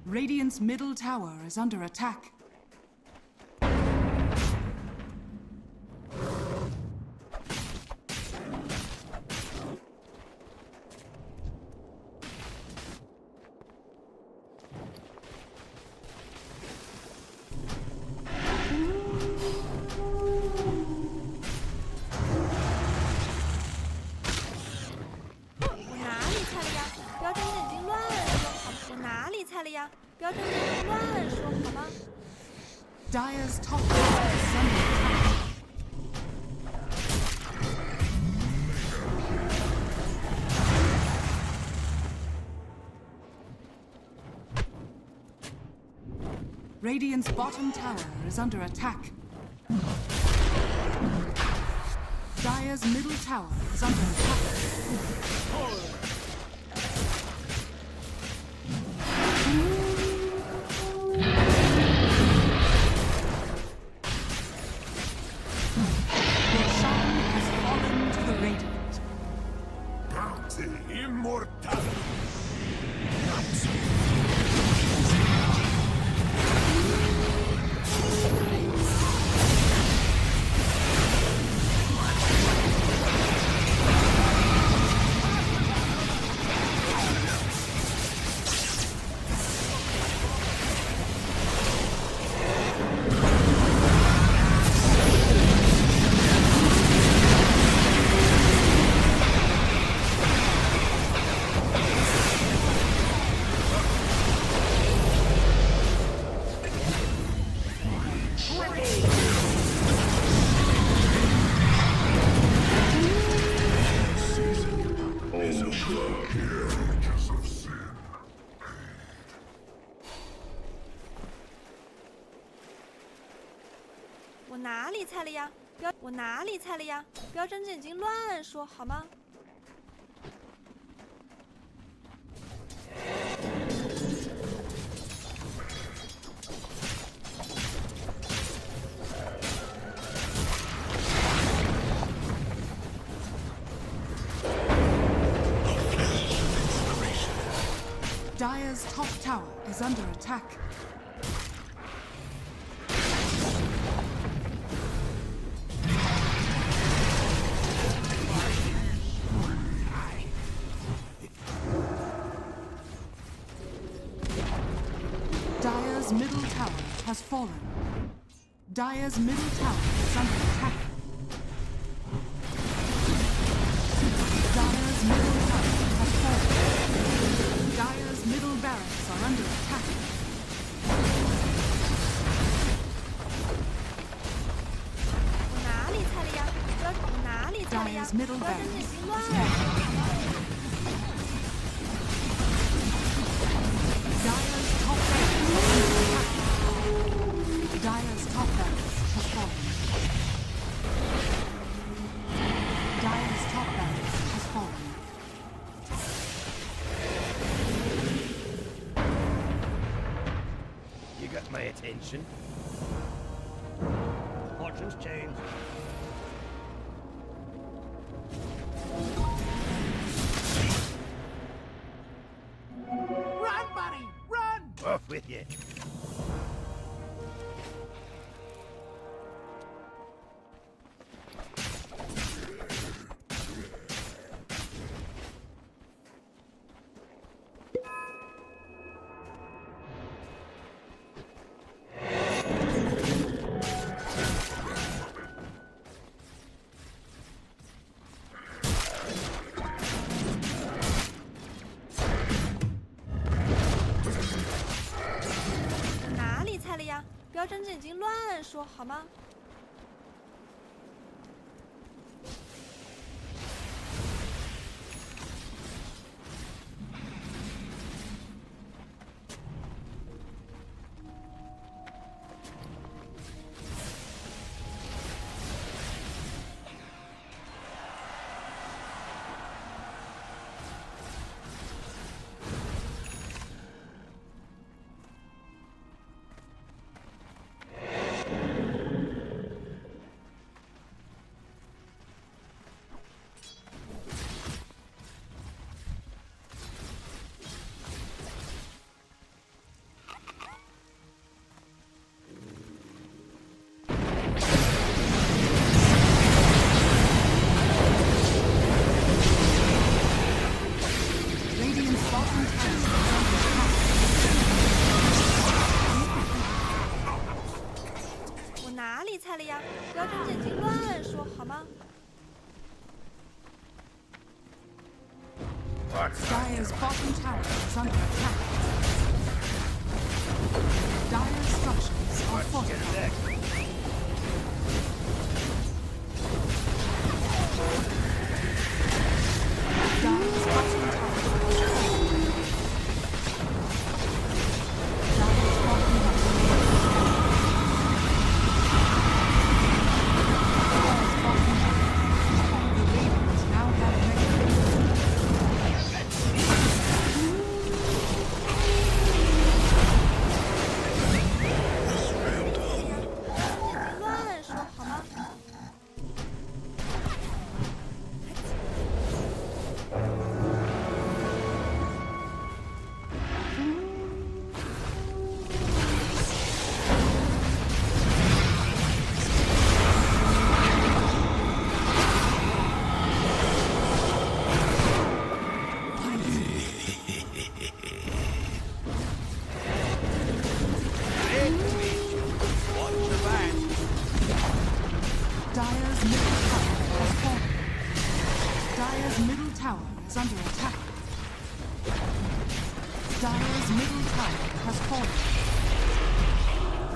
Radiant's middle tower is under attack. Dire's top tower is under attack. Radiant's bottom tower is under attack. Dire's middle tower is under attack. Immortality! “我哪里猜了呀？我哪里猜了呀？不要睁着眼睛乱说好吗？” Dire's top tower is under attack. has fallen. Dire's middle tower is under attack. Dire's middle tower has fallen. Dire's middle barracks are under attack. 我哪里菜了呀？我哪里菜了呀？ Dire's middle 标针 barracks 已经 has 乱了。 fallen. Dire's top barracks are under attack. Dire's top barracks has fallen. Dire's top barracks has fallen. You got my attention. Fortune's changed. Run, buddy! Run! Off with you.不要真正已经乱说好吗？哪里菜了呀？不要睁着眼睛乱说好吗？ Dire's bottom tower is under attack. Dire's structures are fortified. Dire's bottom tower is fallen. Dire's bottom tower is fallen. The Ravens now have victory. 乱说好吗？ Dire's middle tower has fallen. Dire's middle tower is under attack. Dire's middle tower has fallen.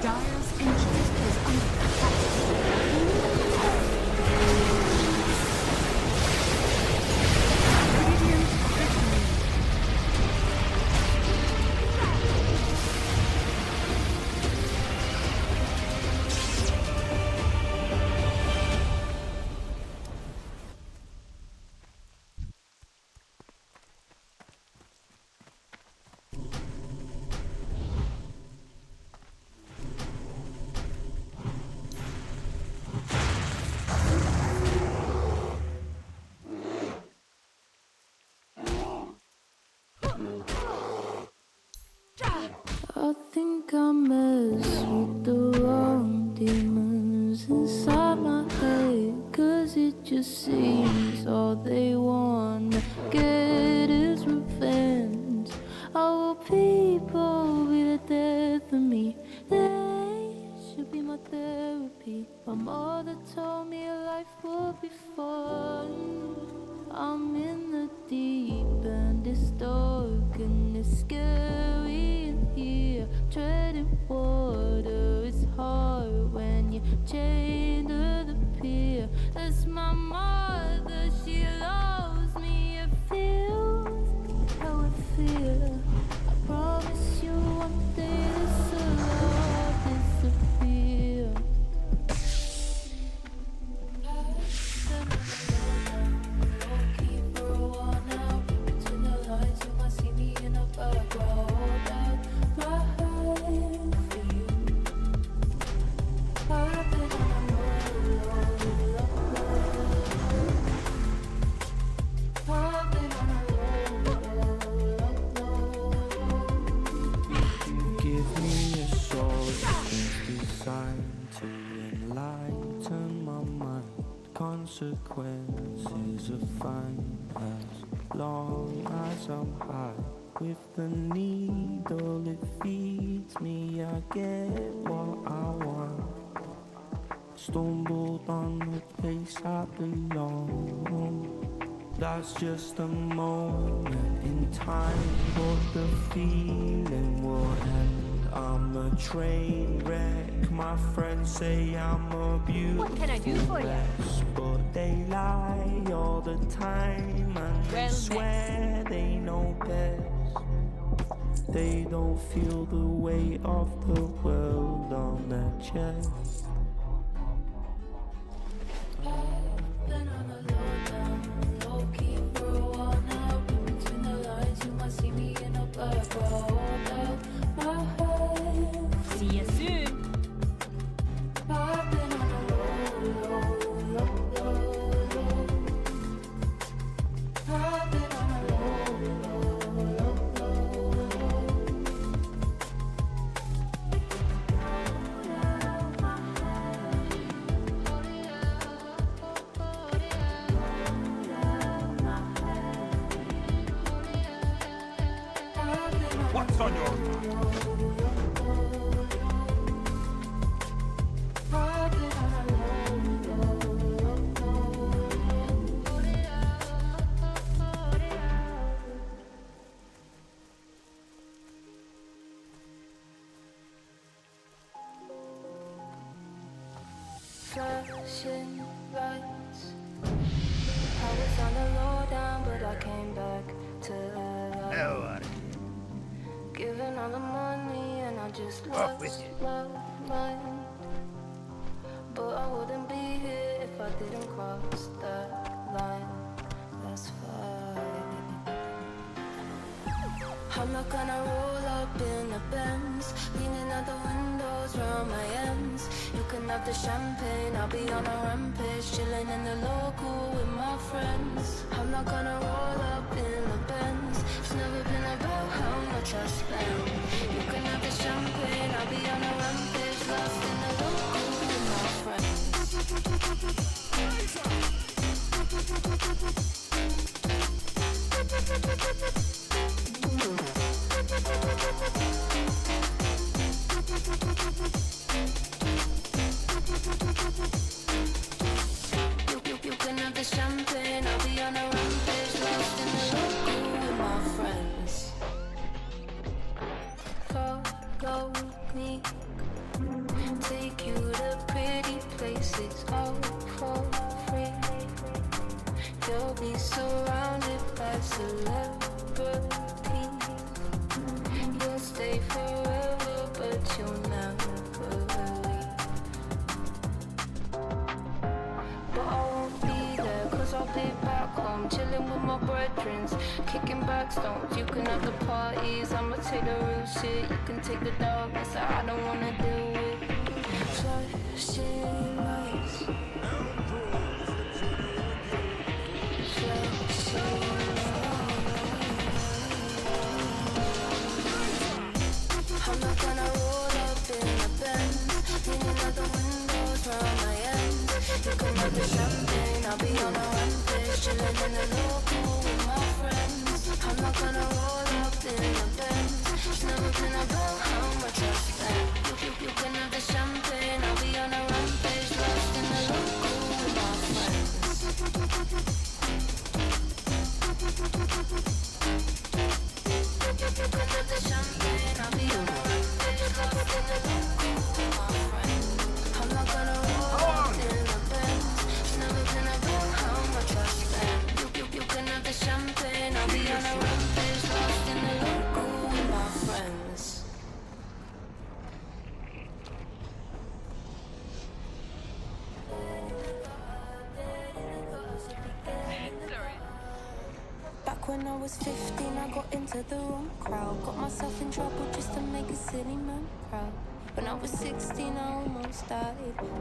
Dire's ancient is under attack. Radiant victory. I think I mess with the wrong demons inside my head, 'cause it just seems all they wanna get is revenge. Our people be the death of me. They mother told me life would be fun. I'm in the deep end, it's dark and it's scary in here. Treading water, it's hard when you're chained to the pier. That's my mother, she loves me. It feels how it feels. I promise you one day this will all disappear. Give me a soul that's designed to enlighten my mind. Consequences are fine as long as I'm high. With the needle, it feeds me. I get what I want. Stumbled on the place I belong. That's just a moment in time, but the feeling will end. I'm a train wreck. My friends say I'm a beautiful What can I do for you? mess, but they lie all the time and they swear they know best. They don't feel the weight of the world on their chest. Been on a low down, low key for a while now. Between the lines, you might see me in a black rolled out my head. See you soon. I've been on a low, low, low, low, low. I've been on a low, low, low, low, low. What's on your mind? Flashing lights. I was on the low down, but I came back to life. No worry. Giving all the money and I just Off with you. lost my mind. But I wouldn't be here if I didn't cross that line. That's fine. I'm not gonna roll up in the Benz, leaning out the windows round my ends. You can have the champagne, I'll be on a rampage, chilling in the local with my friends. I'm not gonna roll up in the Benz. It's never been about how much I spend. You can have the champagne, I'll be on a rampage, lost in the local with my friends. You can have the champagne, I'll be on a rampage, lost in the local with my friends. Follow me, take you to pretty places, all for free. You'll be surrounded by celebrities. You'll stay forever, but you'll never leave. But I won't be there, cause I'll be back home, chilling with my brethrens, kicking back stones. You can have the parties, I'ma take the real shit. You can take the darkness that I don't wanna deal with. Flashing lights. I'm not gonna roll up in the Benz, leaning out the windows round my ends. You can have the champagne, I'll be on a rampage, chilling in the local with my friends. I'm not gonna roll up in the Benz. It's never been about how much I spend. You can have the champagne, I'll be on a rampage, lost in the local. when I was 15, I got into the wrong crowd. Got myself in trouble just to make a silly man proud. When I was 16, I almost died.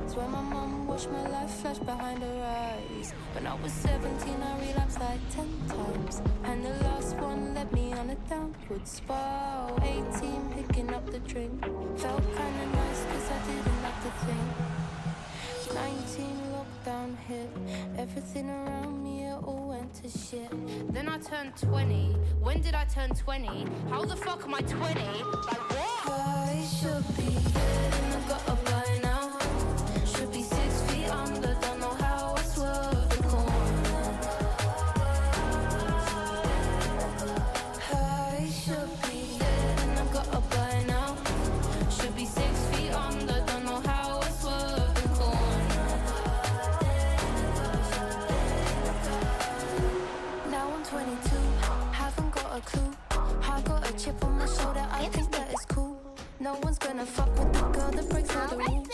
Swear my mum watched my life flash behind her eyes. When I was 17, I relapsed like 10 times. And the last one led me on a downward spiral. 18, picking up the drink. Felt kinda nice cause I didn't like the thing. 19, lockdown hit. Everything around me, it all went to shit. Then I turned 20. When did I turn 20? How the fuck am I 20? Like what? I should be dead and I got up by now. Should be 6 feet under, don't know how I swerved the corner. I should be dead and I got up by now. Should be 6 feet under, don't know how I swerved the corner. Now I'm 22, haven't got a clue. I got a chip on my shoulder, I think that is cool. No one's gonna fuck with the girl that breaks all the rules.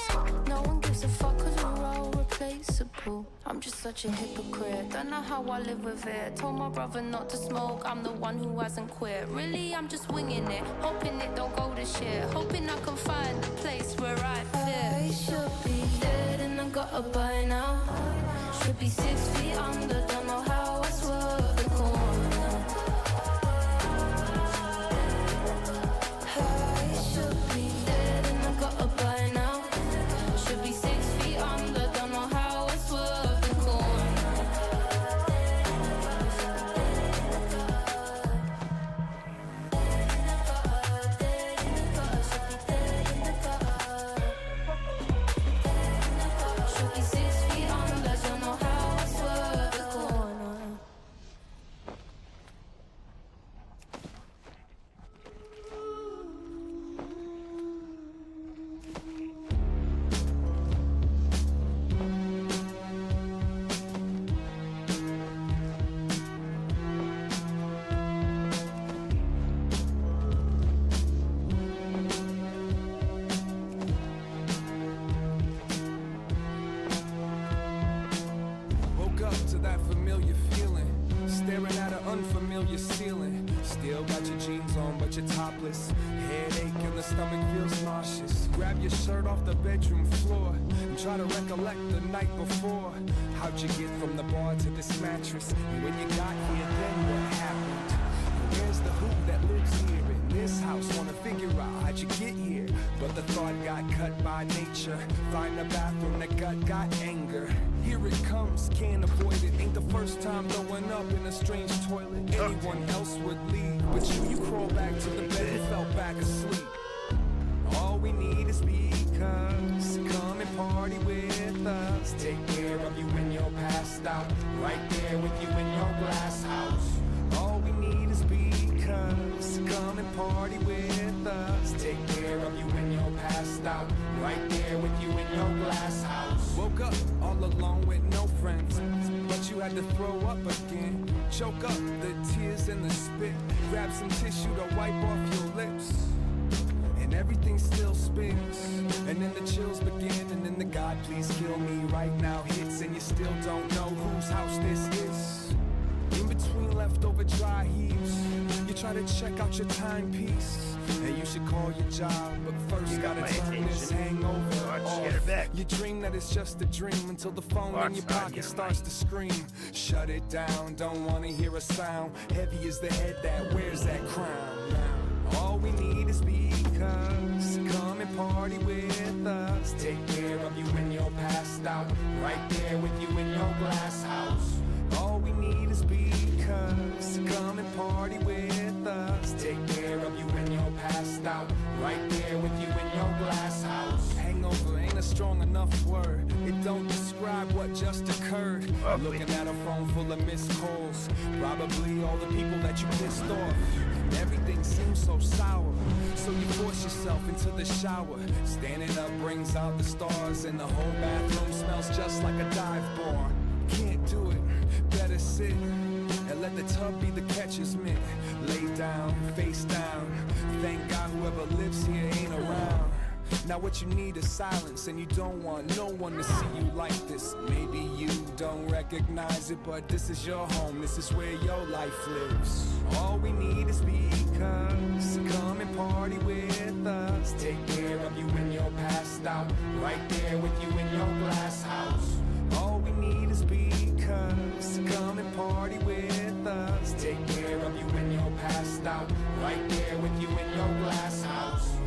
No one gives a fuck cause we're all replaceable. I'm just such a hypocrite, don't know how I live with it. Told my brother not to smoke, I'm the one who hasn't quit. Really, I'm just winging it, hoping it don't go to shit. Hoping I can find a place where I fit. I should be dead and I got up by now. Should be 6 feet under, don't know how I swerved the corner. Headache and the stomach feels nauseous. Grab your shirt off the bedroom floor and try to recollect the night before. How'd you get from the bar to this mattress? And when you got here, then what happened? Where's the who that lives here in this house? Wanna figure out how'd you get here? But the thought got cut by nature. Find a bathroom, the gut got anger. Here it comes, can't avoid it. Ain't the first time throwing up in a strange toilet. Anyone else would leave, but you crawl back to the bed and fell back asleep. All we need is speakers. Come and party with us. Take care of you when you're passed out. Right there with you in your glass house. All we need is speakers. Come and party with us. Take care of you when you're passed out. Right there with you in your glass house. Woke up all alone with no friends, but you had to throw up again. Choke up the tears and the spit. Grab some tissue to wipe off your lips. And everything still spins. And then the chills begin. And then the God please kill me right now hits. And you still don't know whose house this is. In between leftover dry heaves, you try to check out your timepiece. And you should call your job, but first you gotta turn this hangover off. You dream that it's just a dream until the phone in your pocket starts to scream. Shut it down, don't wanna hear a sound. Heavy is the head that wears that crown. Now, all we need is speakers. Come and party with us. Take care of you when you're passed out. Right there with you in your glass house. All we need is speakers. Come and party with us. Take care of you when you're passed out. Right there with you in your glass house. Hangover ain't a strong enough word. It don't describe what just occurred. Looking at a phone full of missed calls. Probably all the people that you pissed off. Everything seems so sour. So you force yourself into the shower. Standing up brings out the stars. And the whole bathroom smells just like a dive bar. Can't do it, better sit and let the tub be the catcher's mitt. Lay down, face down. Thank God whoever lives here ain't around. Now what you need is silence, and you don't want no one to see you like this. Maybe you don't recognize it, but this is your home, this is where your life lives. All we need is speakers, come and party with us. Take care of you when you're passed out, right there with you in your glass house. All we need is speakers, come and party with us. Take care of you when you're passed out, right there with you in your glass house.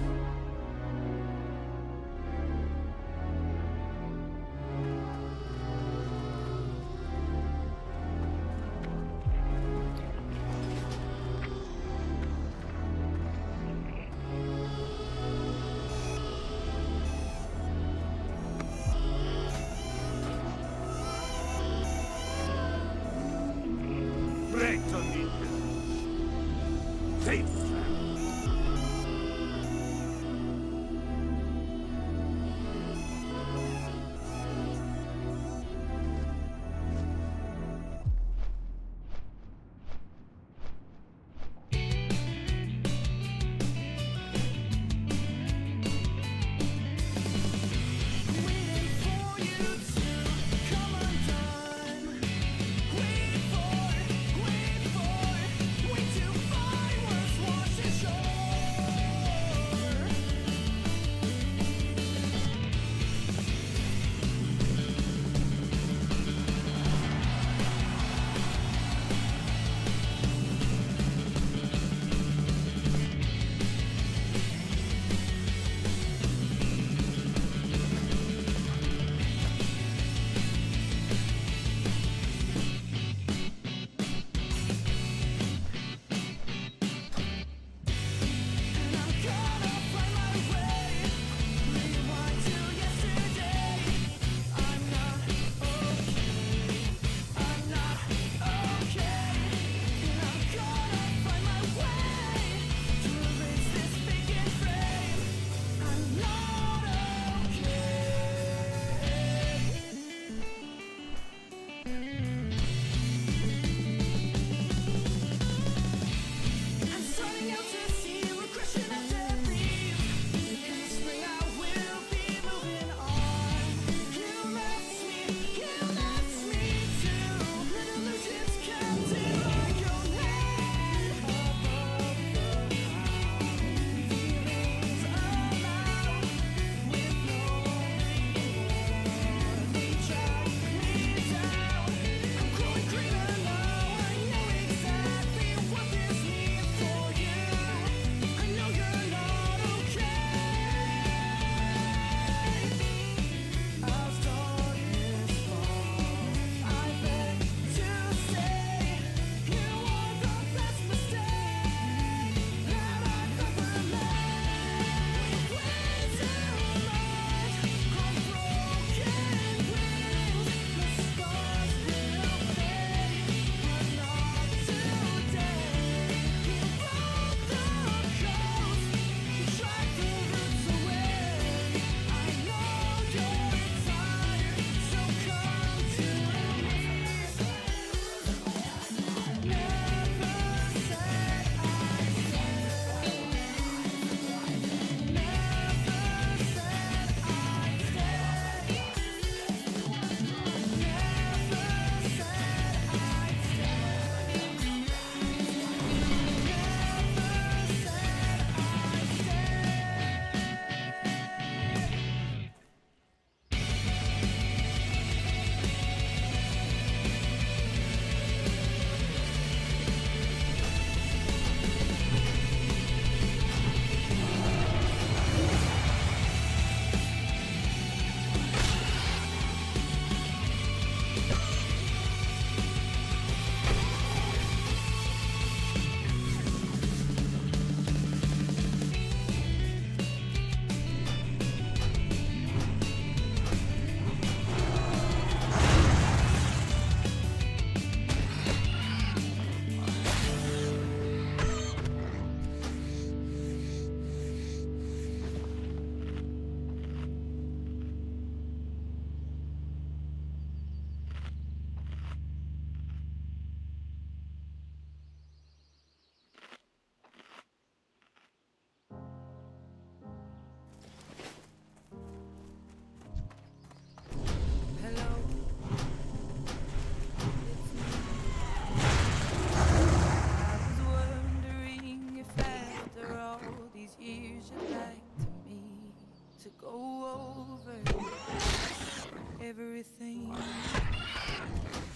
everything.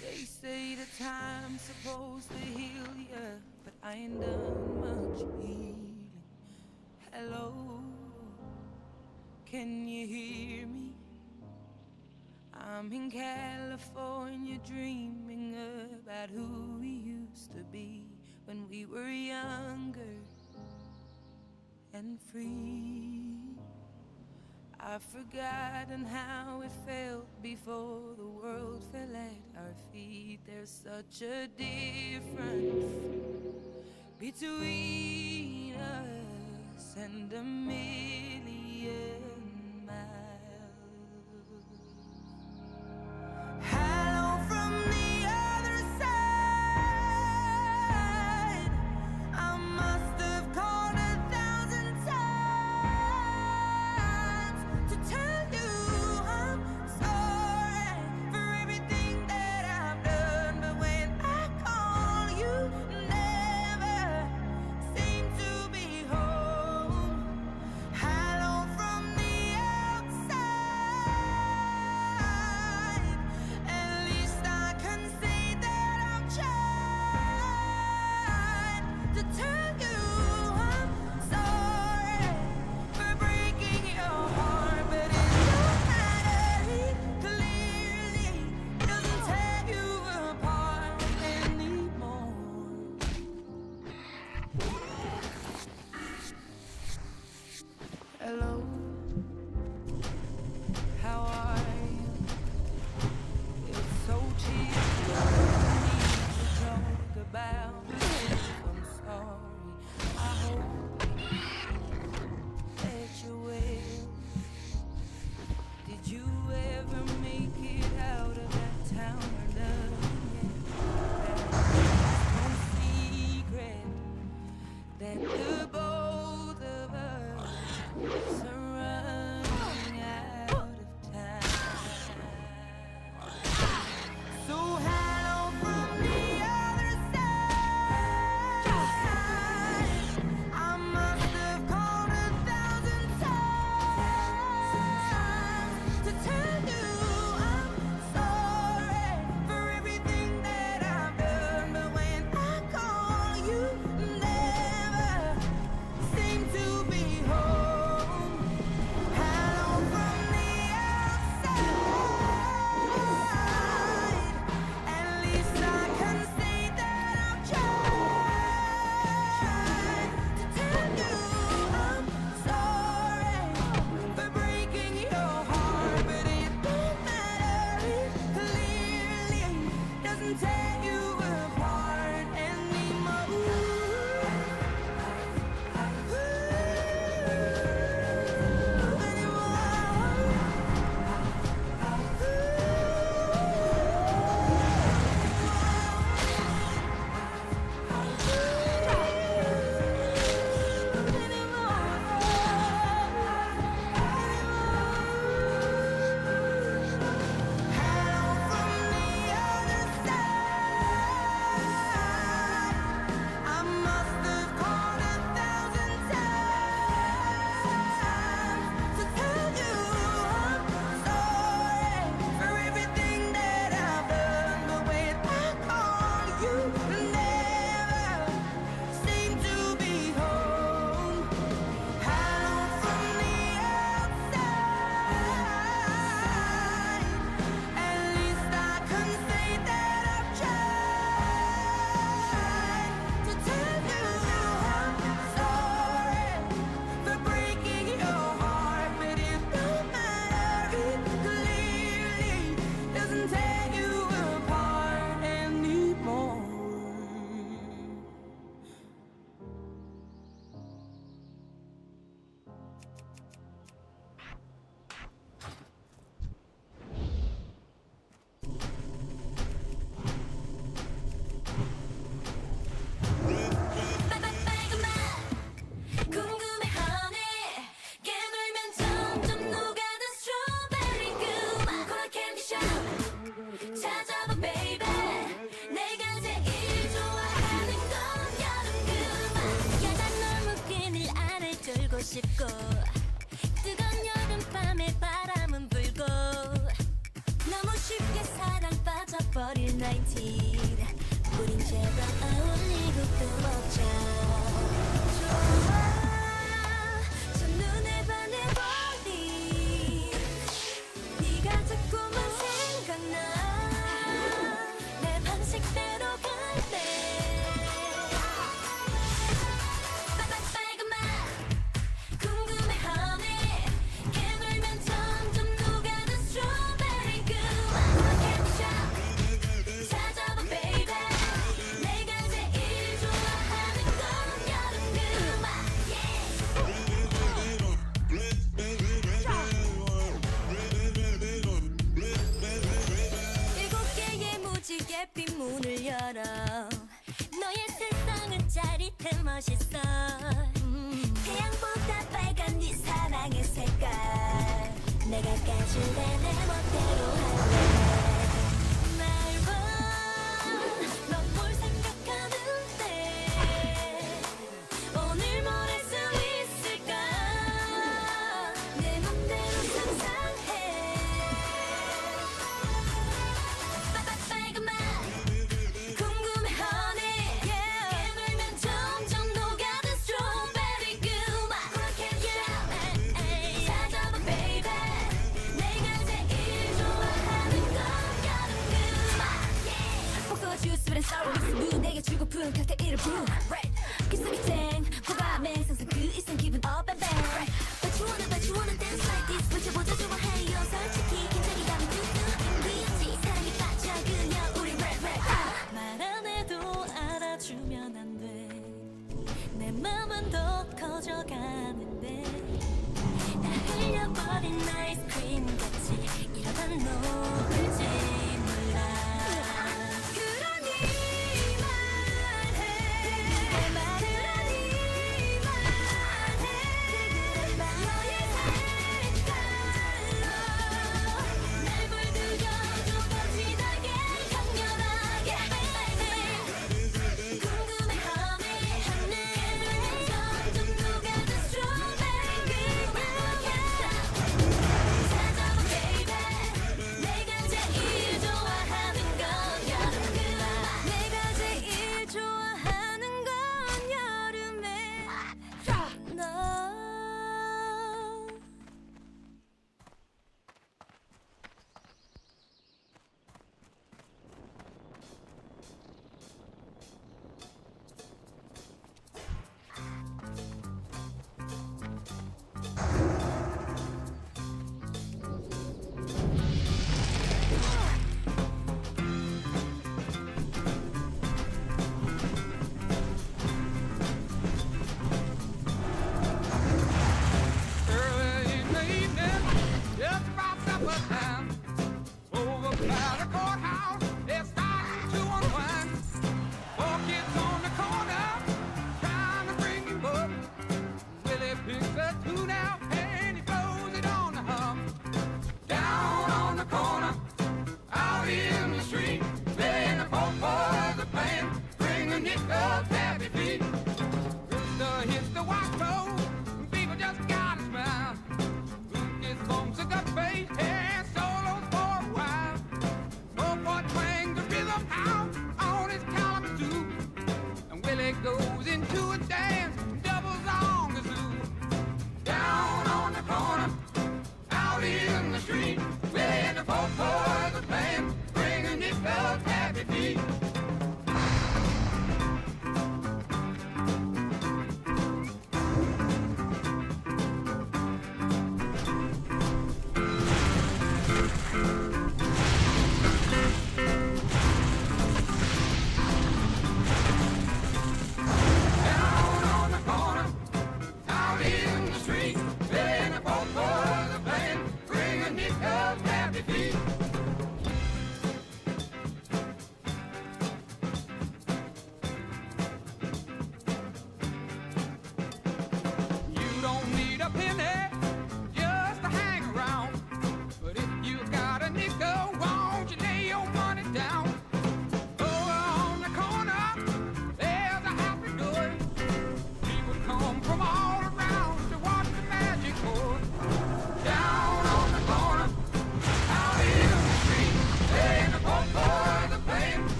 They say that time's supposed to heal ya, but I ain't done much healing. Hello, can you hear me? I'm in California dreaming about who we used to be when we were younger and free. I've forgotten how it felt before the world fell at our feet. There's such a difference between us and a million miles. Hello from the other side. I must have called 1,000 times to tell you I'm sorry for everything that I've done. But when I call, you never seem to be home. Hello from the outside. 버릴 19 우린 제발 어울리고 또 먹자 좋아 저 눈에 반해버린 네가 자꾸만 생각나 내 방식대로 갈래 빨간맛 궁금해 honey 깨물면 점점 녹아든 스트로베리 그만 찾아봐 baby 내가 제일 좋아하는 건 여름 그만 일곱 개의 무지개빛 문을 열어 너의 세상은 짜릿해 멋있어 태양보다 빨간 네 사랑의 색깔 내가 까줄래 내 멋대로 할래 날 봐 넌 뭘 생각하는데 오늘 뭘 할 수 있을까 내 맘대로 상상해 빨간맛 궁금해 honey 깨물면 점점 녹아든 스트로베리 그만 찾아봐 baby 내가 제일 좋아하는 건 여름 그만 복숭아 주스랑 sour mix 무 내게 주고픈 칵테일을 brew 기스기탱 호감의 상상 그 이상 기분 up and back but you wanna dance like this 보자보자 좋아해요 솔직히 긴장이라면 뚜뚜 사랑에 빠져 그냥 우리 랩 말 안 해도 알아주면 안 돼 내 맘은 더 커져가는데 다 흘려버린 아이스크림 같이 이러다 녹을지 몰라 그러니 말해 그러니 말해 너의 색깔로 날 물들여줘 번진하게 강렬하게 궁금해 honey 점점 녹아든 스트로베리 찾아봐 baby 내가 제일 좋아하는 건 여름 그만 내가 제일 좋아하는 건 여름에 너 Early in the evening, just about supper time. Over by the courthouse, it's starting to unwind. Four kids on the corner, trying to bring him up. Willie picks a tune out and he blows it on the hum. Down on the corner, out in the street, playing the folk boys are playing, bring a nickel happy feet. Rooster hits the white toe, people just gotta smile. Who gets bumps a gut face and solos for a while. No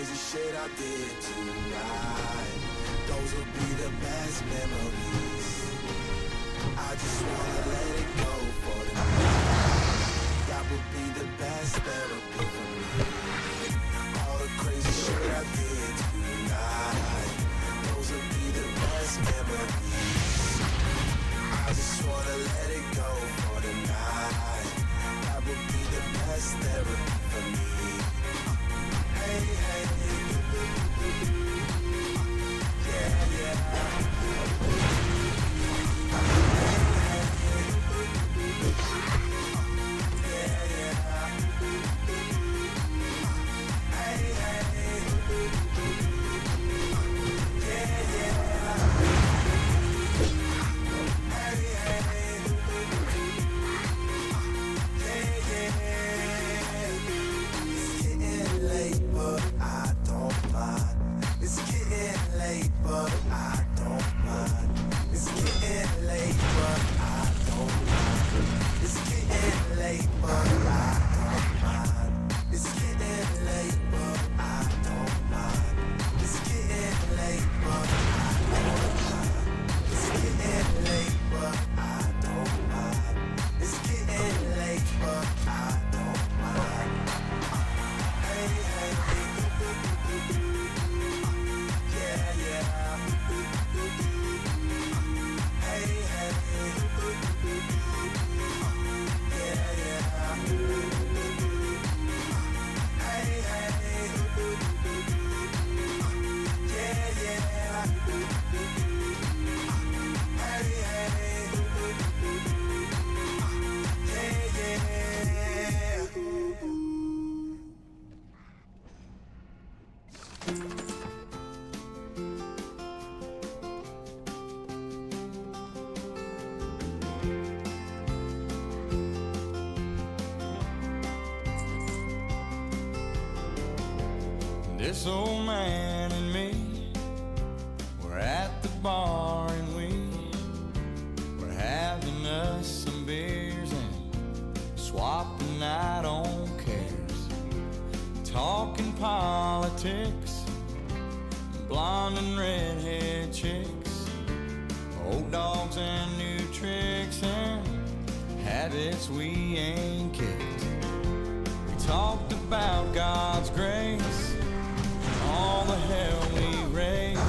crazy shit I did tonight. Those will be the best memories. I just wanna let it go for the night. That would be the best therapy for me. All the crazy shit I did tonight. Those will be the best memories. I just wanna let it go for the night. That would be the best therapy for me. Hey, hey, yeah, yeah. This old man and me were at the bar and we were having us some beers and swapping out on cares, talking politics, blonde and redhead chicks, old dogs and new tricks and habits we ain't kicked. We talked about God's grace, all the hell we raised.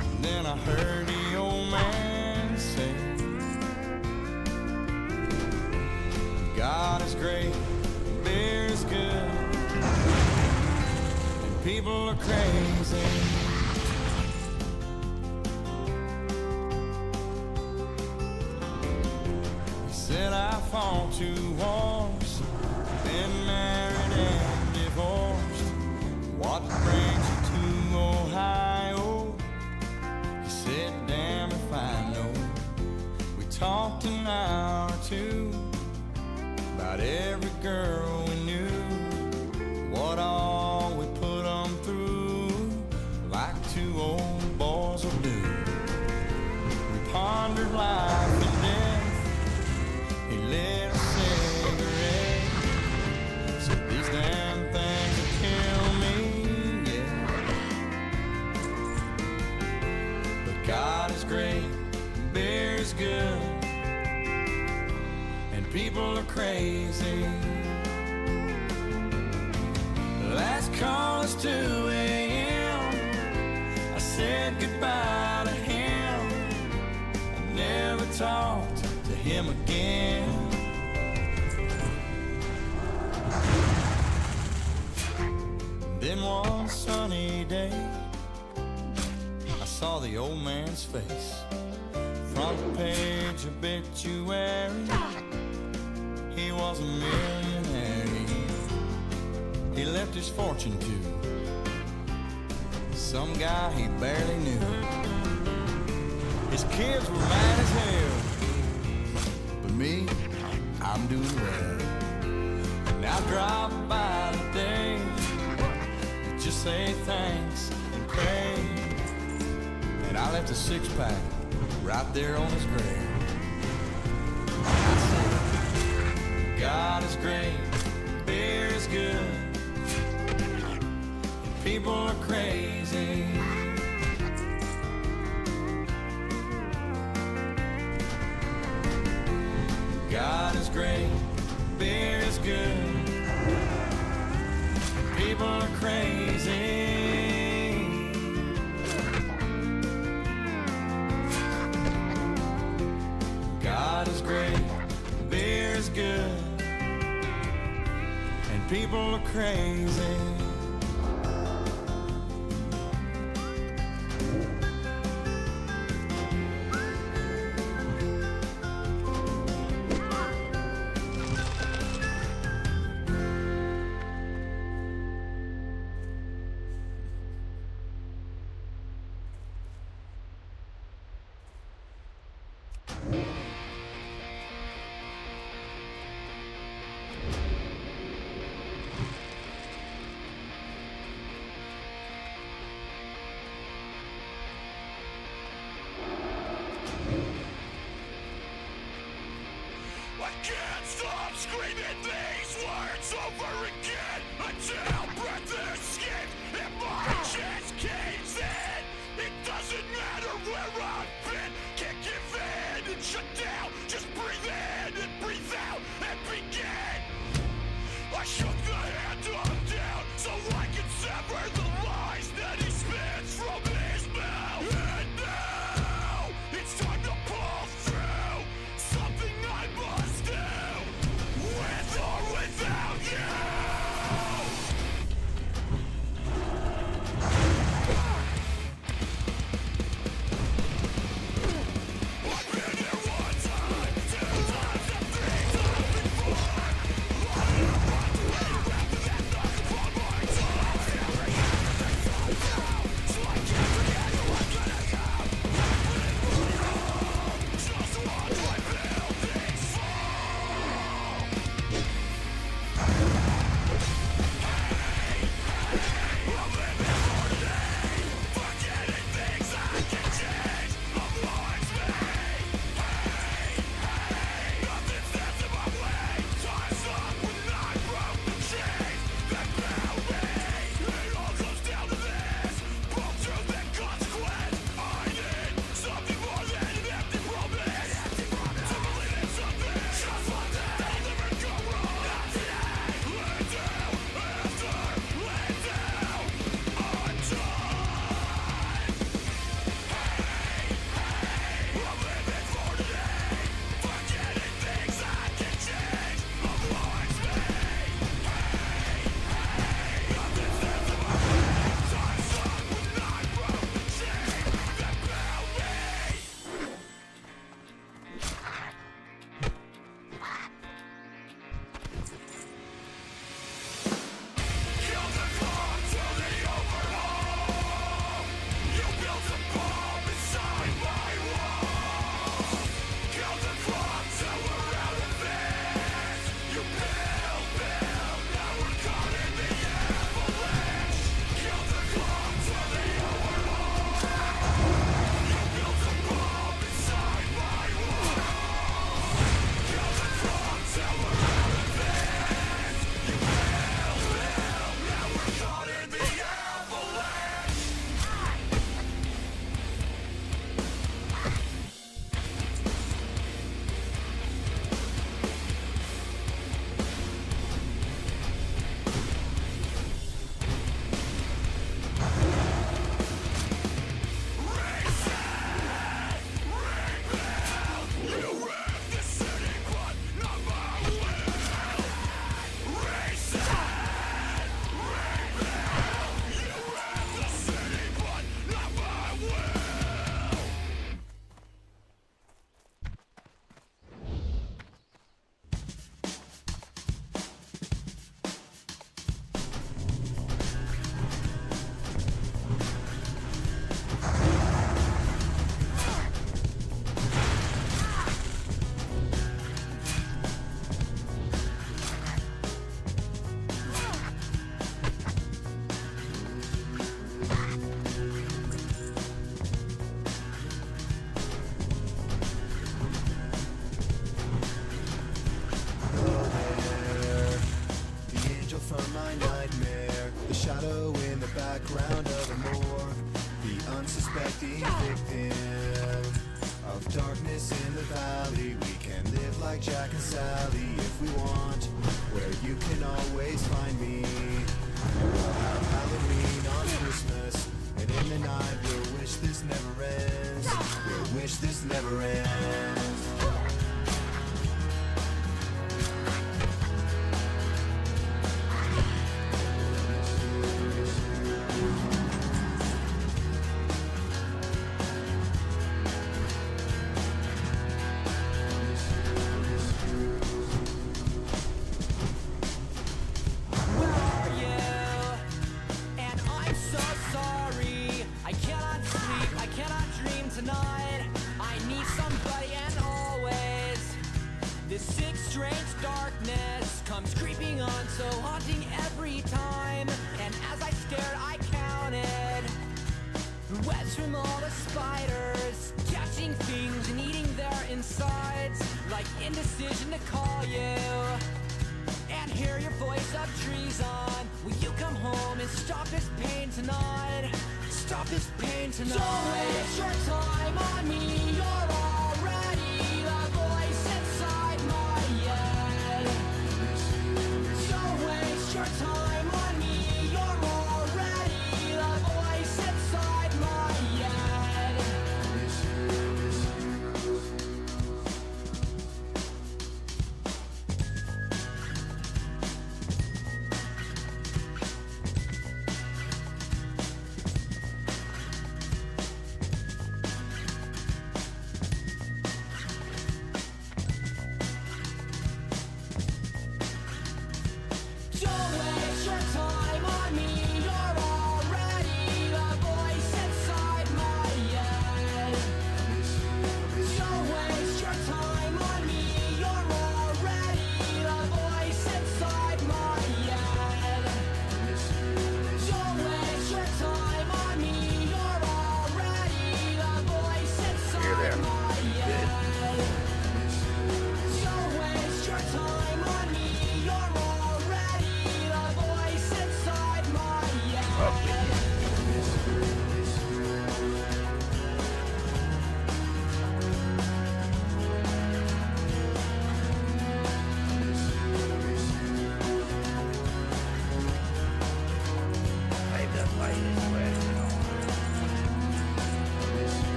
And then I heard the old man say, God is great, beer is good, and people are crazy. He said I fought 2 wars, been married and divorced. What brings you to Ohio? He said, damn if I know. We talked an hour or 2 about every girl we knew, what all we put them through, like 2 old boys will do. We pondered life and death. He lit a cigarette, said these damn things will kill me. God is great, beer is good, and people are crazy. Last call is 2 a.m. I said goodbye to him. I never talked to him again. Then one sunny day, saw the old man's face, front page obituary. He was a millionaire. He left his fortune to some guy he barely knew. His kids were mad as hell, but me, I'm doing well. And I drop by today to just say thanks and pray. And I left a 6-pack right there on his grave. I said, God is great, beer is good, great, beer is good, people are crazy. God is great, beer is good, and people are crazy. I can't stop screaming these words over again until breath is skipped and my chest caves in. It doesn't matter where I've been, can't give in and shut down. Just breathe in and breathe out and begin. I shook the hand of down so I can sever the lies that he spits from his mouth. And now it's time to pull through something I must do, with or without you. I've been here one time, two times, and three times before. I don't want to wait after that knock upon my door. Every everything's all down, so I can't forget who I'm gonna go. Just watch my buildings fall. I'm living for today, forgetting things I can change. Avoids me. Nothing stands in my way. Time's up when I broke the chains that bound me. It all comes down to this: both truth and consequence. I need something more than an empty promise. To believe in something just like that that'll never go wrong. Not today. Let down after let down. I'm done. I'm living for today, forgetting things I can change. Avoids me. Nothing stands in my way. Time's up when I broke the chain that bound me. Kill the clock till the overhaul. You built a bomb inside my walls. Kill the clock till we're out of this. You build, now we're caught in the avalanche. Kill the clock till the overhaul. You built a bomb inside my walls. Kill the clock till we're out of this. You build, now we're caught in the avalanche. You wrecked the city, but not my will. Reset, rebuild. You wrecked the city, but not my will. The angel from my nightmare, the shadow in the background of a morgue, the unsuspecting victim. of darkness in the valley. We can live like Jack and Sally if we want, where you can always find me. We'll have Halloween on Christmas, and in the night we'll wish this never ends. We'll wish this never ends. Tonight, I need somebody, and always this sick, strange darkness comes creeping on, so haunting every time. And as I stared, I counted the webs from all the spiders, catching things and eating their insides, like indecision to call you and hear your voice of treason. Will you come home and stop this pain tonight? Stop this pain tonight. Don't waste your time on me. You're already the voice inside my head. Don't waste your time on me. You're already the voice inside my head.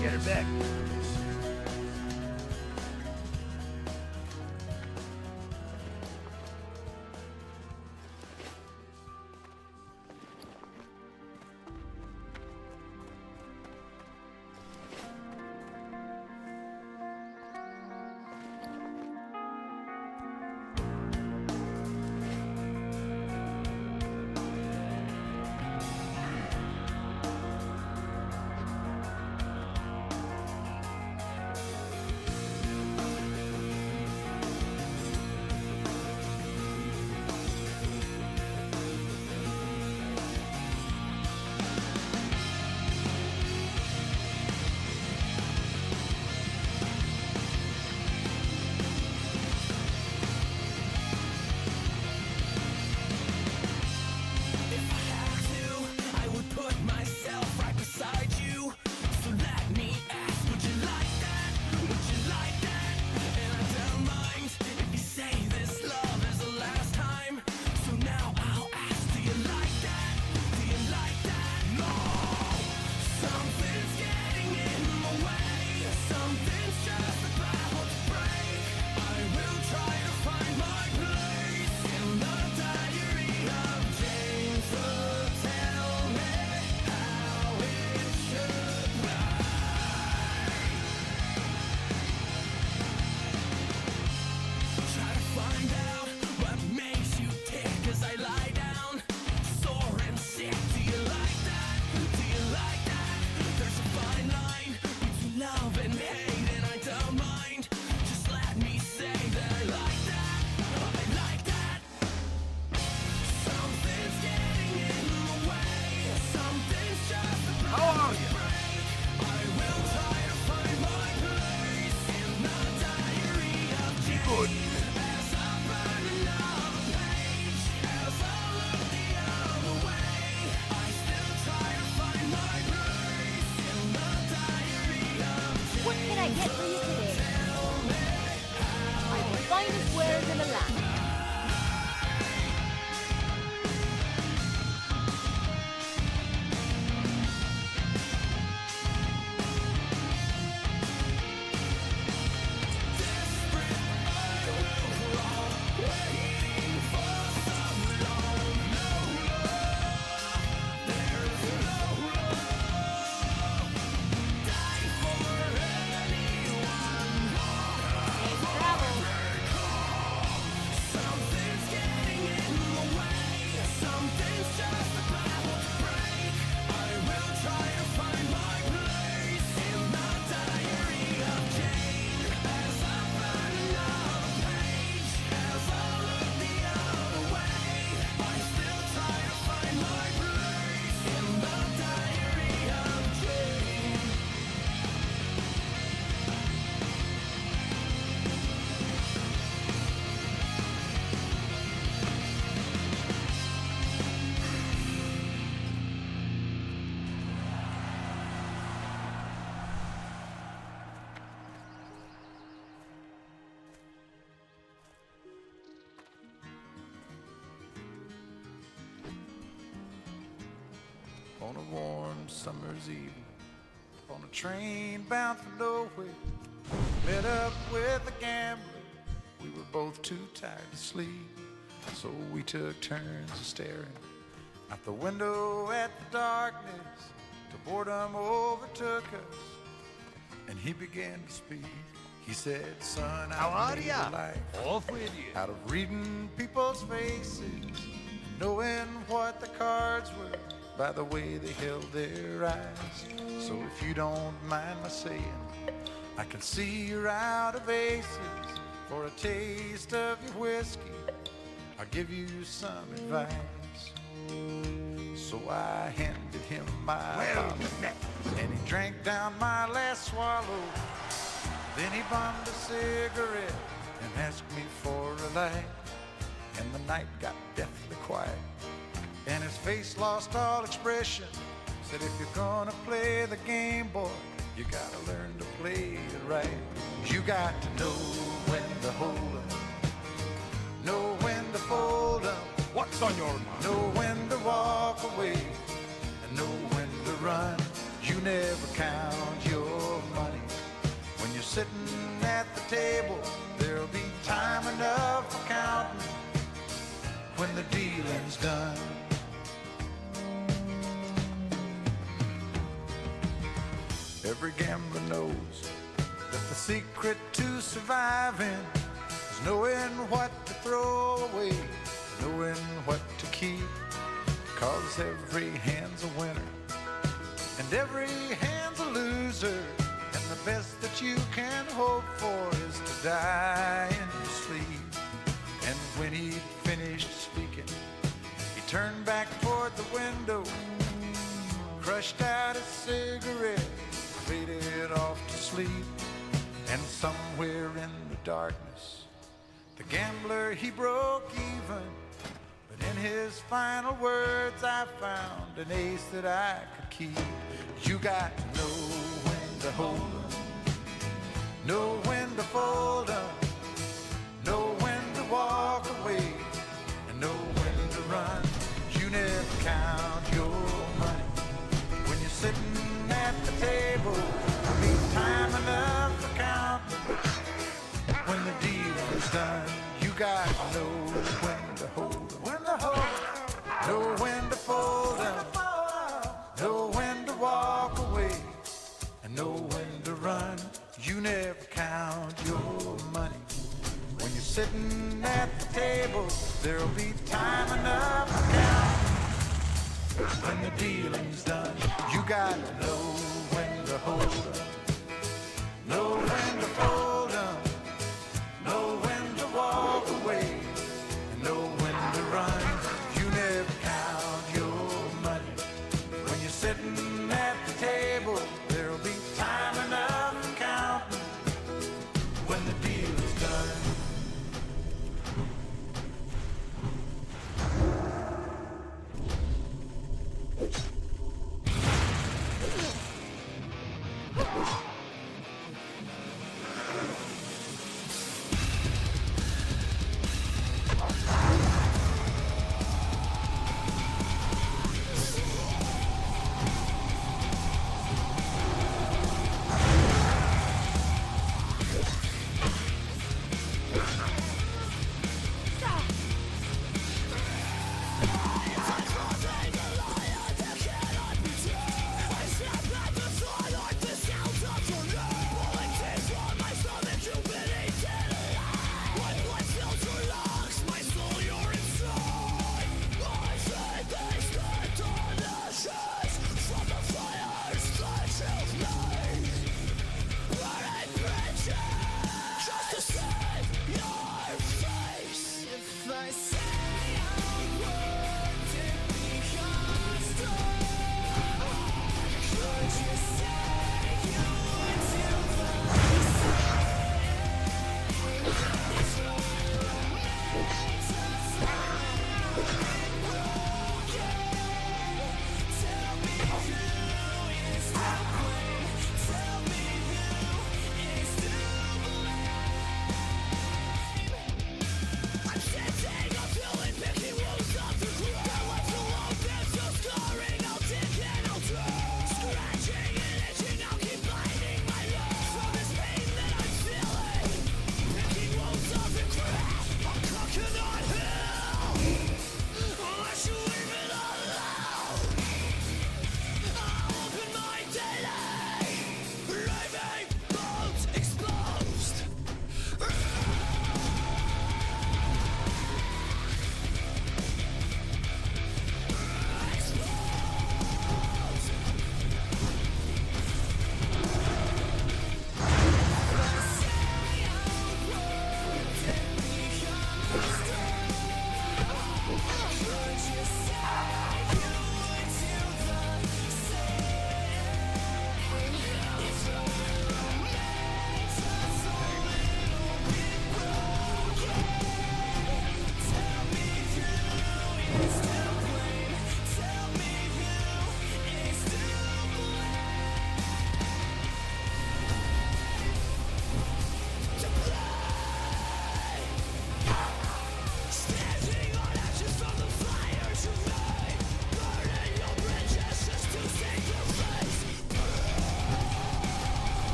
Get her back. get for you today. Are the finest wares in the land. On a warm summer's evening, on a train bound for nowhere, met up with a gambler. We were both too tired to sleep, so we took turns staring out the window at the darkness till boredom overtook us, and he began to speak. He said, "Son, How I are made ya? a life Off with you. out of reading people's faces, and knowing what the cards were by the way they held their eyes. So if you don't mind my saying, I can see you're out of aces. For a taste of your whiskey, I'll give you some advice." So I handed him my bottle, and he drank down my last swallow. Then he bummed a cigarette and asked me for a light, and the night got deathly quiet, and his face lost all expression. Said, "If you're gonna play the game, boy, you gotta learn to play it right. You got to know when to hold 'em, know when to fold 'em. What's on your mind? Know when to walk away, and know when to run. You never count your money. When you're sitting at the table, there'll be time enough for counting when the dealing's done." Every gambler knows that the secret to surviving is knowing what to throw away, knowing what to keep. 'Cause every hand's a winner and every hand's a loser, and the best that you can hope for is to die in your sleep. And when he'd finished speaking, he turned back toward the window, crushed out his cigarette, faded off to sleep. And somewhere in the darkness, the gambler, he broke even. But in his final words, I found an ace that I could keep. You got to know when to hold 'em, know when to fold 'em, know when to walk away, and know when to run. You never count your money when you're sitting at the table. There'll be time enough for counting when the deal is done. You got to know when to hold 'em, when to hold 'em, know when to fold 'em, know when to walk away, and know when to run. You never count your money when you're sitting at the table. There'll be time enough for counting when the dealing's done. You got to know when to hold 'em, know when to fold 'em, know when to walk away, and know when to run. You never count your money when you're sitting at the table. There'll be time enough for counting when the deal is done.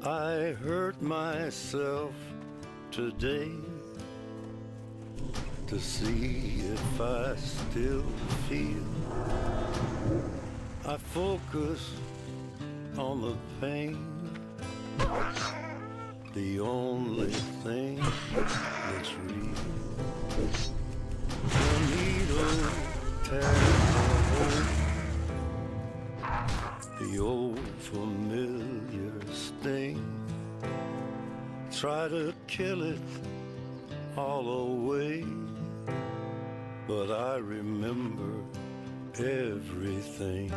I hurt myself today to see if I still feel. I focus on the pain, the only thing that's real. The needle tears a hole, the old familiar sting. Try to kill it all away, but I remember everything.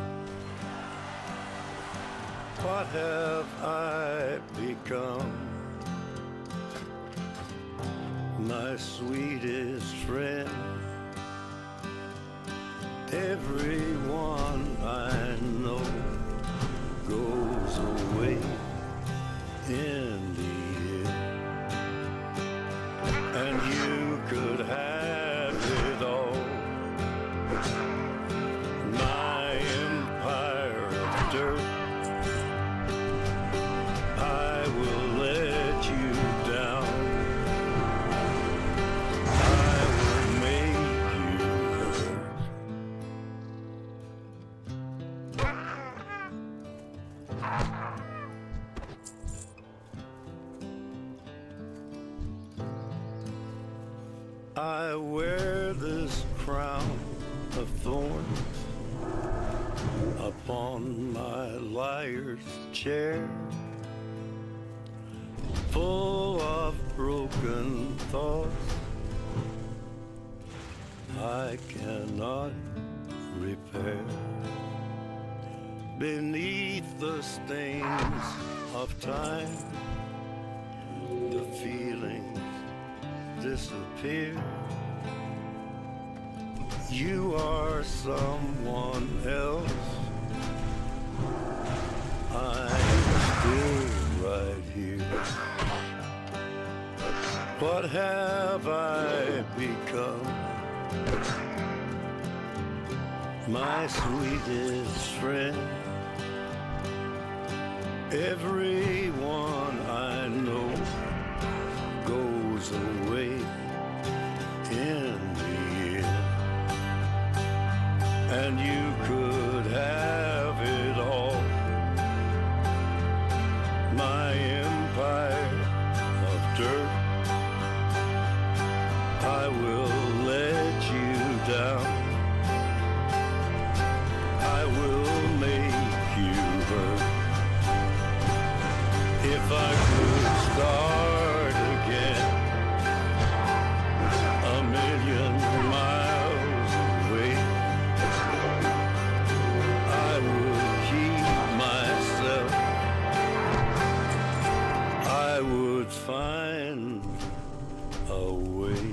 What have I become? My sweetest friend. Everyone I know goes away in the end, and you could have it all. My empire of dirt, I will let you down. I will make you hurt. I wear this crown of thorns upon my liar's chair, full of broken thoughts I cannot repair. Beneath the stains of time, the feelings disappear. You are someone else. I'm still right here. What have I become? My sweetest friend. Everyone I know goes away in the end, and you could have it all. My empire of dirt, I will let you down. I will make you hurt. If I could start again, a million miles away, I would keep myself. I would find a way.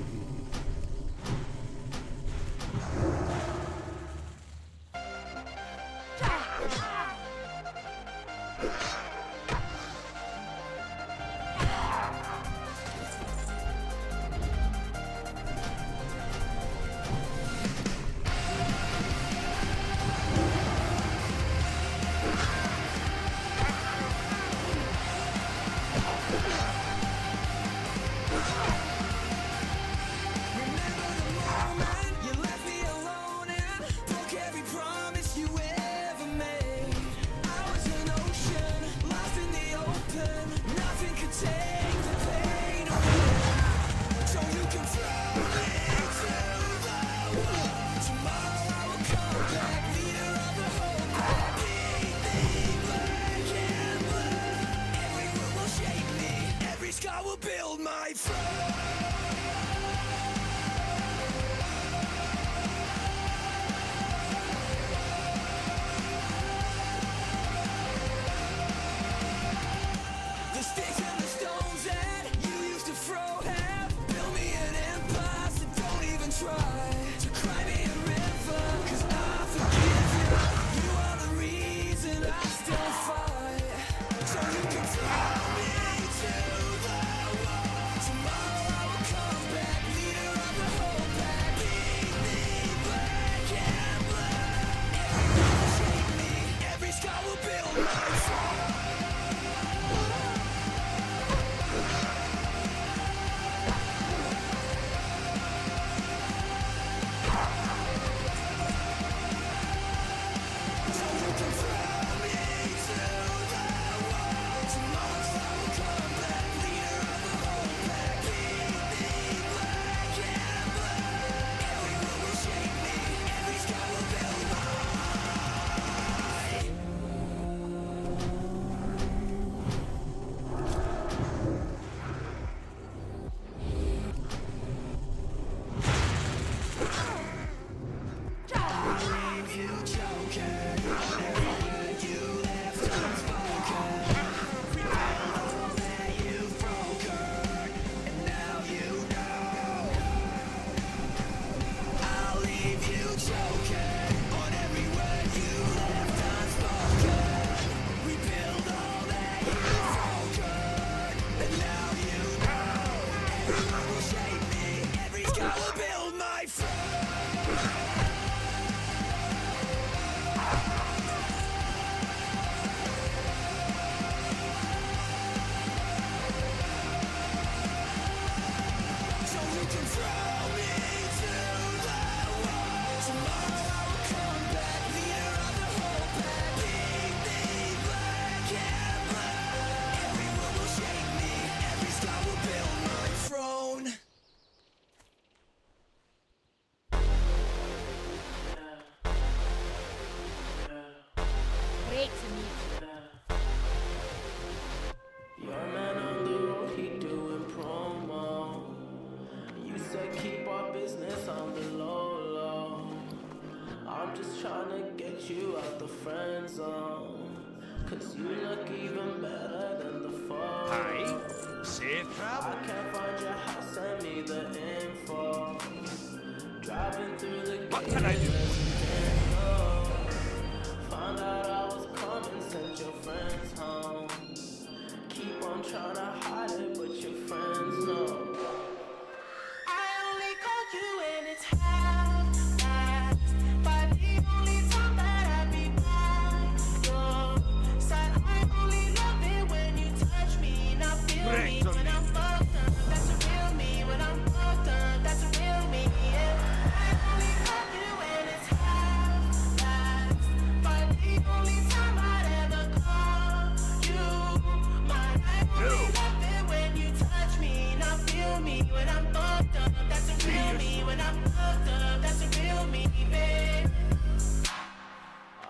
Cause you look even better than the photos. Hey, safe travel. I can't find your house, send me the info. Driving through the What can I do? Found out I was coming, sent your friends home. Keep on trying to hide it, but your friends know. I only call you when it's half-past, but the only time that I be by your side. I only love it when you touch me, not feel me when I'm fucked up. That's a real me when I'm fucked up. That's a real me, yeah. I only call you when it's half-past, but the only time I'd ever call you mine. I only love it when you touch me, not feel me when I'm fucked up. That's a real me when I'm fucked up. That's a real me, babe.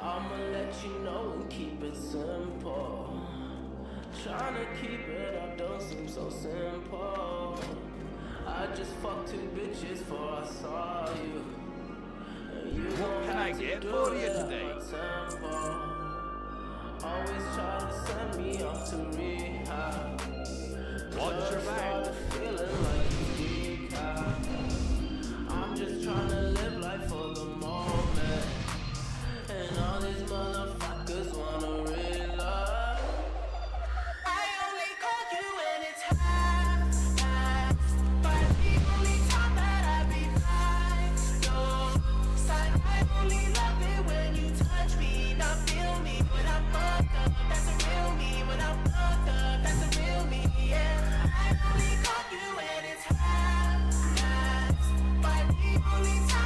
I'ma let you know and keep it simple. Trying to keep it up don't seem so simple. I just fucked 2 bitches before I saw you. And you gon' Can I have to get do for you it at today? my tempo. Always try to send me off to rehab. Watch your Just back. started feeling like it's decaf. I'm just trying to live life for the moment. And all these motherfuckers wanna realize. I only call you when it's half-past, but the only time that I be by your side. I only love it when you touch me, not feel me when I'm fucked up. That's a real me when I'm fucked up. That's a real me, yeah. I only call you when it's half-past, but the only time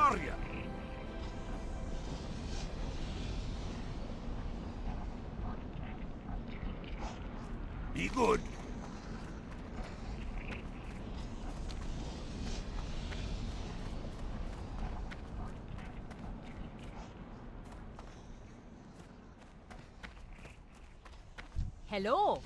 are you? Be good. Hello.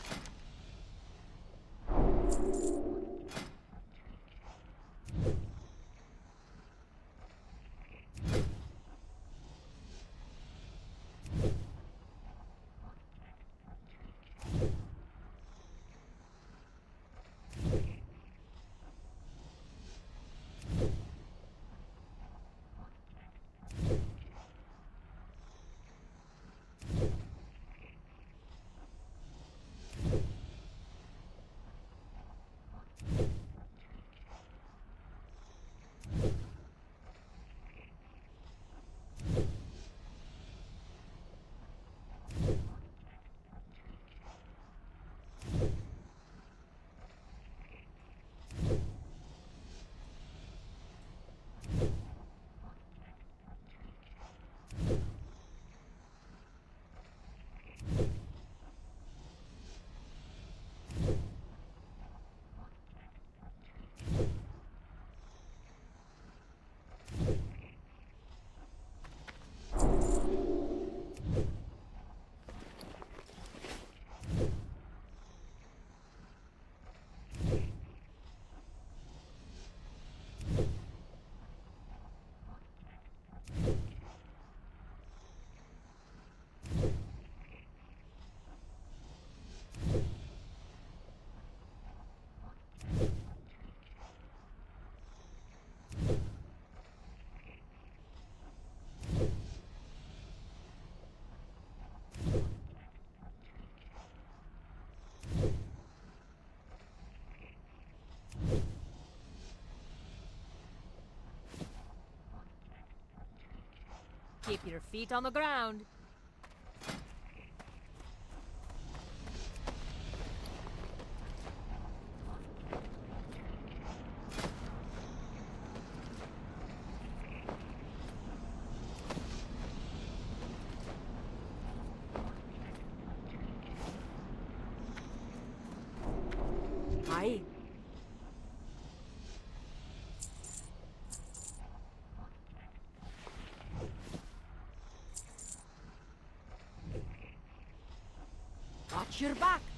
Keep your feet on the ground. Aye. Watch your back.